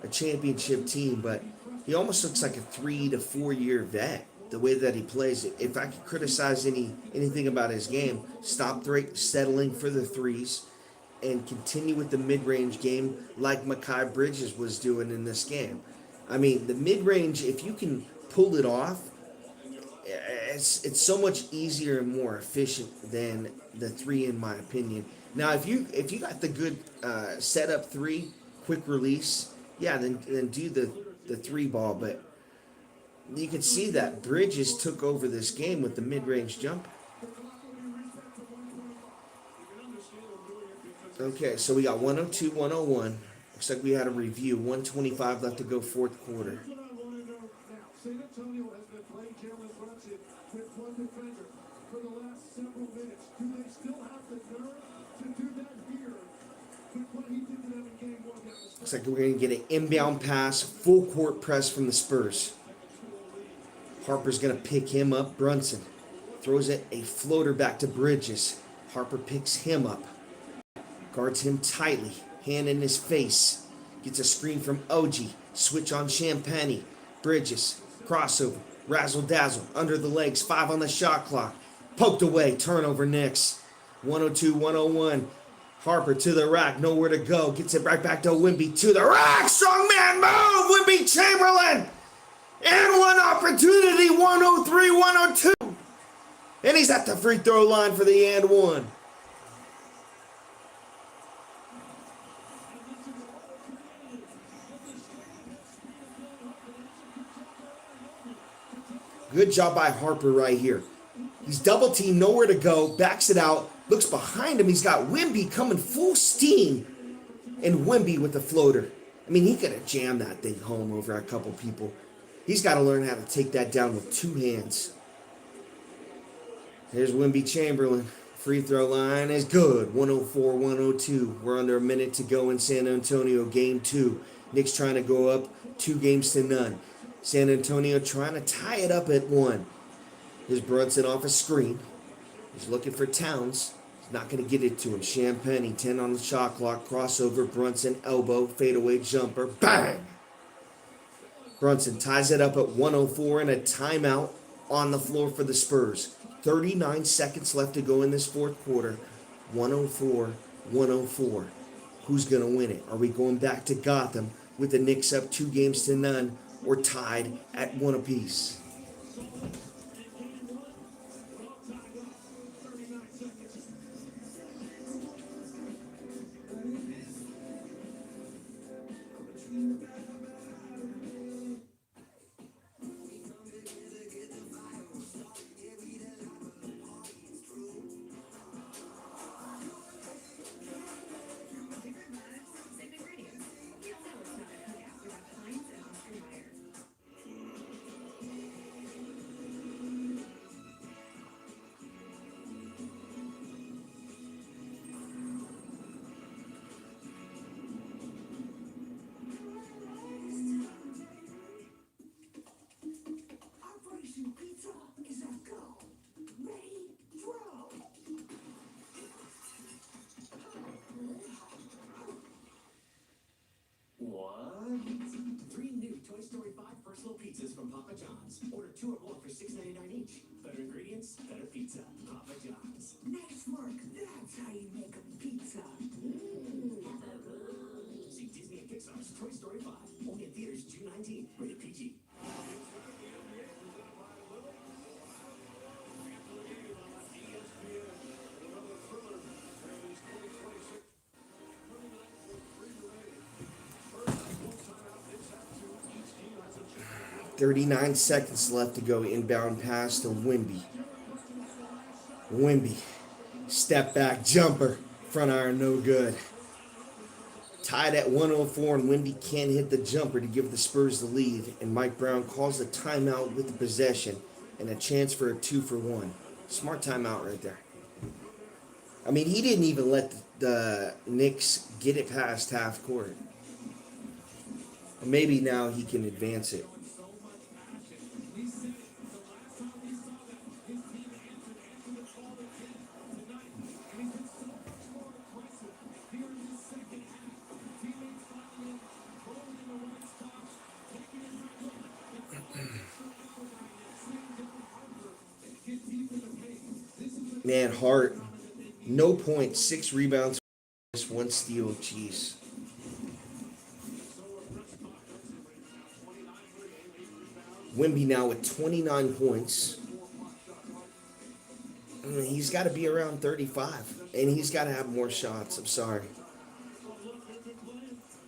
a championship team, but he almost looks like a 3 to 4 year vet, the way that he plays it. If I could criticize anything about his game, stop settling for the threes and continue with the mid-range game like Mikal Bridges was doing in this game. I mean, the mid-range, if you can pull it off, it's so much easier and more efficient than the 3, in my opinion. Now, if you got the good setup 3, quick release, yeah, then do the 3 ball. But you can see that Bridges took over this game with the mid-range jumper. Okay, so we got 102-101. Looks like we had a review. 1:25 left to go, fourth quarter. San Antonio has been playing Jalen Brunson with one defender for the last several minutes. Do they still have the nerve to do that here? With what he did to them in game 1. Looks like we're going to get an inbound pass, full court press from the Spurs. Harper's going to pick him up. Brunson throws it a floater back to Bridges. Harper picks him up. Guards him tightly. Hand in his face. Gets a screen from OG. Switch on Champagny. Bridges. Crossover. Razzle dazzle. Under the legs. 5 on the shot clock. Poked away. Turnover Knicks. 102-101. Harper to the rack. Nowhere to go. Gets it right back to Wemby. To the rack. Strong man move. Wemby Chamberlain. And one opportunity. 103-102. And he's at the free throw line for the and one. Good job by Harper right here. He's double teamed, nowhere to go, backs it out, looks behind him. He's got Wemby coming full steam, and Wemby with the floater. I mean, he could have jammed that thing home over a couple people. He's got to learn how to take that down with two hands. Here's Wemby Chamberlain. Free throw line is good. 104-102. We're under a minute to go in San Antonio, game 2. Knicks trying to go up 2-0. San Antonio trying to tie it up at 1. Here's Brunson off a screen. He's looking for Towns. He's not going to get it to him. Champagne, 10 on the shot clock. Crossover, Brunson, elbow, fadeaway jumper. Bang! Brunson ties it up at 104 and a timeout on the floor for the Spurs. 39 seconds left to go in this fourth quarter. 104-104. Who's going to win it? Are we going back to Gotham with the Knicks up 2-0 or tied at 1 apiece? Same ingredients. You know it's not a cookout without Heinz and Oscar Mayer. Operation Pizza is a go. Ready, throw. What? 3 new Toy Story 5 personal pizzas from Papa John's. Order 2 or more for $6.99 each. Better ingredients, better pizza. Papa John's. Nice work. That's how you make a pizza. See Disney and Pixar's Toy Story 5. Only in theaters June 19. Rated PG. .39 seconds left to go. Inbound pass to Wemby. Wemby. Step back jumper. Front iron no good. Tied at 104 and Wemby can't hit the jumper to give the Spurs the lead. And Mike Brown calls a timeout with the possession and a chance for a 2-for-1. Smart timeout right there. I mean, he didn't even let the Knicks get it past half court. Maybe now he can advance it. Man, Hart, no points, 6 rebounds, 1 steal. Jeez. Wemby now with 29 points. He's got to be around 35, and he's got to have more shots. I'm sorry.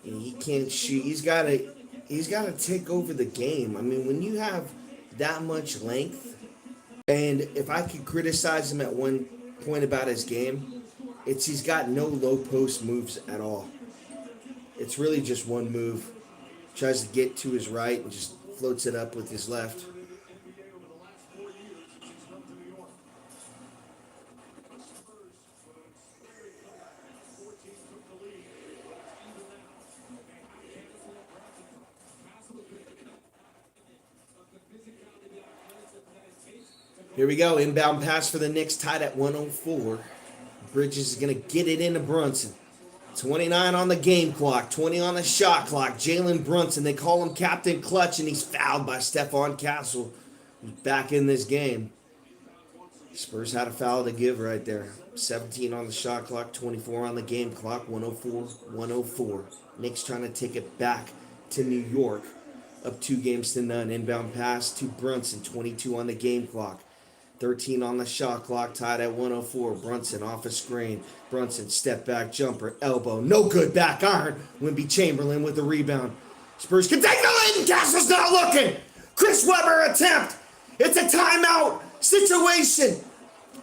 He can't shoot. He's got to take over the game. I mean, when you have that much length, and if I could criticize him at one point about his game, it's he's got no low post moves at all. It's really just one move. Tries to get to his right and just floats it up with his left. Here we go. Inbound pass for the Knicks, tied at 104. Bridges is going to get it into Brunson. 29 on the game clock, 20 on the shot clock. Jalen Brunson, they call him Captain Clutch, and he's fouled by Stephon Castle, who's back in this game. Spurs had a foul to give right there. 17 on the shot clock, 24 on the game clock, 104-104. Knicks trying to take it back to New York, up 2-0. Inbound pass to Brunson, 22 on the game clock. 13 on the shot clock, tied at 104. Brunson off a screen. Brunson step back jumper, elbow, no good, back iron. Wimby Chamberlain with the rebound. Spurs can take the lead and Castle's not looking. Chris Webber attempt. It's a timeout situation.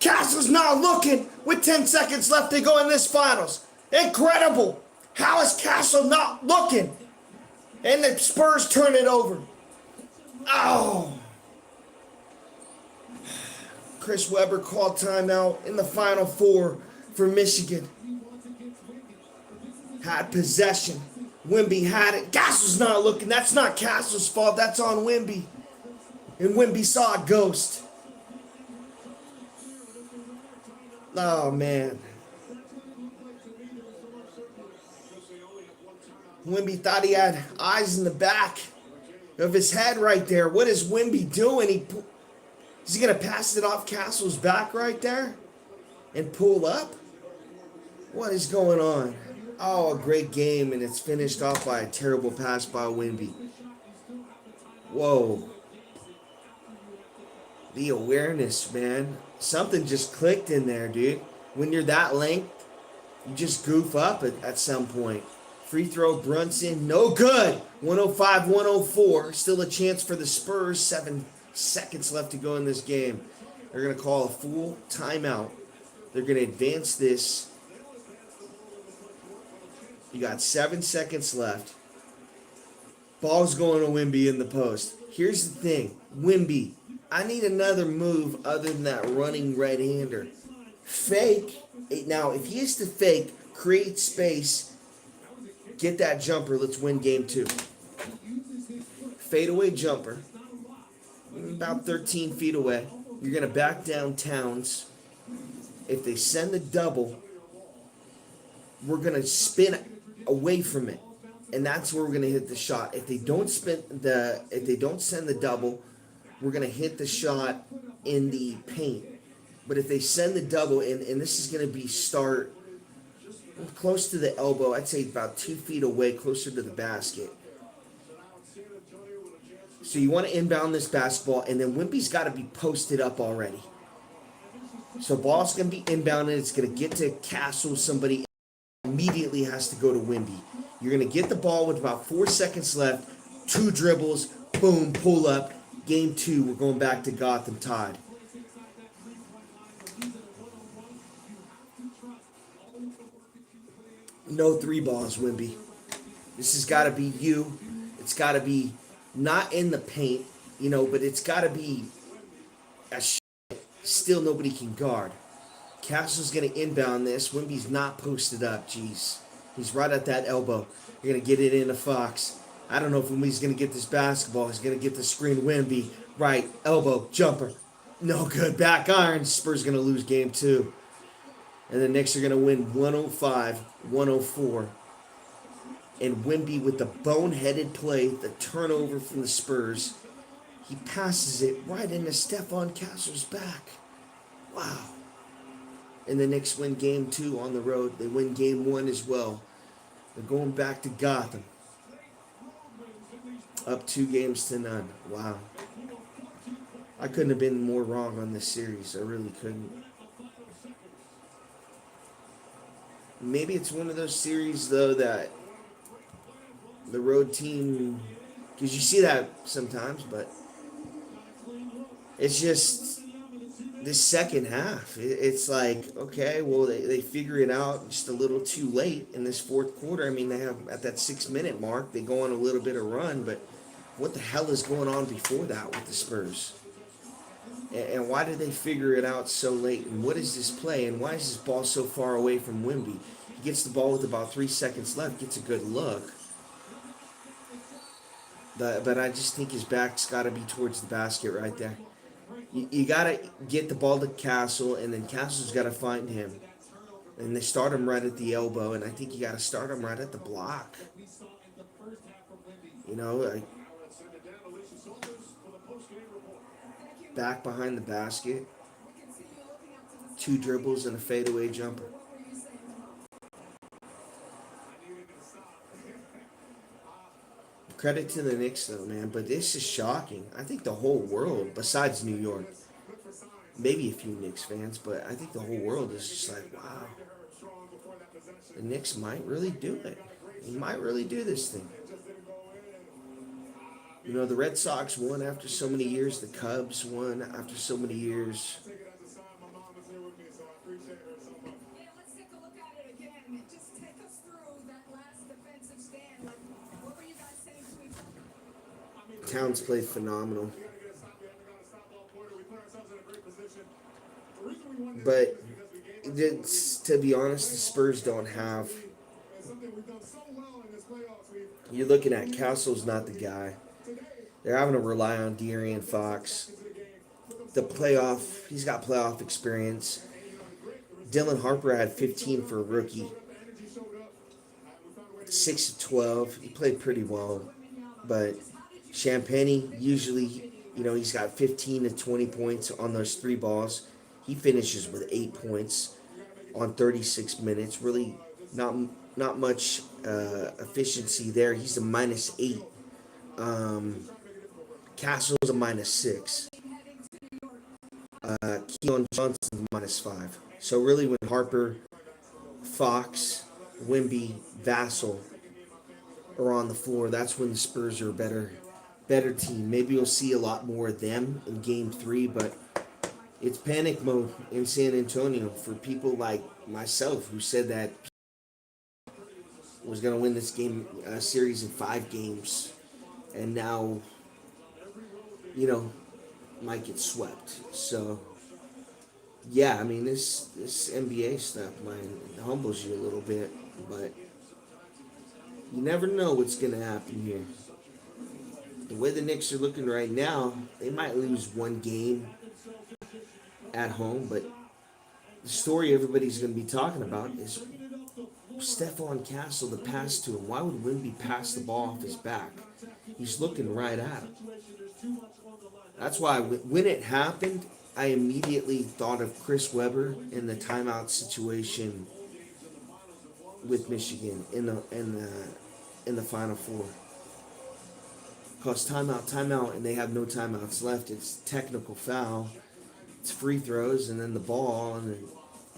Castle's not looking with 10 seconds left to go in this finals. Incredible. How is Castle not looking? And the Spurs turn it over. Oh. Chris Webber called timeout in the final four for Michigan. Had possession. Wimby had it. Castle's not looking. That's not Castle's fault. That's on Wimby. And Wimby saw a ghost. Oh, man. Wimby thought he had eyes in the back of his head right there. What is Wimby doing? Is he going to pass it off Castle's back right there and pull up? What is going on? Oh, a great game, and it's finished off by a terrible pass by Wimby. Whoa. The awareness, man. Something just clicked in there, dude. When you're that length, you just goof up at some point. Free throw, Brunson, no good. 105-104. Still a chance for the Spurs. 7 seconds left to go in this game. They're going to call a full timeout. They're going to advance this. You got 7 seconds left. Ball's going to Wimby in the post. Here's the thing. Wimby, I need another move other than that running right-hander. Fake. Now, if he is to fake, create space, get that jumper, let's win game 2. Fadeaway jumper. About 13 feet away. You're going to back down Towns. If they send the double, we're going to spin away from it. And that's where we're going to hit the shot. If they don't send the double, we're going to hit the shot in the paint. But if they send the double, and this is going to be start close to the elbow, I'd say about 2 feet away, closer to the basket. So you want to inbound this basketball, and then Wimby's got to be posted up already. So ball's going to be inbounded. It's going to get to Castle. Somebody immediately has to go to Wimby. You're going to get the ball with about 4 seconds left. 2 dribbles. Boom. Pull up. Game 2. We're going back to Gotham tied. No 3 balls, Wimby. This has got to be you. It's got to be not in the paint, but it's got to be a still nobody can guard. Castle's going to inbound this. Wimby's not posted up. Jeez. He's right at that elbow. You're going to get it into Fox. I don't know if Wimby's going to get this basketball. He's going to get the screen. Wimby, right, elbow, jumper. No good. Back iron. Spurs going to lose game 2. And the Knicks are going to win 105-104. And Wimby with the boneheaded play, the turnover from the Spurs. He passes it right into Stephon Castle's back. Wow. And the Knicks win game 2 on the road. They win game 1 as well. They're going back to Gotham. Up 2-0. Wow. I couldn't have been more wrong on this series. I really couldn't. Maybe it's one of those series, though, that the road team, because you see that sometimes, but it's just this second half. It's like, okay, well, they figure it out just a little too late in this fourth quarter. I mean, they have at that 6-minute mark, they go on a little bit of run, but what the hell is going on before that with the Spurs? And why did they figure it out so late? And what is this play? And why is this ball so far away from Wimby? He gets the ball with about 3 seconds left, gets a good look. But I just think his back's got to be towards the basket right there. You got to get the ball to Castle, and then Castle's got to find him. And they start him right at the elbow, and I think you got to start him right at the block. Back behind the basket. 2 dribbles and a fadeaway jumper. Credit to the Knicks, though, man. But this is shocking. I think the whole world, besides New York, maybe a few Knicks fans, but I think the whole world is just like, wow, the Knicks might really do it. They might really do this thing. You know, the Red Sox won after so many years. The Cubs won after so many years. Yeah, let's take a look at it again. Just take us through that last defensive stand. Like, what were you guys saying to each other? Towns played phenomenal. But to be honest, the Spurs don't have. You're looking at Castle's not the guy. They're having to rely on De'Aaron Fox. He's got playoff experience. Dylan Harper had 15 for a rookie. 6 of 12. He played pretty well. But Champagny, usually, he's got 15 to 20 points on those 3 balls. He finishes with 8 points on 36 minutes. Really not much efficiency there. He's a -8. Castle's a -6. Keon Johnson's -5. So really, when Harper, Fox, Wemby, Vassell are on the floor, that's when the Spurs are a better team. Maybe you'll see a lot more of them in Game 3, but it's panic mode in San Antonio for people like myself who said that was going to win this series in 5 games, and now might get swept. So yeah, I mean this NBA stuff, man, it humbles you a little bit, but you never know what's gonna happen here. The way the Knicks are looking right now, they might lose 1 game at home, but the story everybody's gonna be talking about is Stephon Castle, the pass to him. Why would Wemby pass the ball off his back? He's looking right at him. That's why when it happened, I immediately thought of Chris Webber in the timeout situation with Michigan in the Final Four. Cause timeout, and they have no timeouts left. It's technical foul, it's free throws, and then the ball, and then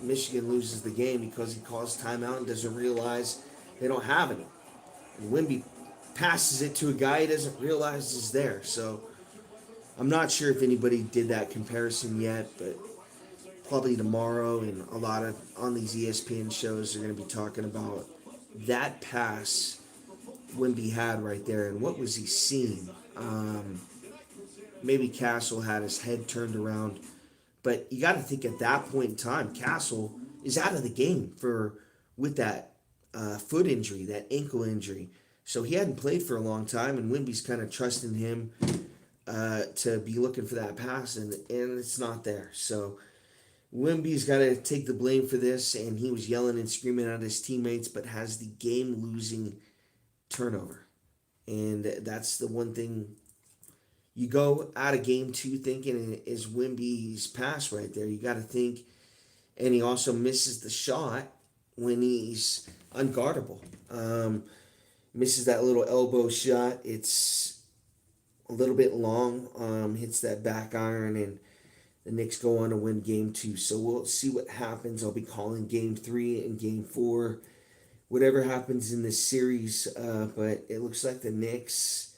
Michigan loses the game because he calls timeout and doesn't realize they don't have it. And Wemby passes it to a guy he doesn't realize is there. So I'm not sure if anybody did that comparison yet, but probably tomorrow, and a lot of on these ESPN shows are going to be talking about that pass Wemby had right there and what was he seeing. Maybe Castle had his head turned around, but you got to think at that point in time, Castle is out of the game with that foot injury, that ankle injury. So he hadn't played for a long time, and Wemby's kind of trusting him to be looking for that pass, and it's not there. So Wemby's got to take the blame for this, and he was yelling and screaming at his teammates, but has the game-losing turnover. And that's the one thing you go out of Game 2 thinking is Wemby's pass right there. You got to think, and he also misses the shot when he's unguardable. Misses that little elbow shot. It's a little bit long, hits that back iron, and the Knicks go on to win Game 2. So we'll see what happens. I'll be calling Game 3 and Game 4, whatever happens in this series. But it looks like the Knicks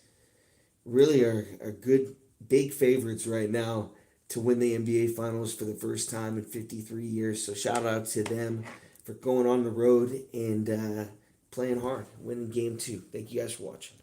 really are good, big favorites right now to win the NBA Finals for the first time in 53 years. So shout out to them for going on the road and playing hard, winning Game 2. Thank you guys for watching.